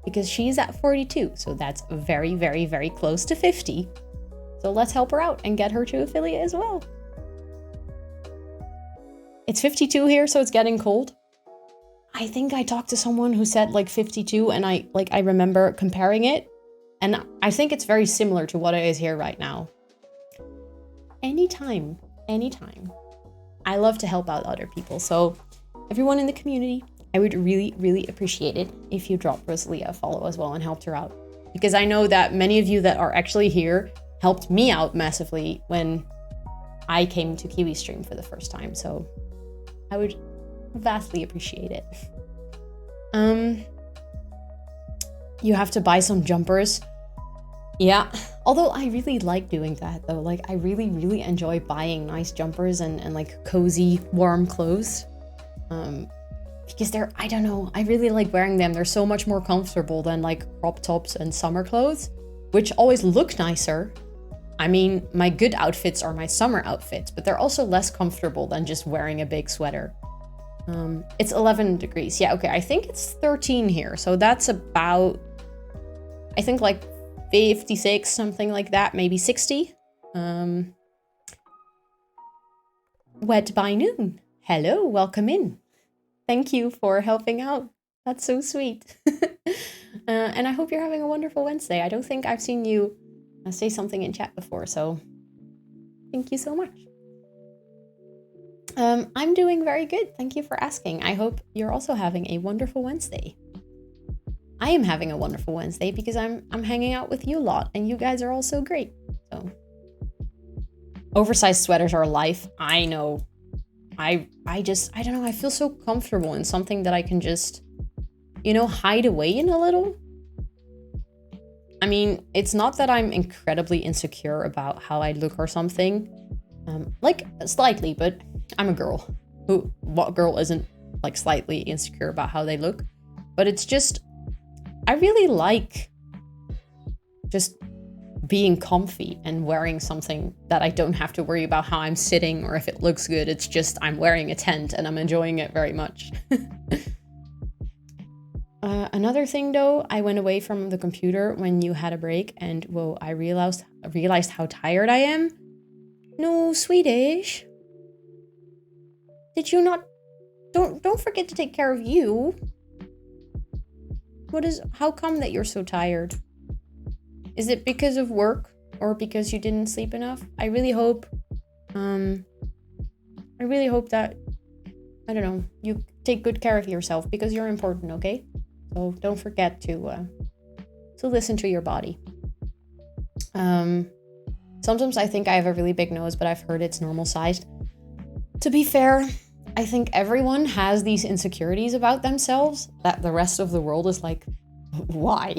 because she's at 42. So that's very, very, very close to 50. So let's help her out and get her to affiliate as well. It's 52 here, so it's getting cold. I think I talked to someone who said like 52, and I remember comparing it, and I think it's very similar to what it is here right now. Anytime. I love to help out other people. So everyone in the community, I would really, really appreciate it if you drop Rosalie a follow as well and helped her out. Because I know that many of you that are actually here helped me out massively when I came to Kiwi Stream for the first time. So I would vastly appreciate it. You have to buy some jumpers. Yeah, although I really like doing that though. Like I really, really enjoy buying nice jumpers and like cozy, warm clothes. Because I don't know, I really like wearing them. They're so much more comfortable than like crop tops and summer clothes, which always look nicer. I mean, my good outfits are my summer outfits, but they're also less comfortable than just wearing a big sweater. It's 11 degrees. Yeah, okay, I think it's 13 here. So that's about, I think like 56, something like that, maybe 60. Wet by noon. Hello, welcome in. Thank you for helping out. That's so sweet. And I hope you're having a wonderful Wednesday. I don't think I've seen you say something in chat before, so thank you so much. I'm doing very good. Thank you for asking. I hope you're also having a wonderful Wednesday. I am having a wonderful Wednesday because I'm hanging out with you a lot and you guys are all so great. So oversized sweaters are life. I know. I don't know, I feel so comfortable in something that I can just, you know, hide away in a little. I mean, it's not that I'm incredibly insecure about how I look or something. Like, slightly, but I'm a girl. What girl isn't, like, slightly insecure about how they look? But it's just, I really like just being comfy and wearing something that I don't have to worry about how I'm sitting or if it looks good. It's just, I'm wearing a tent and I'm enjoying it very much. Another thing though, I went away from the computer when you had a break and whoa, I realized how tired I am. No, Swedish. Did you not? Don't forget to take care of you. How come that you're so tired? Is it because of work or because you didn't sleep enough? I really hope that, I don't know, you take good care of yourself because you're important, okay? So don't forget to listen to your body. Sometimes I think I have a really big nose, but I've heard it's normal sized. To be fair, I think everyone has these insecurities about themselves that the rest of the world is like, why?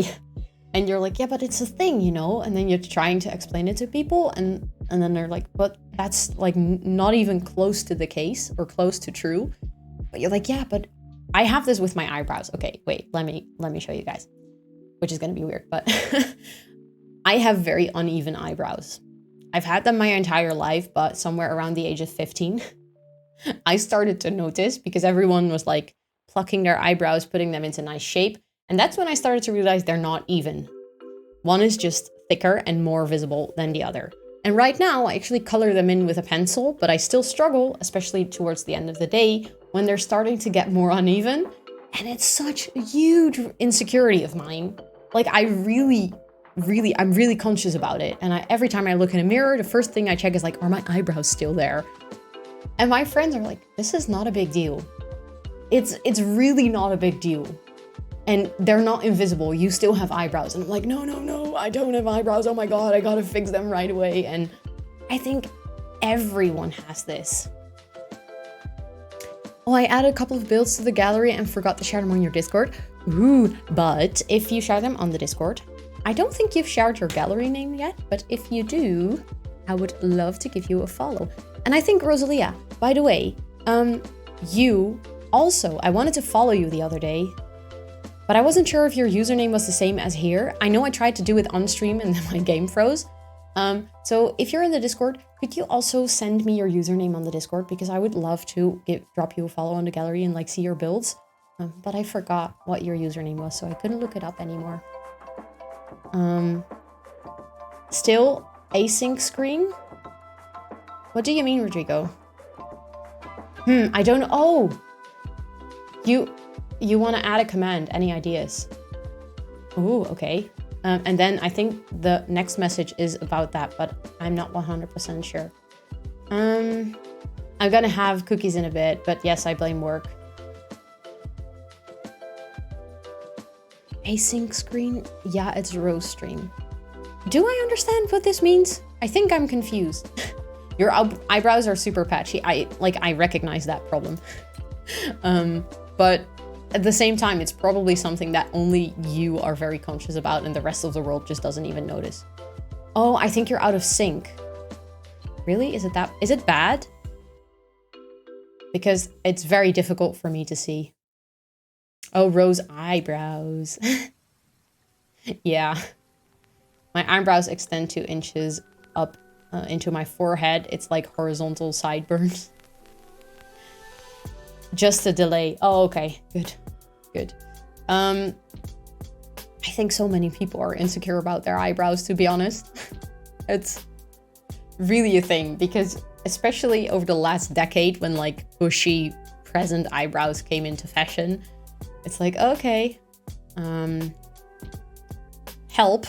And you're like, yeah, but it's a thing, you know? And then you're trying to explain it to people and then they're like, but that's like not even close to the case or close to true. But you're like, yeah, but I have this with my eyebrows. Okay, wait, let me show you guys, which is going to be weird, but I have very uneven eyebrows. I've had them my entire life, but somewhere around the age of 15, I started to notice because everyone was like plucking their eyebrows, putting them into nice shape. And that's when I started to realize they're not even. One is just thicker and more visible than the other. And right now, I actually color them in with a pencil, but I still struggle, especially towards the end of the day, when they're starting to get more uneven. And it's such a huge insecurity of mine. Like, I'm really conscious about it. And every time I look in a mirror, the first thing I check is like, are my eyebrows still there? And my friends are like, this is not a big deal. It's really not a big deal. And they're not invisible. You still have eyebrows. And I'm like, no, I don't have eyebrows. Oh my God, I gotta fix them right away. And I think everyone has this. Oh, I added a couple of builds to the gallery and forgot to share them on your Discord. Ooh, but if you share them on the Discord, I don't think you've shared your gallery name yet, but if you do, I would love to give you a follow. And I think, Rosalia, by the way, you also, I wanted to follow you the other day, but I wasn't sure if your username was the same as here. I know I tried to do it on stream and then my game froze. So if you're in the Discord, could you also send me your username on the Discord? Because I would love to drop you a follow on the gallery and like see your builds. But I forgot what your username was, so I couldn't look it up anymore. Still async screen? What do you mean, Rodrigo? I don't know. Oh! You want to add a command. Any ideas? Oh, okay. And then I think the next message is about that, but I'm not 100% sure. I'm gonna have cookies in a bit, but yes, I blame work. Async screen? Yeah, it's row stream. Do I understand what this means? I think I'm confused. Your eyebrows are super patchy. I recognize that problem. But at the same time, it's probably something that only you are very conscious about and the rest of the world just doesn't even notice. Oh, I think you're out of sync. Really? Is it bad? Because it's very difficult for me to see. Oh, Rose eyebrows. Yeah. My eyebrows extend 2 inches up into my forehead. It's like horizontal sideburns. Just a delay. Oh, okay. Good. I think so many people are insecure about their eyebrows, to be honest. It's really a thing because especially over the last decade when like bushy present eyebrows came into fashion, it's like, okay, help.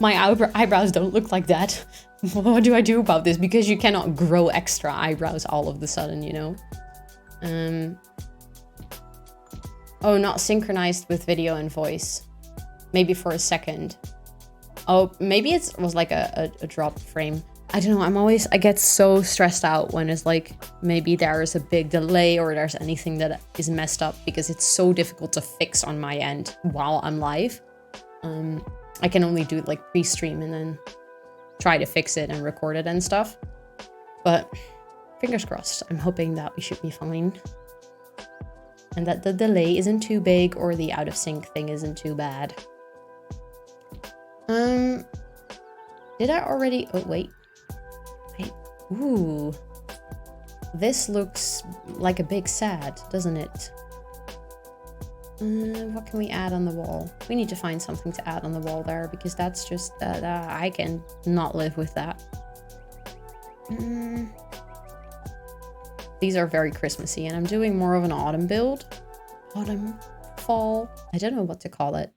My eyebrows don't look like that. What do I do about this? Because you cannot grow extra eyebrows all of the sudden, you know? Oh, not synchronized with video and voice. Maybe for a second. Oh, maybe it was like a drop frame. I don't know, I get so stressed out when it's like, maybe there is a big delay or there's anything that is messed up because it's so difficult to fix on my end while I'm live. I can only do it like pre-stream and then try to fix it and record it and stuff. But fingers crossed, I'm hoping that we should be fine. And that the delay isn't too big or the out of sync thing isn't too bad. Did I already, oh wait. Ooh. This looks like a big sad, doesn't it? What can we add on the wall? We need to find something to add on the wall there because that's just, I can not live with that. These are very Christmassy and I'm doing more of an autumn build. Autumn, fall, I don't know what to call it.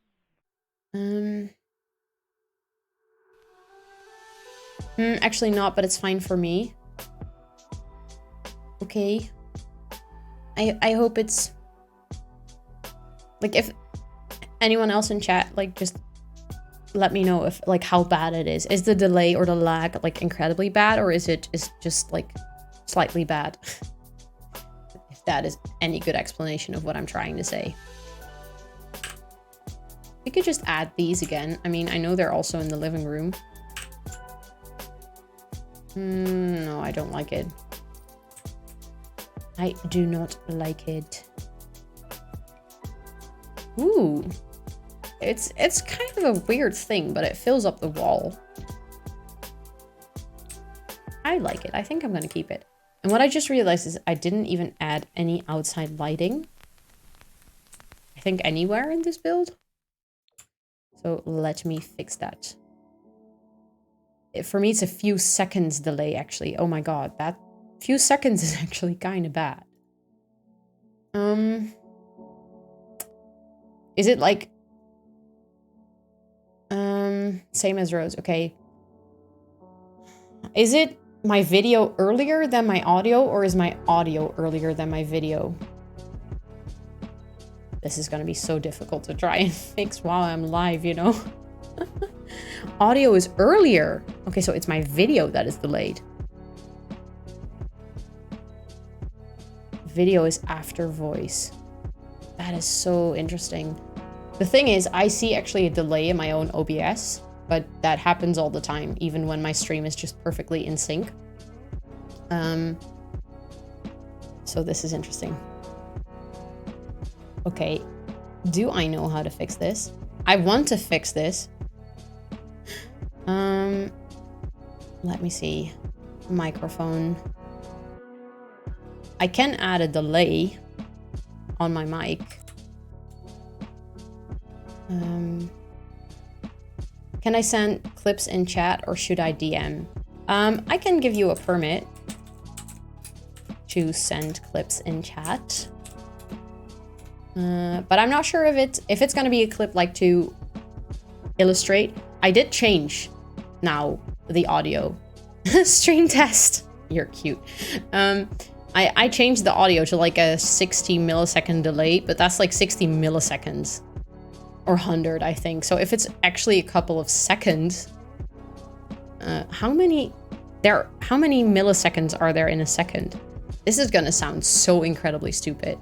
Actually not, but it's fine for me. Okay. I hope it's... Like, if anyone else in chat, like, just let me know if, like, how bad it is. Is the delay or the lag, like, incredibly bad? Or is it just, like, slightly bad? If that is any good explanation of what I'm trying to say. We could just add these again. I mean, I know they're also in the living room. No, I don't like it. I do not like it. Ooh. It's kind of a weird thing, but it fills up the wall. I like it. I think I'm gonna keep it. And what I just realized is I didn't even add any outside lighting. I think anywhere in this build. So let me fix that. For me, it's a few seconds delay, actually. Oh my god, that few seconds is actually kind of bad. Is it like... same as Rose, okay. Is it my video earlier than my audio, or is my audio earlier than my video? This is gonna be so difficult to try and fix while I'm live, you know? Audio is earlier. Okay, so it's my video that is delayed. Video is after voice. That is so interesting. The thing is, I see actually a delay in my own OBS, but that happens all the time, even when my stream is just perfectly in sync. So this is interesting. Okay, do I know how to fix this? I want to fix this. Let me see. Microphone. I can add a delay on my mic. Can I send clips in chat or should I DM? I can give you a permit to send clips in chat. But I'm not sure if it's gonna be a clip like to illustrate. I did change now the audio. Stream test. You're cute. I changed the audio to like a 60 millisecond delay, but that's like 60 milliseconds. Or 100, I think. So if it's actually a couple of seconds, how many milliseconds are there in a second? This is gonna sound so incredibly stupid.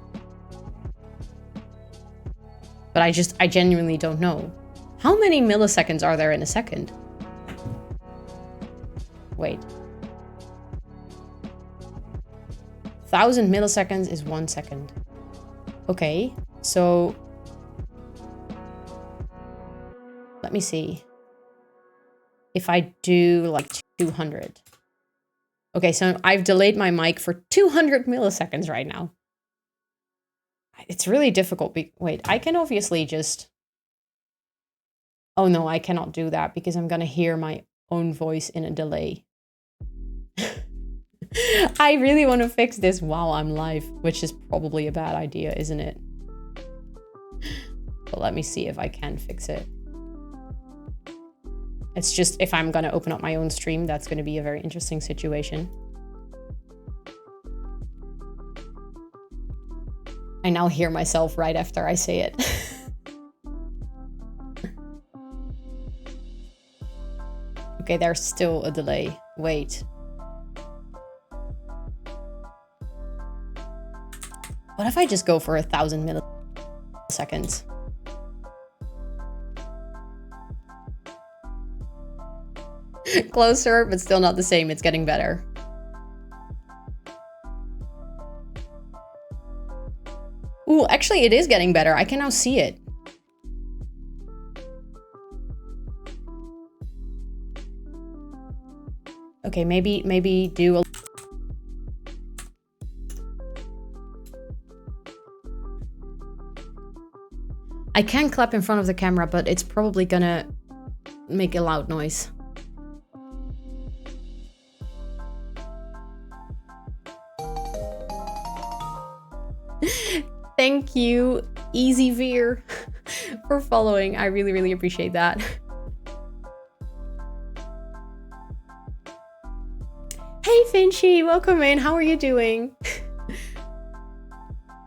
But I genuinely don't know. How many milliseconds are there in a second? Wait. 1,000 milliseconds is 1 second. Okay, so... let me see. If I do like 200. Okay, so I've delayed my mic for 200 milliseconds right now. It's really difficult. Wait, I can obviously just... oh no, I cannot do that because I'm gonna hear my own voice in a delay. I really want to fix this while I'm live, which is probably a bad idea, isn't it? But let me see if I can fix it. It's just, if I'm gonna open up my own stream, that's gonna be a very interesting situation. I now hear myself right after I say it. Okay, there's still a delay. Wait. What if I just go for 1,000 milliseconds? Closer, but still not the same. It's getting better. Ooh, actually it is getting better. I can now see it. Okay, maybe do a... I can clap in front of the camera, but it's probably gonna make a loud noise. Thank you, Easy Veer, for following. I really, really appreciate that. Hey, Finchy, welcome in. How are you doing?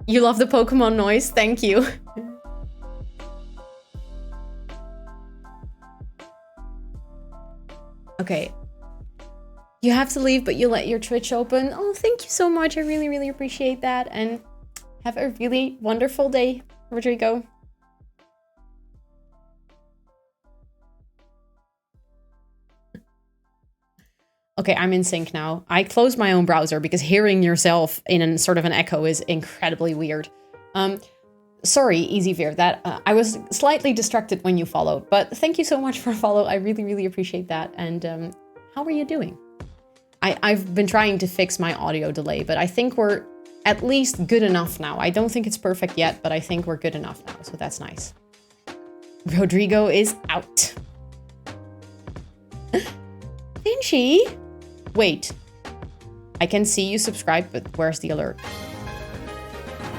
You love the Pokemon noise? Thank you. Okay. You have to leave, but you let your Twitch open. Oh, thank you so much. I really, really appreciate that. And have a really wonderful day, Rodrigo. Okay, I'm in sync now. I closed my own browser because hearing yourself in a sort of an echo is incredibly weird. Sorry, Easy Veer, that I was slightly distracted when you followed, but thank you so much for follow. I really, really appreciate that. And how are you doing? I've been trying to fix my audio delay, but I think we're at least good enough now. I don't think it's perfect yet, but I think we're good enough now, so that's nice. Rodrigo is out. Finchy? Wait. I can see you subscribe, but where's the alert?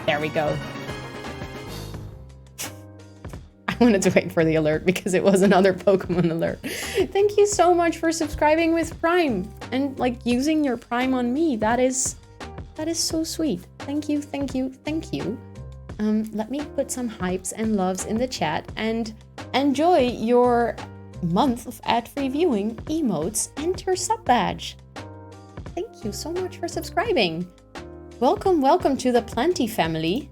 There we go. I wanted to wait for the alert because it was another Pokemon alert. Thank you so much for subscribing with Prime and like using your Prime on me. That is so sweet. Thank you, thank you, thank you. Let me put some hypes and loves in the chat and enjoy your month of ad-free viewing, emotes, and your sub badge. Thank you so much for subscribing. Welcome, welcome to the Plenty family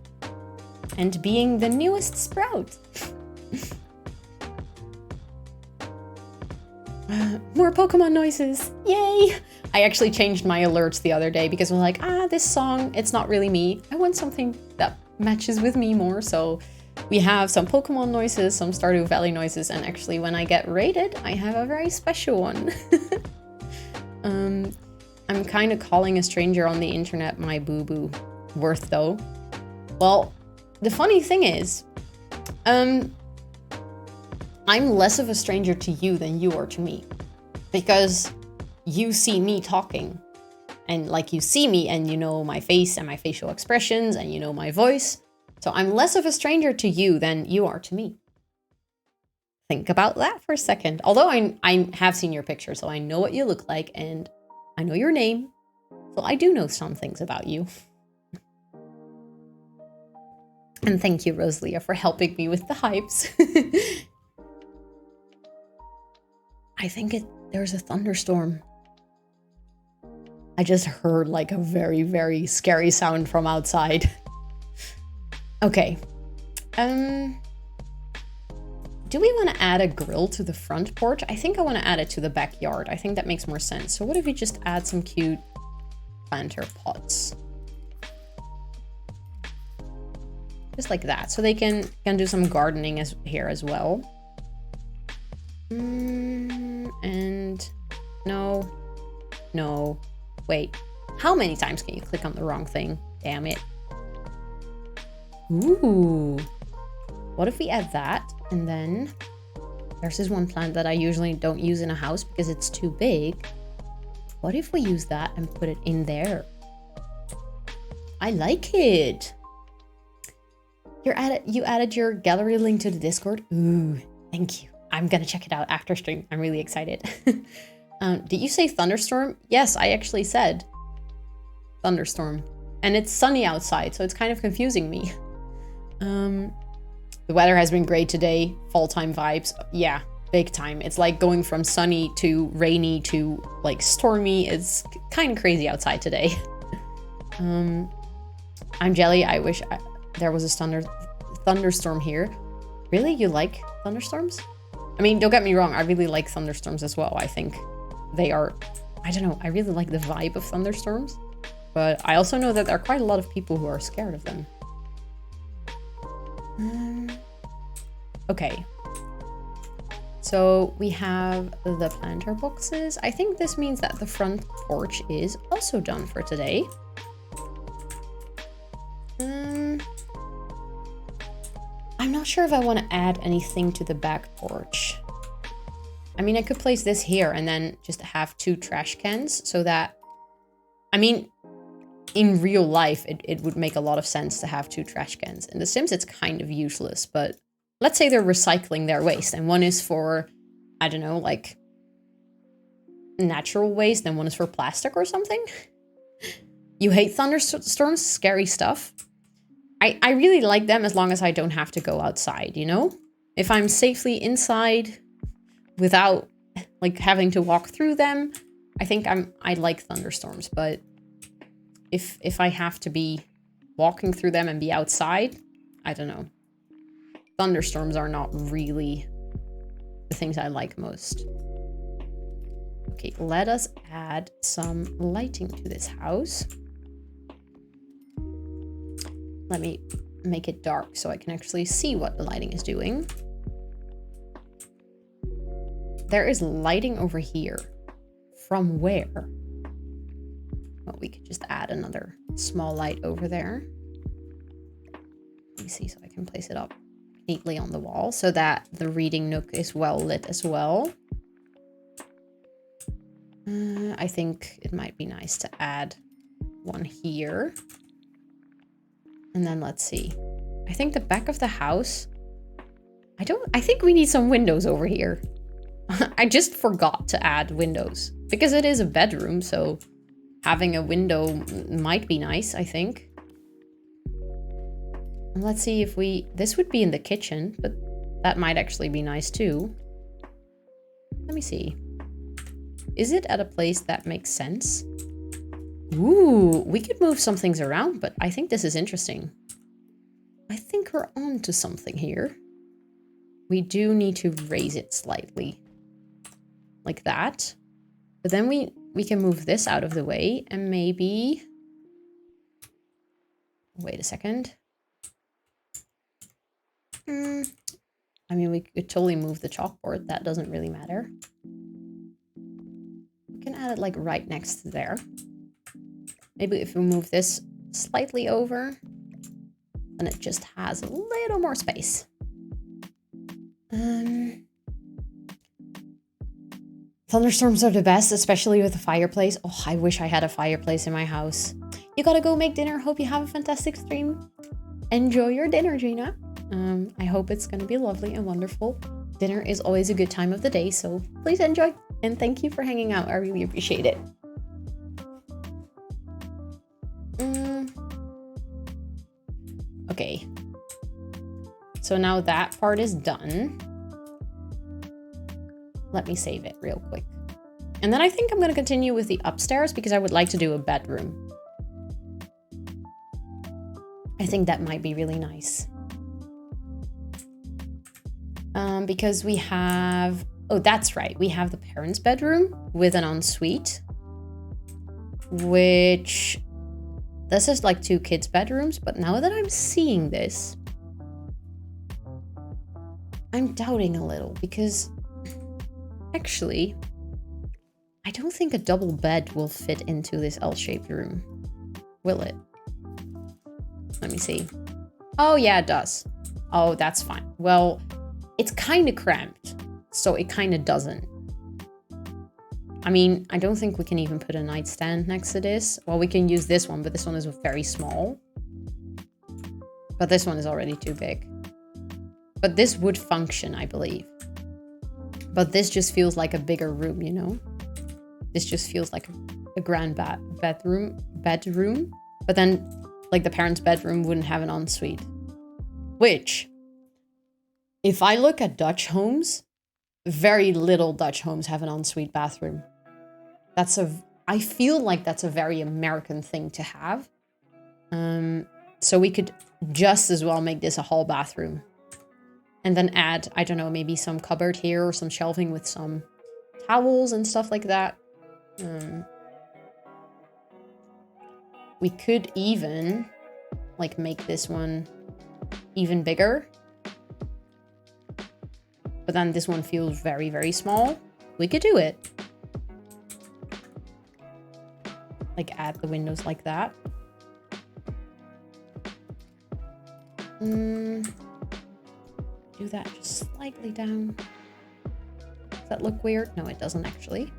and being the newest Sprout. More Pokemon noises. Yay! I actually changed my alerts the other day because I was like, this song, it's not really me. I want something that matches with me more. So we have some Pokemon noises, some Stardew Valley noises, and actually when I get rated, I have a very special one. I'm kind of calling a stranger on the internet my boo-boo. Worth though. Well, the funny thing is, I'm less of a stranger to you than you are to me. Because you see me talking. And like you see me and you know my face and my facial expressions and you know my voice. So I'm less of a stranger to you than you are to me. Think about that for a second. Although I have seen your picture, so I know what you look like and I know your name. So I do know some things about you. And thank you, Rosalia, for helping me with the hypes. I think there's a thunderstorm. I just heard like a very, very scary sound from outside. Okay. Do we want to add a grill to the front porch? I think I want to add it to the backyard. I think that makes more sense. So what if we just add some cute planter pots? Just like that. So they can do some gardening here as well. And no, wait. How many times can you click on the wrong thing? Damn it. Ooh. What if we add that? And then there's this one plant that I usually don't use in a house because it's too big. What if we use that and put it in there? I like it. You added your gallery link to the Discord? Ooh, thank you. I'm gonna check it out after stream. I'm really excited. Did you say thunderstorm? Yes, I actually said thunderstorm. And it's sunny outside, so it's kind of confusing me. The weather has been great today. Fall time vibes. Yeah, big time. It's like going from sunny to rainy to like stormy. It's kind of crazy outside today. I'm jelly. I wish there was a thunderstorm here. Really? You like thunderstorms? I mean, don't get me wrong. I really like thunderstorms as well. I think they are, I don't know. I really like the vibe of thunderstorms. But I also know that there are quite a lot of people who are scared of them. Okay. So we have the planter boxes. I think this means that the front porch is also done for today. I'm not sure if I want to add anything to the back porch. I mean, I could place this here and then just have 2 trash cans so that, I mean, in real life, it would make a lot of sense to have 2 trash cans. In The Sims, it's kind of useless, but let's say they're recycling their waste and one is for, I don't know, like natural waste and one is for plastic or something. You hate thunderstorms, scary stuff. I really like them as long as I don't have to go outside, you know? If I'm safely inside without like having to walk through them, I think I like thunderstorms, but if I have to be walking through them and be outside, I don't know. Thunderstorms are not really the things I like most. Okay, let us add some lighting to this house. Let me make it dark so I can actually see what the lighting is doing. There is lighting over here. From where? Well, we could just add another small light over there. Let me see so I can place it up neatly on the wall so that the reading nook is well lit as well. I think it might be nice to add one here. And then let's see. I think the back of the house, I think we need some windows over here. I just forgot to add windows because it is a bedroom, so having a window might be nice, I think. And let's see if this would be in the kitchen, but that might actually be nice too. Let me see. Is it at a place that makes sense? Ooh, we could move some things around, but I think this is interesting. I think we're on to something here. We do need to raise it slightly. Like that. But then we can move this out of the way and maybe... Wait a second. I mean, we could totally move the chalkboard. That doesn't really matter. We can add it like right next to there. Maybe if we move this slightly over, then it just has a little more space. Thunderstorms are the best, especially with a fireplace. Oh, I wish I had a fireplace in my house. You gotta go make dinner. Hope you have a fantastic stream. Enjoy your dinner, Gina. I hope it's gonna be lovely and wonderful. Dinner is always a good time of the day, so please enjoy. And thank you for hanging out. I really appreciate it. Okay. So now that part is done. Let me save it real quick. And then I think I'm going to continue with the upstairs because I would like to do a bedroom. I think that might be really nice. Because we have... Oh, that's right. We have the parents' bedroom with an ensuite. Which... This is like 2 kids' bedrooms. But now that I'm seeing this... I'm doubting a little because... Actually... I don't think a double bed will fit into this L-shaped room. Will it? Let me see. Oh, yeah, it does. Oh, that's fine. Well, it's kind of cramped, so it kind of doesn't. I mean, I don't think we can even put a nightstand next to this. Well, we can use this one, but this one is very small. But this one is already too big. But this would function, I believe. But this just feels like a bigger room, you know? This just feels like a grand bedroom. But then, like, the parents' bedroom wouldn't have an ensuite. Which, if I look at Dutch homes, very little Dutch homes have an ensuite bathroom. I feel like that's a very American thing to have. So we could just as well make this a hall bathroom. And then add, I don't know, maybe some cupboard here or some shelving with some towels and stuff like that. We could even, like, make this one even bigger. But then this one feels very, very small. We could do it. Like, add the windows like that. Do that just slightly down. Does that look weird? No, it doesn't actually.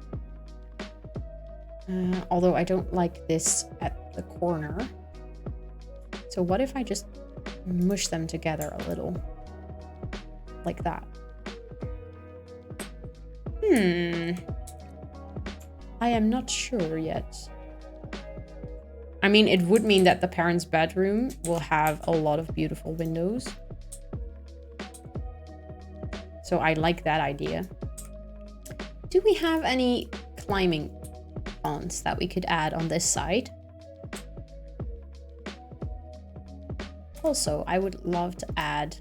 Although I don't like this at the corner. So what if I just mush them together a little? Like that. I am not sure yet. I mean, it would mean that the parents' bedroom will have a lot of beautiful windows. So I like that idea. Do we have any climbing fonts that we could add on this side? Also, I would love to add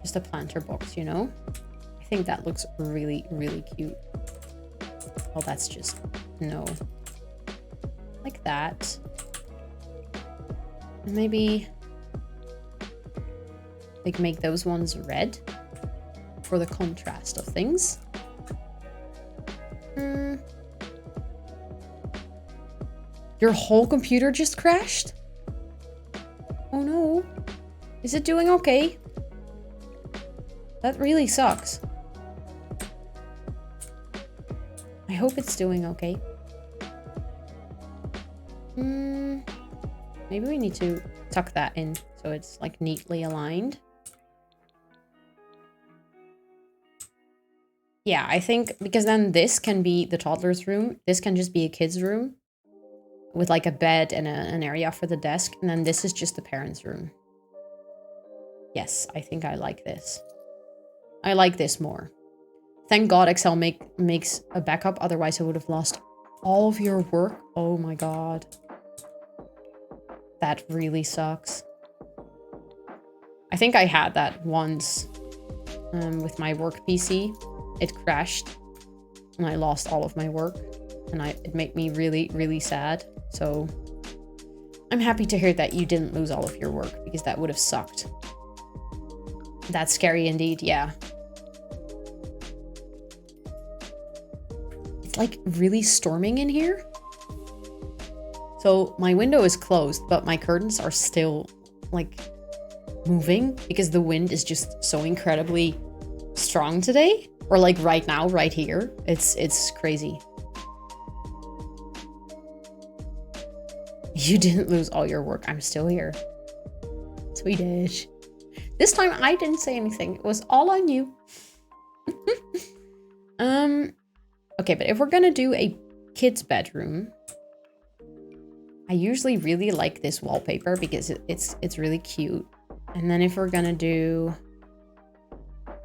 just a planter box, you know? I think that looks really, really cute. Oh, that's just, no. Like that. Maybe like make those ones red for the contrast of things. Your whole computer just crashed? Oh no. Is it doing okay? That really sucks. I hope it's doing okay. Maybe we need to tuck that in so it's like neatly aligned. Yeah, I think because then this can be the toddler's room. This can just be a kid's room with like a bed and an area for the desk. And then this is just the parents' room. Yes, I think I like this. I like this more. Thank God Excel makes a backup. Otherwise I would have lost all of your work. Oh my God. That really sucks. I think I had that once with my work PC. It crashed and I lost all of my work and it made me really, really sad. So I'm happy to hear that you didn't lose all of your work because that would have sucked. That's scary indeed, yeah. It's like really storming in here. So my window is closed, but my curtains are still like moving because the wind is just so incredibly strong today. Or like right now, right here. It's crazy. You didn't lose all your work. I'm still here. Swedish. This time I didn't say anything. It was all on you. Okay, but if we're gonna do a kid's bedroom, I usually really like this wallpaper because it's really cute. And then if we're gonna do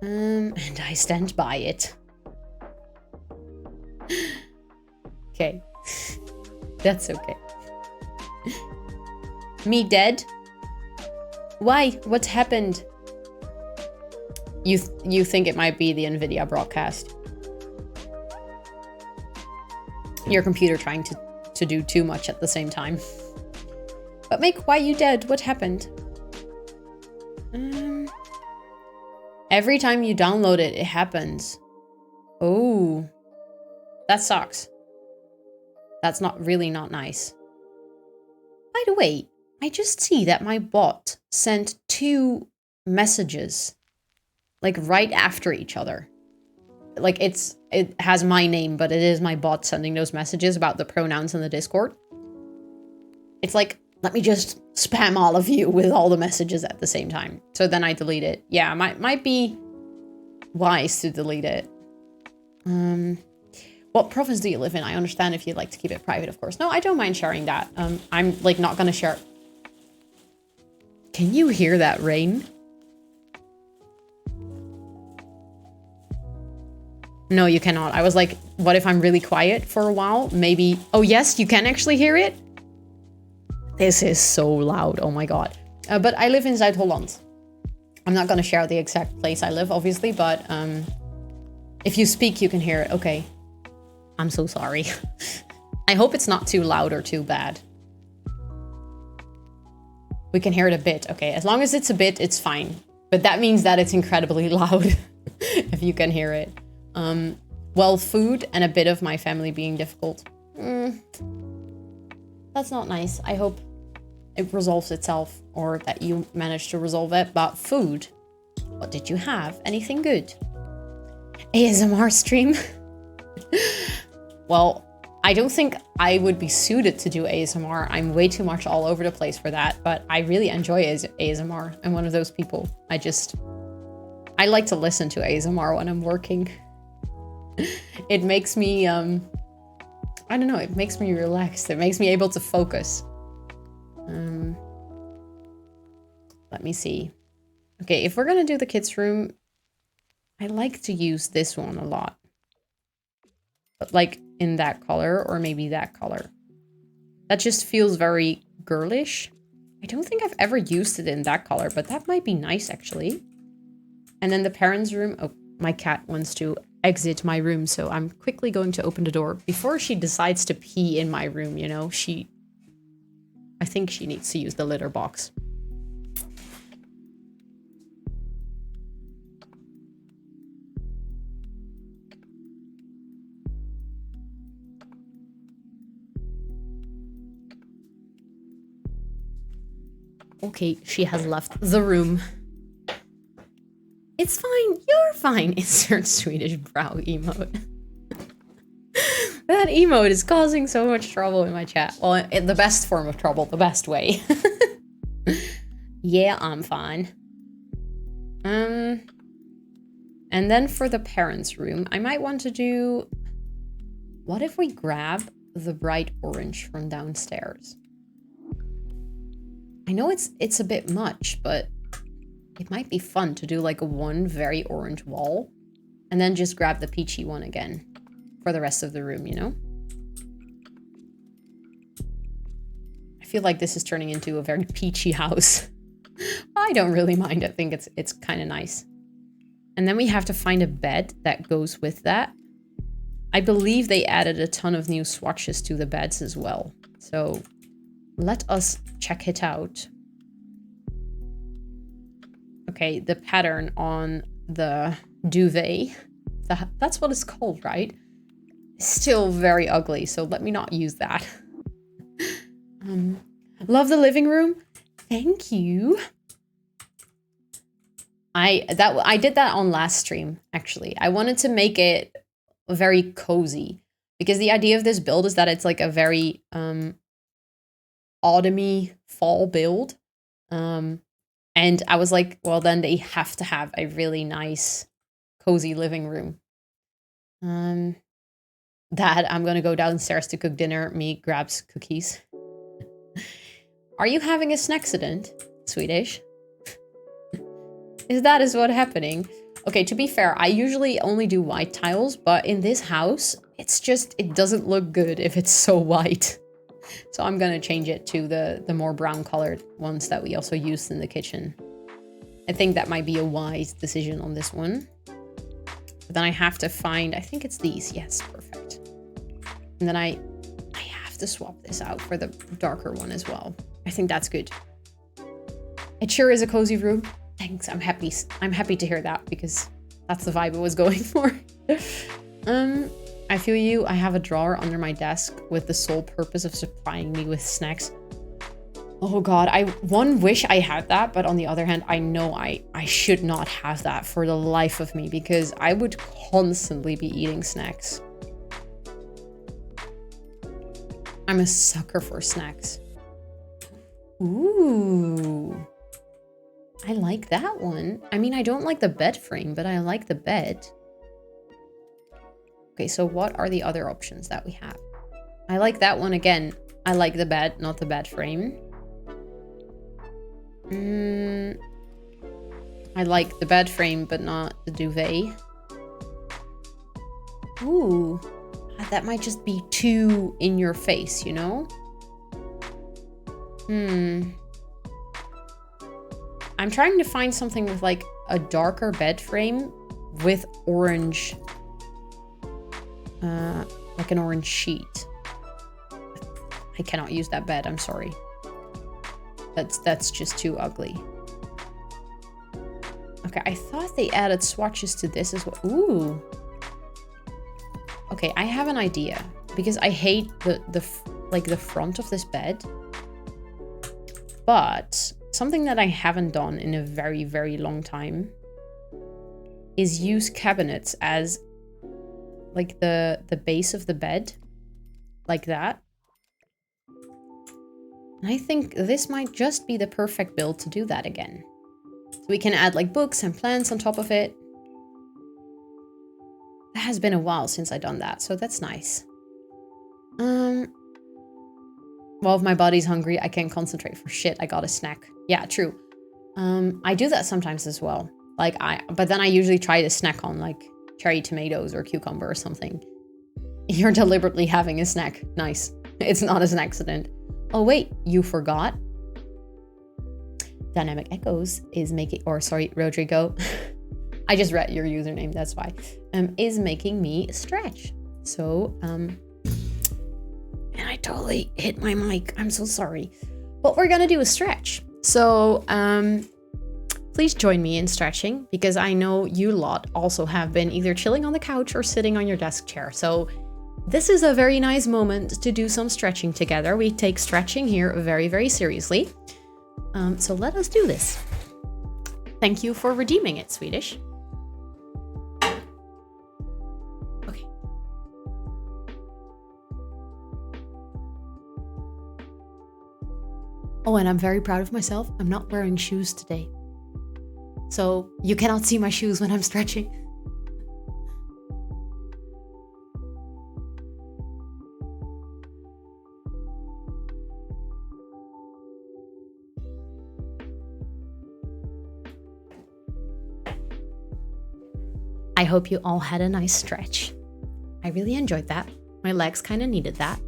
and I stand by it. Okay. That's okay. Me dead? Why? What's happened? You think it might be the NVIDIA broadcast. Your computer trying to do too much at the same time. But Mick, why you dead? What happened? Every time you download it, it happens. Oh. That sucks. That's not nice. By the way, I just see that my bot sent 2 messages. Like right after each other. Like it has my name, but it is my bot sending those messages about the pronouns in the Discord. It's like, let me just spam all of you with all the messages at the same time. So then I delete it. Yeah, might be wise to delete it. What province do you live in? I understand if you'd like to keep it private, of course. No, I don't mind sharing that. I'm like not gonna share. Can you hear that rain? No, you cannot. I was like, what if I'm really quiet for a while? Maybe. Oh, yes, you can actually hear it. This is so loud. Oh my God. But I live in Zuid-Holland. I'm not going to share the exact place I live, obviously, but if you speak, you can hear it. Okay. I'm so sorry. I hope it's not too loud or too bad. We can hear it a bit. Okay, as long as it's a bit, it's fine. But that means that it's incredibly loud if you can hear it. Well, food and a bit of my family being difficult. That's not nice. I hope it resolves itself or that you manage to resolve it. But food, what did you have? Anything good? ASMR stream? Well, I don't think I would be suited to do ASMR. I'm way too much all over the place for that, but I really enjoy ASMR. I'm one of those people. I like to listen to ASMR when I'm working. It makes me, I don't know, it makes me relaxed. It makes me able to focus. Let me see. Okay, if we're gonna do the kids' room, I like to use this one a lot. But like in that color or maybe that color. That just feels very girlish. I don't think I've ever used it in that color, but that might be nice actually. And then the parents' room. Oh, my cat wants to exit my room, so I'm quickly going to open the door before she decides to pee in my room, you know? I think she needs to use the litter box. Okay, she has left the room. It's fine, you're fine. Insert Swedish brow emote. That emote is causing so much trouble in my chat. Well, in the best form of trouble, the best way. Yeah, I'm fine. And then for the parents' room, I might want to do... What if we grab the bright orange from downstairs? I know it's a bit much, but it might be fun to do like one very orange wall and then just grab the peachy one again for the rest of the room, you know? I feel like this is turning into a very peachy house. I don't really mind. I think it's kind of nice. And then we have to find a bed that goes with that. I believe they added a ton of new swatches to the beds as well. So let us check it out. Okay, the pattern on the duvet, that's what it's called, right? Still very ugly, so let me not use that. Love the living room. Thank you. I did that on last stream, actually. I wanted to make it very cozy because the idea of this build is that it's like a very autumny fall build. And I was like, well, then they have to have a really nice, cozy living room. Dad, I'm gonna go downstairs to cook dinner. Me grabs cookies. Are you having a snacksident, Swedish? Is what happening? Okay, to be fair, I usually only do white tiles, but in this house, it doesn't look good if it's so white. So I'm gonna change it to the more brown colored ones that we also used in the kitchen. I think that might be a wise decision on this one. But then I have to find, I think it's these. Yes, perfect. And then I have to swap this out for the darker one as well. I think that's good. It sure is a cozy room. Thanks, I'm happy to hear that because that's the vibe I was going for. I feel you. I have a drawer under my desk with the sole purpose of supplying me with snacks. Oh God, one wish I had that, but on the other hand, I know I should not have that for the life of me because I would constantly be eating snacks. I'm a sucker for snacks. Ooh. I like that one. I mean, I don't like the bed frame, but I like the bed. Okay, so what are the other options that we have? I like that one again. I like the bed, not the bed frame. I like the bed frame, but not the duvet. Ooh, that might just be too in your face, you know? I'm trying to find something with like a darker bed frame with orange, like an orange sheet. I cannot use that bed, I'm sorry. That's just too ugly. Okay, I thought they added swatches to this as well. Ooh. Okay, I have an idea because I hate the front of this bed. But something that I haven't done in a very, very long time is use cabinets as like the base of the bed, like that. And I think this might just be the perfect build to do that again. So we can add like books and plants on top of it. It has been a while since I've done that, so that's nice. Well, if my body's hungry, I can't concentrate for shit. I got a snack. Yeah, true. I do that sometimes as well. But then I usually try to snack on like cherry tomatoes or cucumber or something. You're deliberately having a snack. Nice. It's not as an accident. Oh wait, you forgot. Dynamic Echoes is making, or sorry, Rodrigo. I just read your username, that's why. Is making me stretch. So, and I totally hit my mic. I'm so sorry. What we're gonna do is stretch. So, please join me in stretching because I know you lot also have been either chilling on the couch or sitting on your desk chair. So this is a very nice moment to do some stretching together. We take stretching here very, very seriously. So let us do this. Thank you for redeeming it, Swedish. Okay. Oh, and I'm very proud of myself. I'm not wearing shoes today. So you cannot see my shoes when I'm stretching. I hope you all had a nice stretch. I really enjoyed that. My legs kind of needed that.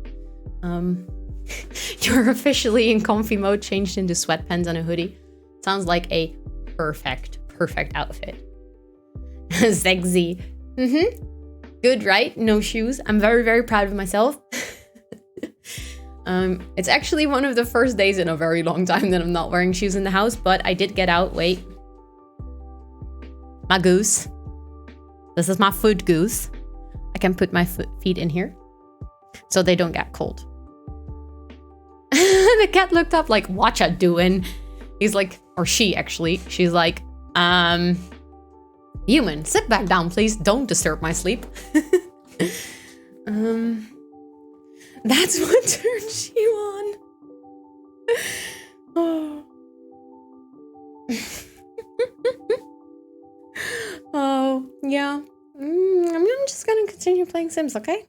You're officially in comfy mode, changed into sweatpants and a hoodie. Sounds like a perfect outfit. Sexy. Good, right? No shoes. I'm very, very proud of myself. It's actually one of the first days in a very long time that I'm not wearing shoes in the house, but I did get out. Wait. My goose. This is my foot goose. I can put my feet in here so they don't get cold. The cat looked up like, what ya doing? He's like, or she actually, she's like, human, sit back down, please. Don't disturb my sleep. That's what turns you on. Oh. Oh, yeah. I'm just gonna continue playing Sims, okay?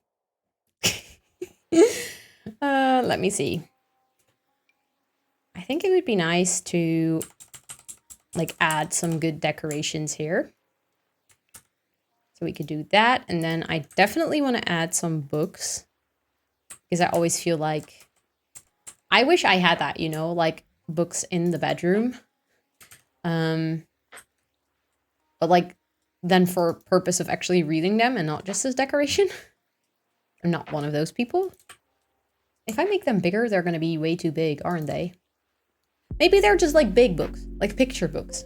Let me see. I think it would be nice to like add some good decorations here. So we could do that. And then I definitely want to add some books because I always feel like I wish I had that, you know, like books in the bedroom. But like then for purpose of actually reading them and not just as decoration. I'm not one of those people. If I make them bigger, they're going to be way too big, aren't they? Maybe they're just like big books, like picture books.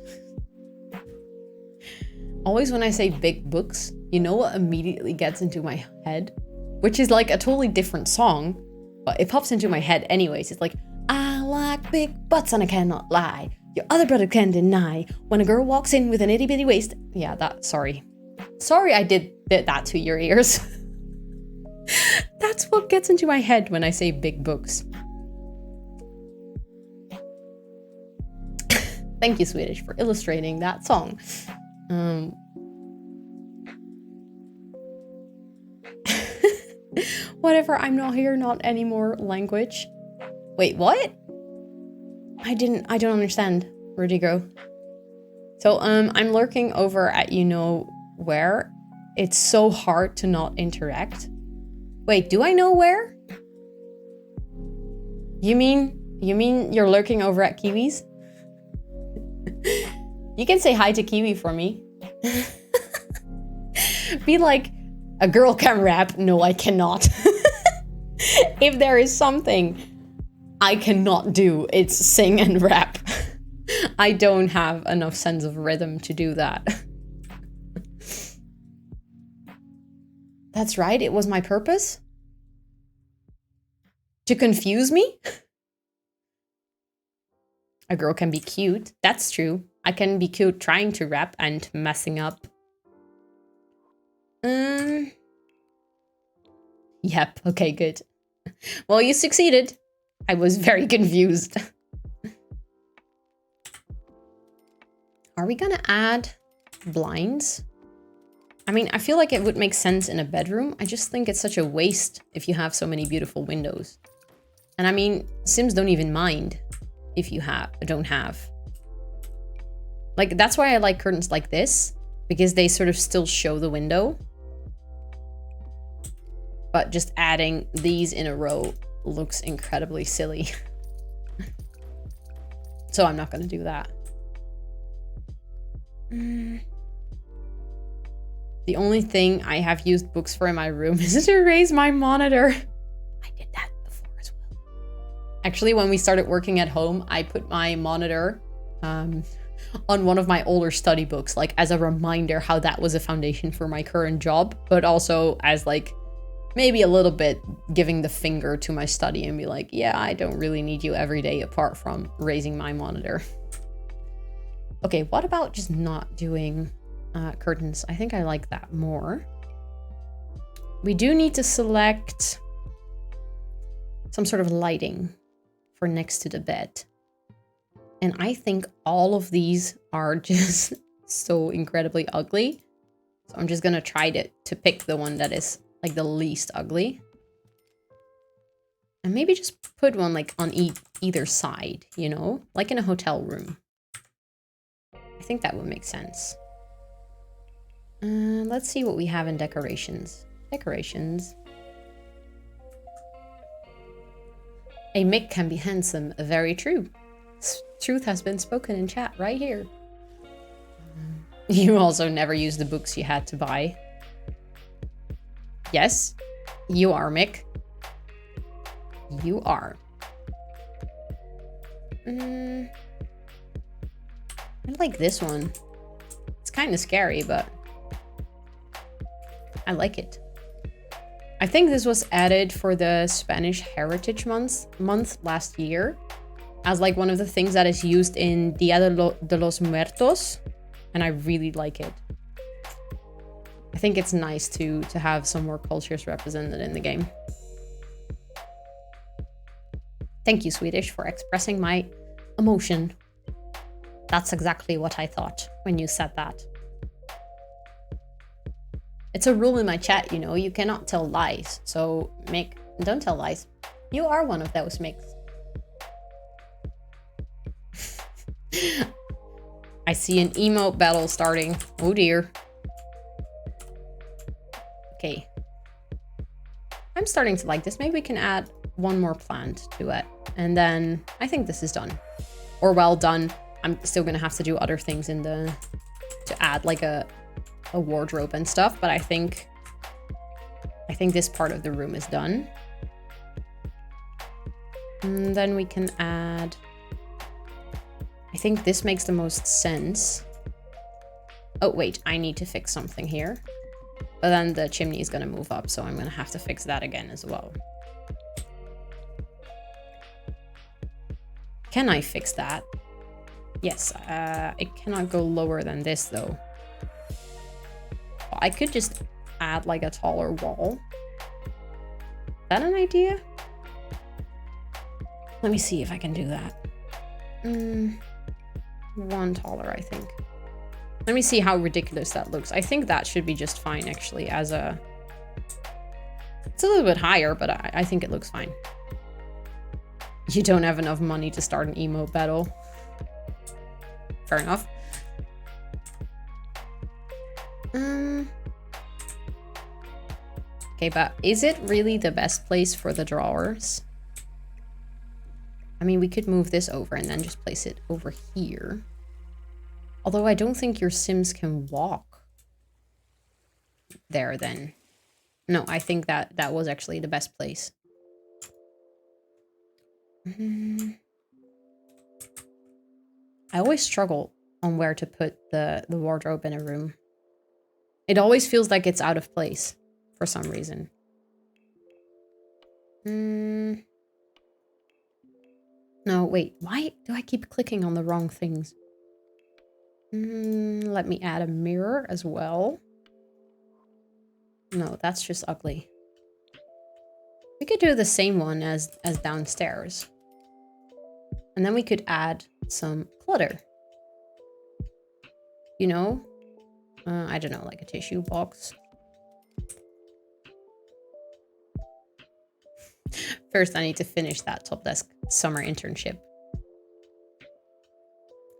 Always when I say big books, you know what immediately gets into my head? Which is like a totally different song, but it pops into my head anyways. It's like, I like big butts and I cannot lie. Your other brother can deny. When a girl walks in with an itty bitty waist. Yeah, sorry. Sorry I did that to your ears. That's what gets into my head when I say big books. Thank you, Swedish, for illustrating that song. Whatever, I'm not here, not anymore language. Wait, what? I don't understand. Where'd he go? So, I'm lurking over at you know where. It's so hard to not interact. Wait, do I know where? You mean you're lurking over at Kiwi's? You can say hi to Kiwi for me. Be like, a girl can rap. No, I cannot. If there is something I cannot do, it's sing and rap. I don't have enough sense of rhythm to do that. That's right, it was my purpose? To confuse me? A girl can be cute. That's true. I can be cute trying to rap and messing up. Yep, okay, good. Well, you succeeded. I was very confused. Are we gonna add blinds? I mean, I feel like it would make sense in a bedroom. I just think it's such a waste if you have so many beautiful windows. And I mean, Sims don't even mind if you don't have. Like, that's why I like curtains like this, because they sort of still show the window. But just adding these in a row looks incredibly silly. So I'm not gonna do that. The only thing I have used books for in my room is to raise my monitor. I did that before as well. Actually, when we started working at home, I put my monitor on one of my older study books, like as a reminder how that was a foundation for my current job, but also as like maybe a little bit giving the finger to my study and be like, yeah, I don't really need you every day apart from raising my monitor. Okay, what about just not doing curtains? I think I like that more. We do need to select some sort of lighting for next to the bed. And I think all of these are just so incredibly ugly. So I'm just gonna try to pick the one that is like the least ugly. And maybe just put one like on either side, you know, like in a hotel room. I think that would make sense. Let's see what we have in decorations. Decorations. A Mick can be handsome. Very true. Truth has been spoken in chat right here. You also never used the books you had to buy. Yes, you are, Mick. You are. I like this one. It's kind of scary, but I like it. I think this was added for the Spanish Heritage Month last year as like one of the things that is used in Dia de los Muertos, and I really like it. I think it's nice to have some more cultures represented in the game. Thank you, Swedish, for expressing my emotion. That's exactly what I thought when you said that. It's a rule in my chat, you know, you cannot tell lies. So, Mick, don't tell lies. You are one of those, Micks. I see an emote battle starting. Oh dear. Okay. I'm starting to like this. Maybe we can add one more plant to it. And then I think this is done. Or well done. I'm still gonna have to do other things to add like a wardrobe and stuff, but I think this part of the room is done. And then we can add, I think this makes the most sense. Oh wait, I need to fix something here. But then the chimney is gonna move up, so I'm gonna have to fix that again as well. Can I fix that? Yes, it cannot go lower than this though. I could just add like a taller wall. Is that an idea? Let me see if I can do that. One taller, I think. Let me see how ridiculous that looks. I think that should be just fine, actually, as a It's a little bit higher, but I think it looks fine. You don't have enough money to start an emote battle. Fair enough. Okay, but is it really the best place for the drawers? I mean, we could move this over and then just place it over here. Although I don't think your Sims can walk there then. No, I think that was actually the best place. I always struggle on where to put the wardrobe in a room. It always feels like it's out of place for some reason. No, wait, why do I keep clicking on the wrong things? Let me add a mirror as well. No, that's just ugly. We could do the same one as downstairs. And then we could add some clutter. You know? I don't know, like a tissue box. First, I need to finish that top desk summer internship.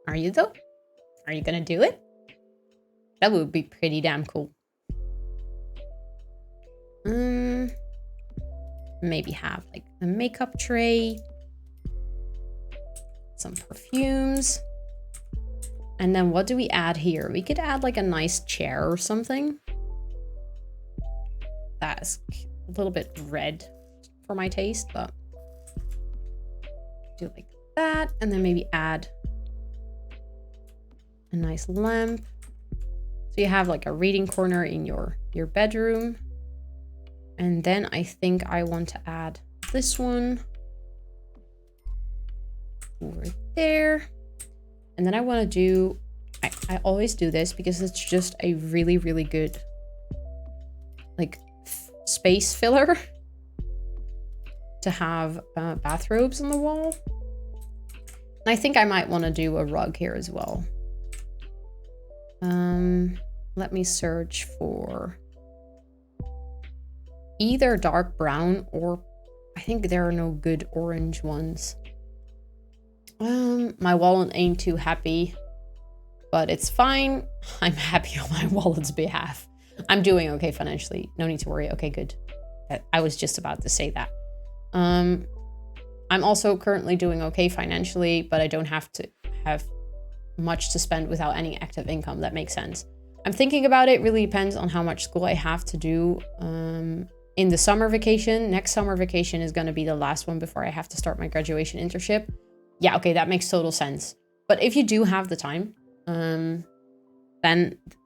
Are you though? Are you gonna do it? That would be pretty damn cool. Maybe have like a makeup tray, some perfumes, and then what do we add here? We could add like a nice chair or something. That's a little bit red for my taste, but do like that, and then maybe add a nice lamp. So you have like a reading corner in your bedroom. And then I think I want to add this one over there. And then I want to do, I always do this because it's just a really, really good like space filler to have bathrobes on the wall. And I think I might want to do a rug here as well. Let me search for either dark brown or I think there are no good orange ones. My wallet ain't too happy, but it's fine. I'm happy on my wallet's behalf. I'm doing okay financially. No need to worry. Okay, good. I was just about to say that. I'm also currently doing okay financially, but I don't have to have much to spend without any active income. That makes sense. I'm thinking about it. Really depends on how much school I have to do in the summer vacation. Next summer vacation is going to be the last one before I have to start my graduation internship. Yeah, okay, that makes total sense. But if you do have the time, then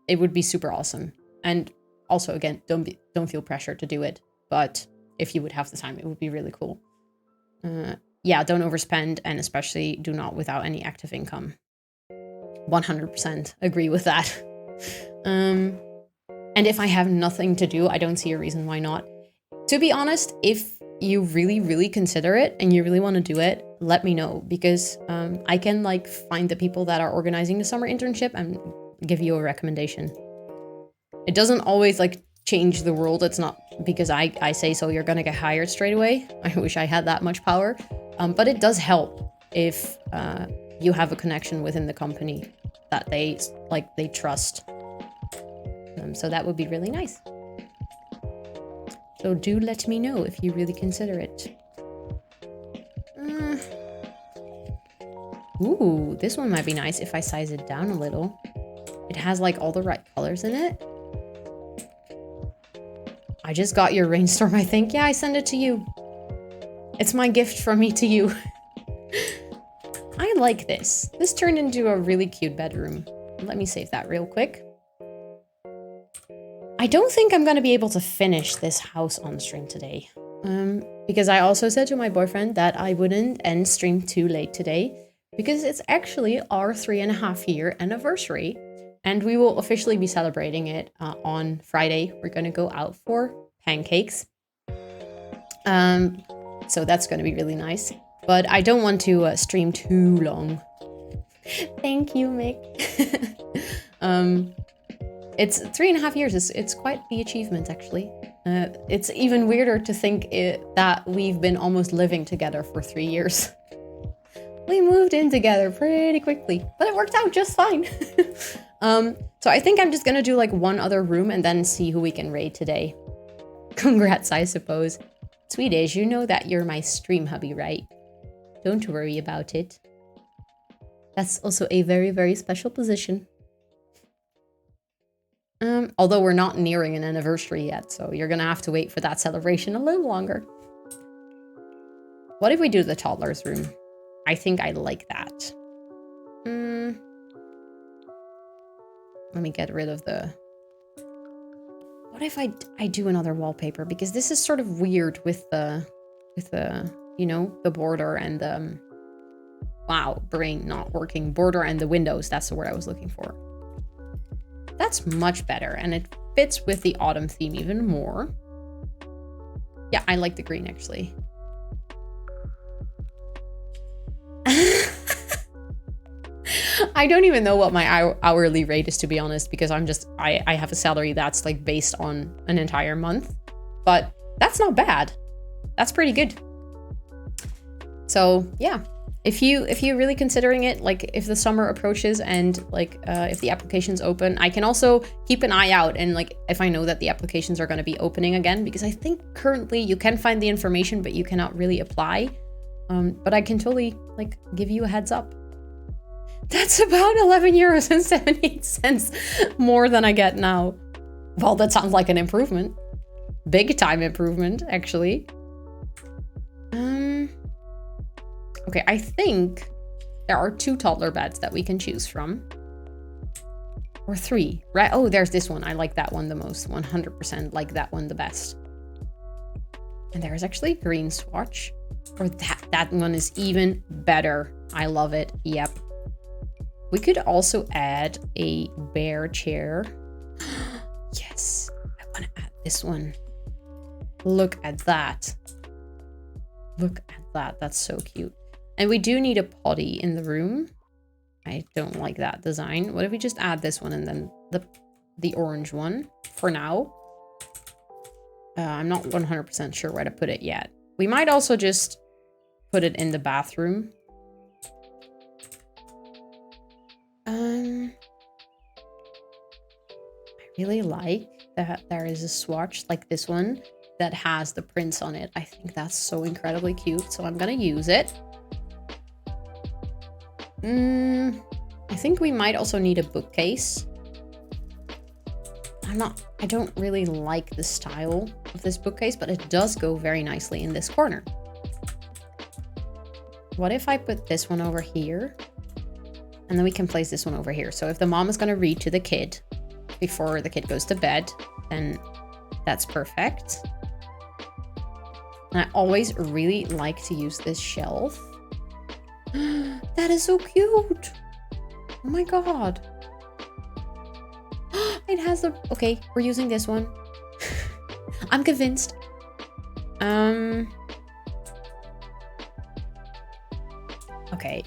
it would be super awesome. And also, again, don't feel pressure to do it. But if you would have the time, it would be really cool. Yeah, don't overspend, and especially do not without any active income. 100% agree with that. And if I have nothing to do, I don't see a reason why not. To be honest, if you really, really consider it and you really want to do it, let me know, because I can like find the people that are organizing the summer internship and give you a recommendation. It doesn't always like change the world. It's not because I say so you're gonna get hired straight away. I wish I had that much power. But it does help if you have a connection within the company that they trust. So that would be really nice. So do let me know if you really consider it. Ooh, this one might be nice if I size it down a little. It has like all the right colors in it. I just got your rainstorm, I think. Yeah, I sent it to you. It's my gift from me to you. I like this. This turned into a really cute bedroom. Let me save that real quick. I don't think I'm going to be able to finish this house on stream today. Because I also said to my boyfriend that I wouldn't end stream too late today, because it's actually our 3.5-year anniversary. And we will officially be celebrating it on Friday. We're going to go out for pancakes. So that's going to be really nice. But I don't want to stream too long. Thank you, Mick. It's 3.5 years. It's quite the achievement, actually. It's even weirder to think that we've been almost living together for 3 years. We moved in together pretty quickly, but it worked out just fine. So I think I'm just gonna do like one other room and then see who we can raid today. Congrats, I suppose. Swedish, you know that you're my stream hubby, right? Don't worry about it. That's also a very, very special position. Although we're not nearing an anniversary yet, so you're gonna have to wait for that celebration a little longer. What if we do the toddler's room? I think I like that. Let me get rid of the... What if I do another wallpaper? Because this is sort of weird with the, you know, the border and the... Wow, brain not working. Border and the windows, that's the word I was looking for. That's much better, and it fits with the autumn theme even more. Yeah, I like the green, actually. I don't even know what my hourly rate is, to be honest, because I have a salary that's like based on an entire month, but that's not bad. That's pretty good. So yeah, if you're really considering it, like if the summer approaches and like if the application's open, I can also keep an eye out, and like if I know that the applications are going to be opening again, because I think currently you can find the information, but you cannot really apply. But I can totally like give you a heads up. That's about 11.78 more than I get now. Well, that sounds like an improvement. Big time improvement, actually. Okay, I think there are 2 toddler beds that we can choose from. Or 3, right? Oh, there's this one. I like that one the most. 100% like that one the best. And there's actually a green swatch. Or that one is even better. I love it. Yep. We could also add a bear chair. Yes, I want to add this one. Look at that. Look at that. That's so cute. And we do need a potty in the room. I don't like that design. What if we just add this one and then the orange one for now? I'm not 100% sure where to put it yet. We might also just put it in the bathroom. I really like that there is a swatch like this one that has the prints on it. I think that's so incredibly cute, so I'm gonna use it. I think we might also need a bookcase. I don't really like the style of this bookcase, but it does go very nicely in this corner. What if I put this one over here? And then we can place this one over here. So if the mom is going to read to the kid before the kid goes to bed, then that's perfect. And I always really like to use this shelf. That is so cute. Oh my god. It has the... Okay, we're using this one. I'm convinced. Okay.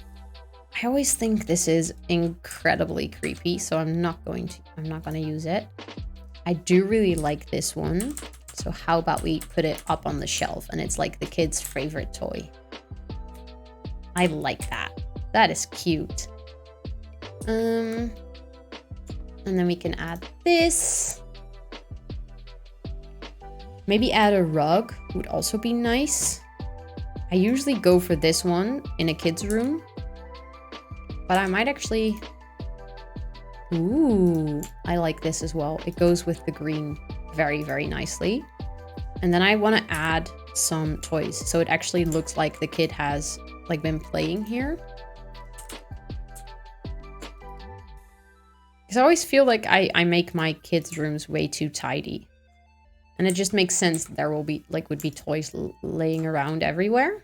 I always think this is incredibly creepy, so I'm not gonna use it. I do really like this one. So how about we put it up on the shelf and it's like the kid's favorite toy. I like that. That is cute. And then we can add this. Maybe add a rug would also be nice. I usually go for this one in a kid's room. But I might actually... Ooh, I like this as well. It goes with the green very, very nicely. And then I want to add some toys. So it actually looks like the kid has like been playing here. Because I always feel like I make my kids' rooms way too tidy. And it just makes sense that there will be would be toys laying around everywhere.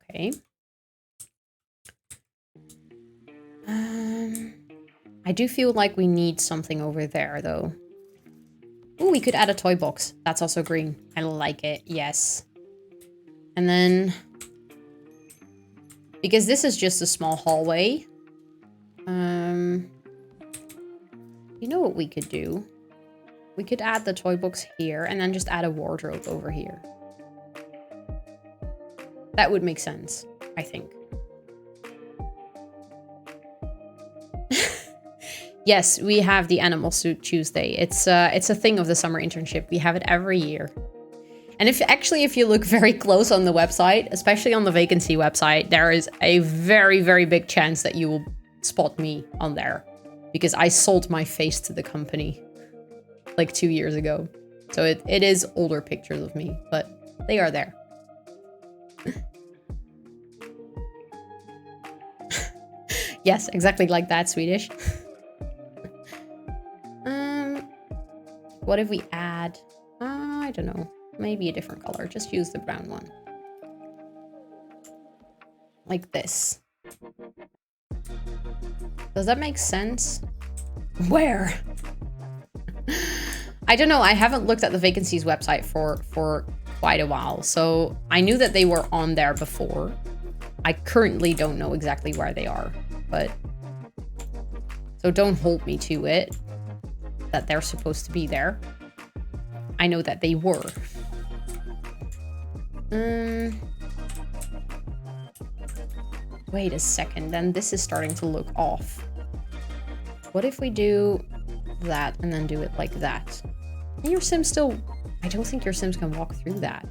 Okay. I do feel like we need something over there, though. Oh, we could add a toy box. That's also green. I like it. Yes. And then... Because this is just a small hallway. I what we could do? We could add the toy box here and then just add a wardrobe over here. That would make sense, I think. Yes, we have the Animal Suit Tuesday. It's a thing of the summer internship. We have it every year. And if you look very close on the website, especially on the vacancy website, there is a very, very big chance that you will spot me on there. Because I sold my face to the company like 2 years ago. So it is older pictures of me, but they are there. Yes, exactly like that, Swedish. What if we add, I don't know, maybe a different color. Just use the brown one. Like this. Does that make sense? Where? I don't know. I haven't looked at the vacancies website for quite a while. So I knew that they were on there before. I currently don't know exactly where they are, but so don't hold me to it that they're supposed to be there. I know that they were. Wait a second, then this is starting to look off. What if we do that and then do it like that? And your Sims still... I don't think your Sims can walk through that.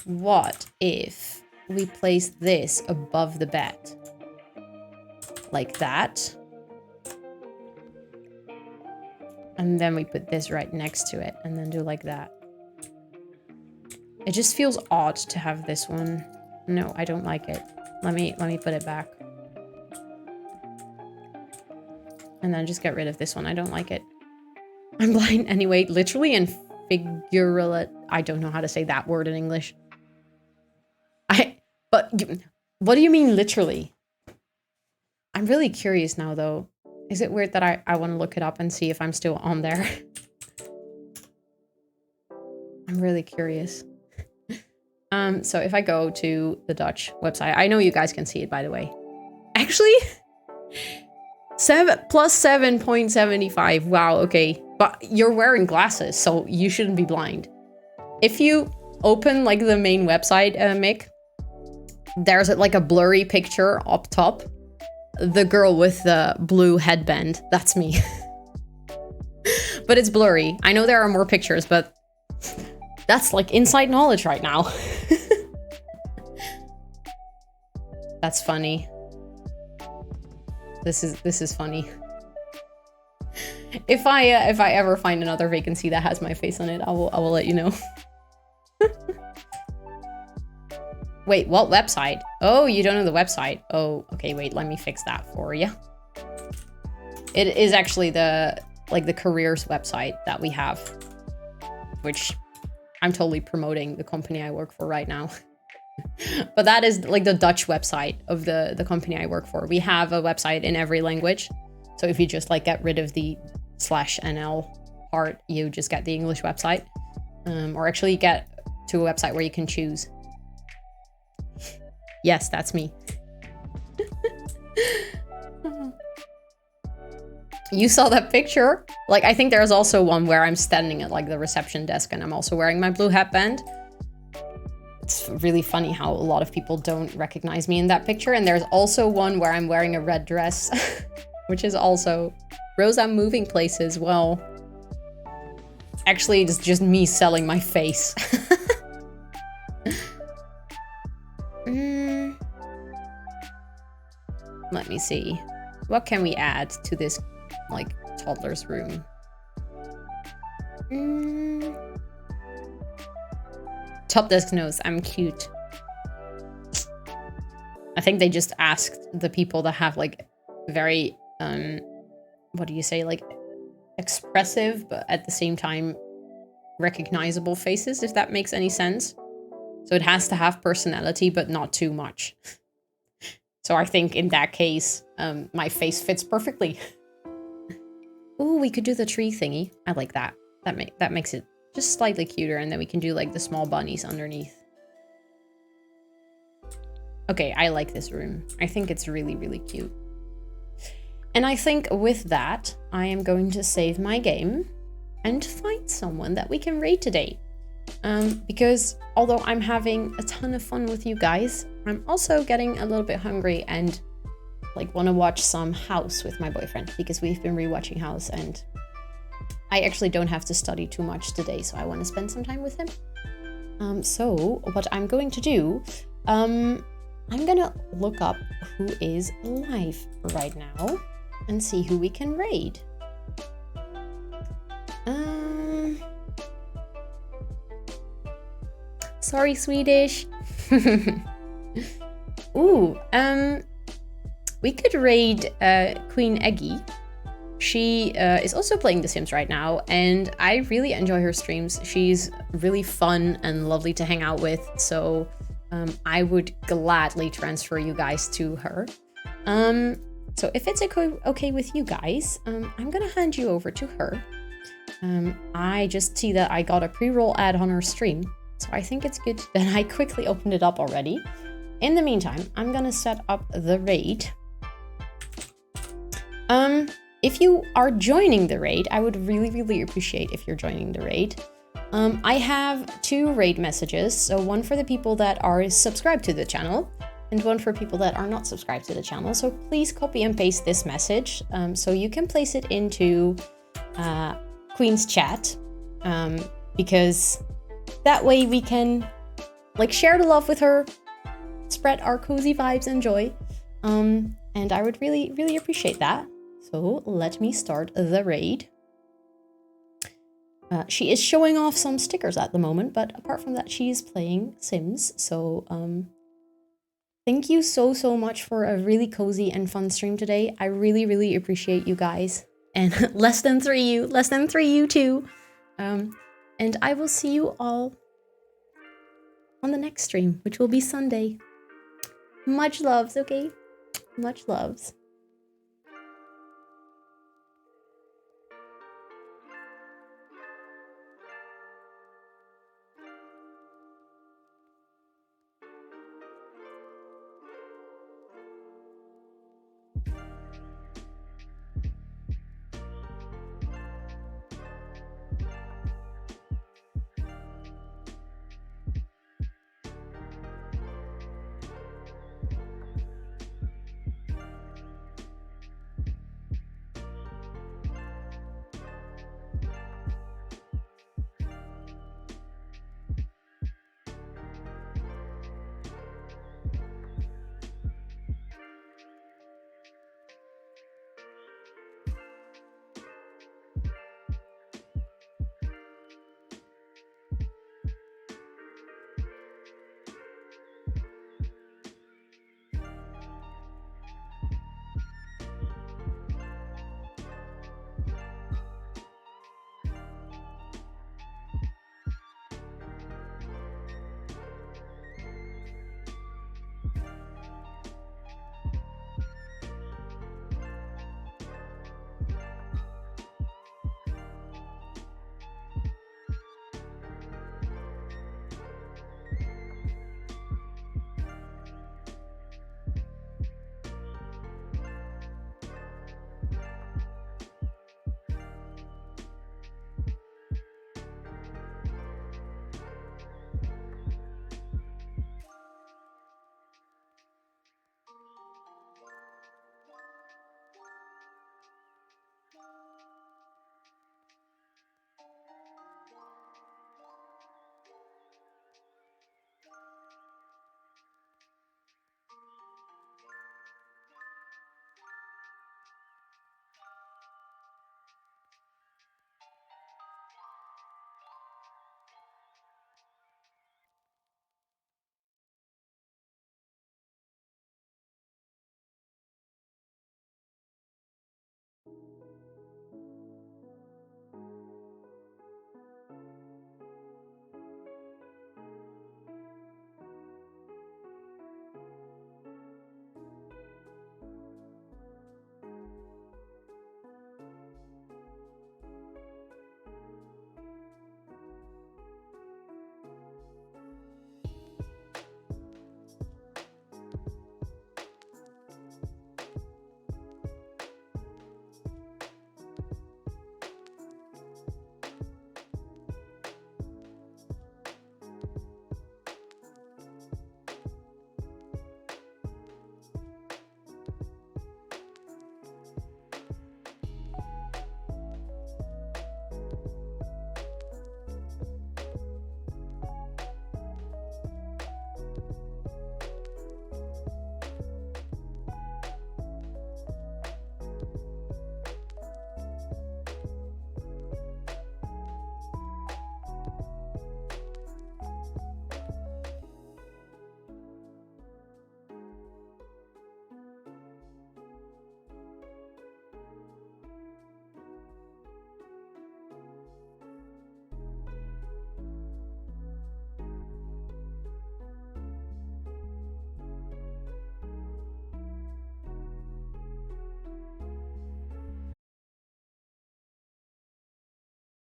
What if we place this above the bed? Like that. And then we put this right next to it and then do like that. It just feels odd to have this one. No, I don't like it. Let me put it back. And then just get rid of this one. I don't like it. I'm blind anyway, literally and figuratively. I don't know how to say that word in English. What do you mean literally? I'm really curious now though. Is it weird that I want to look it up and see if I'm still on there? I'm really curious. So if I go to the Dutch website, I know you guys can see it, by the way. Actually, plus 7.75. Wow, okay. But you're wearing glasses, so you shouldn't be blind. If you open like the main website, Mick, there's like a blurry picture up top. The girl with the blue headband, that's me. But it's blurry. I know there are more pictures, but that's like inside knowledge right now. That's funny. This is funny. If I ever find another vacancy that has my face on it, I will let you know. Wait, what website? Oh, you don't know the website. Oh, okay, wait, let me fix that for you. It is actually the careers website that we have, which I'm totally promoting the company I work for right now. But that is like the Dutch website of the company I work for. We have a website in every language. So if you just like get rid of the /NL part, you just get the English website. Or actually get to a website where you can choose. Yes, that's me. You saw that picture? Like, I think there's also one where I'm standing at like the reception desk and I'm also wearing my blue headband. It's really funny how a lot of people don't recognize me in that picture. And there's also one where I'm wearing a red dress, which is also Rosa moving places. Well, actually, it's just me selling my face. Let me see. What can we add to this, like, toddler's room? Top desk knows I'm cute. I think they just asked the people that have, like, very, what do you say, like, expressive, but at the same time recognizable faces, if that makes any sense. So it has to have personality, but not too much. So I think in that case, my face fits perfectly. Ooh, we could do the tree thingy. I like that. That makes it just slightly cuter, and then we can do like the small bunnies underneath. Okay, I like this room. I think it's really, really cute. And I think with that, I am going to save my game and find someone that we can raid today. Because although I'm having a ton of fun with you guys, I'm also getting a little bit hungry and like want to watch some House with my boyfriend, because we've been rewatching House and I actually don't have to study too much today, so I want to spend some time with him. So what I'm going to do, I'm gonna look up who is live right now and see who we can raid. Sorry, Swedish. Ooh, we could raid Queen Eggy. She is also playing The Sims right now, and I really enjoy her streams. She's really fun and lovely to hang out with, so I would gladly transfer you guys to her. So if it's okay with you guys, I'm gonna hand you over to her. I just see that I got a pre-roll ad on her stream, so I think it's good that I quickly opened it up already. In the meantime, I'm gonna set up the raid. If you are joining the raid, I would really, really appreciate if you're joining the raid. I have 2 raid messages, so one for the people that are subscribed to the channel and one for people that are not subscribed to the channel. So please copy and paste this message so you can place it into Queen's chat, because that way we can like share the love with her, spread our cozy vibes and joy, and I would really, really appreciate that. So let me start the raid. She is showing off some stickers at the moment, but apart from that, she is playing Sims. So thank you so much for a really cozy and fun stream today. I really, really appreciate you guys. And less than 3 you too. And I will see you all on the next stream, which will be Sunday. Much loves, okay? Much loves.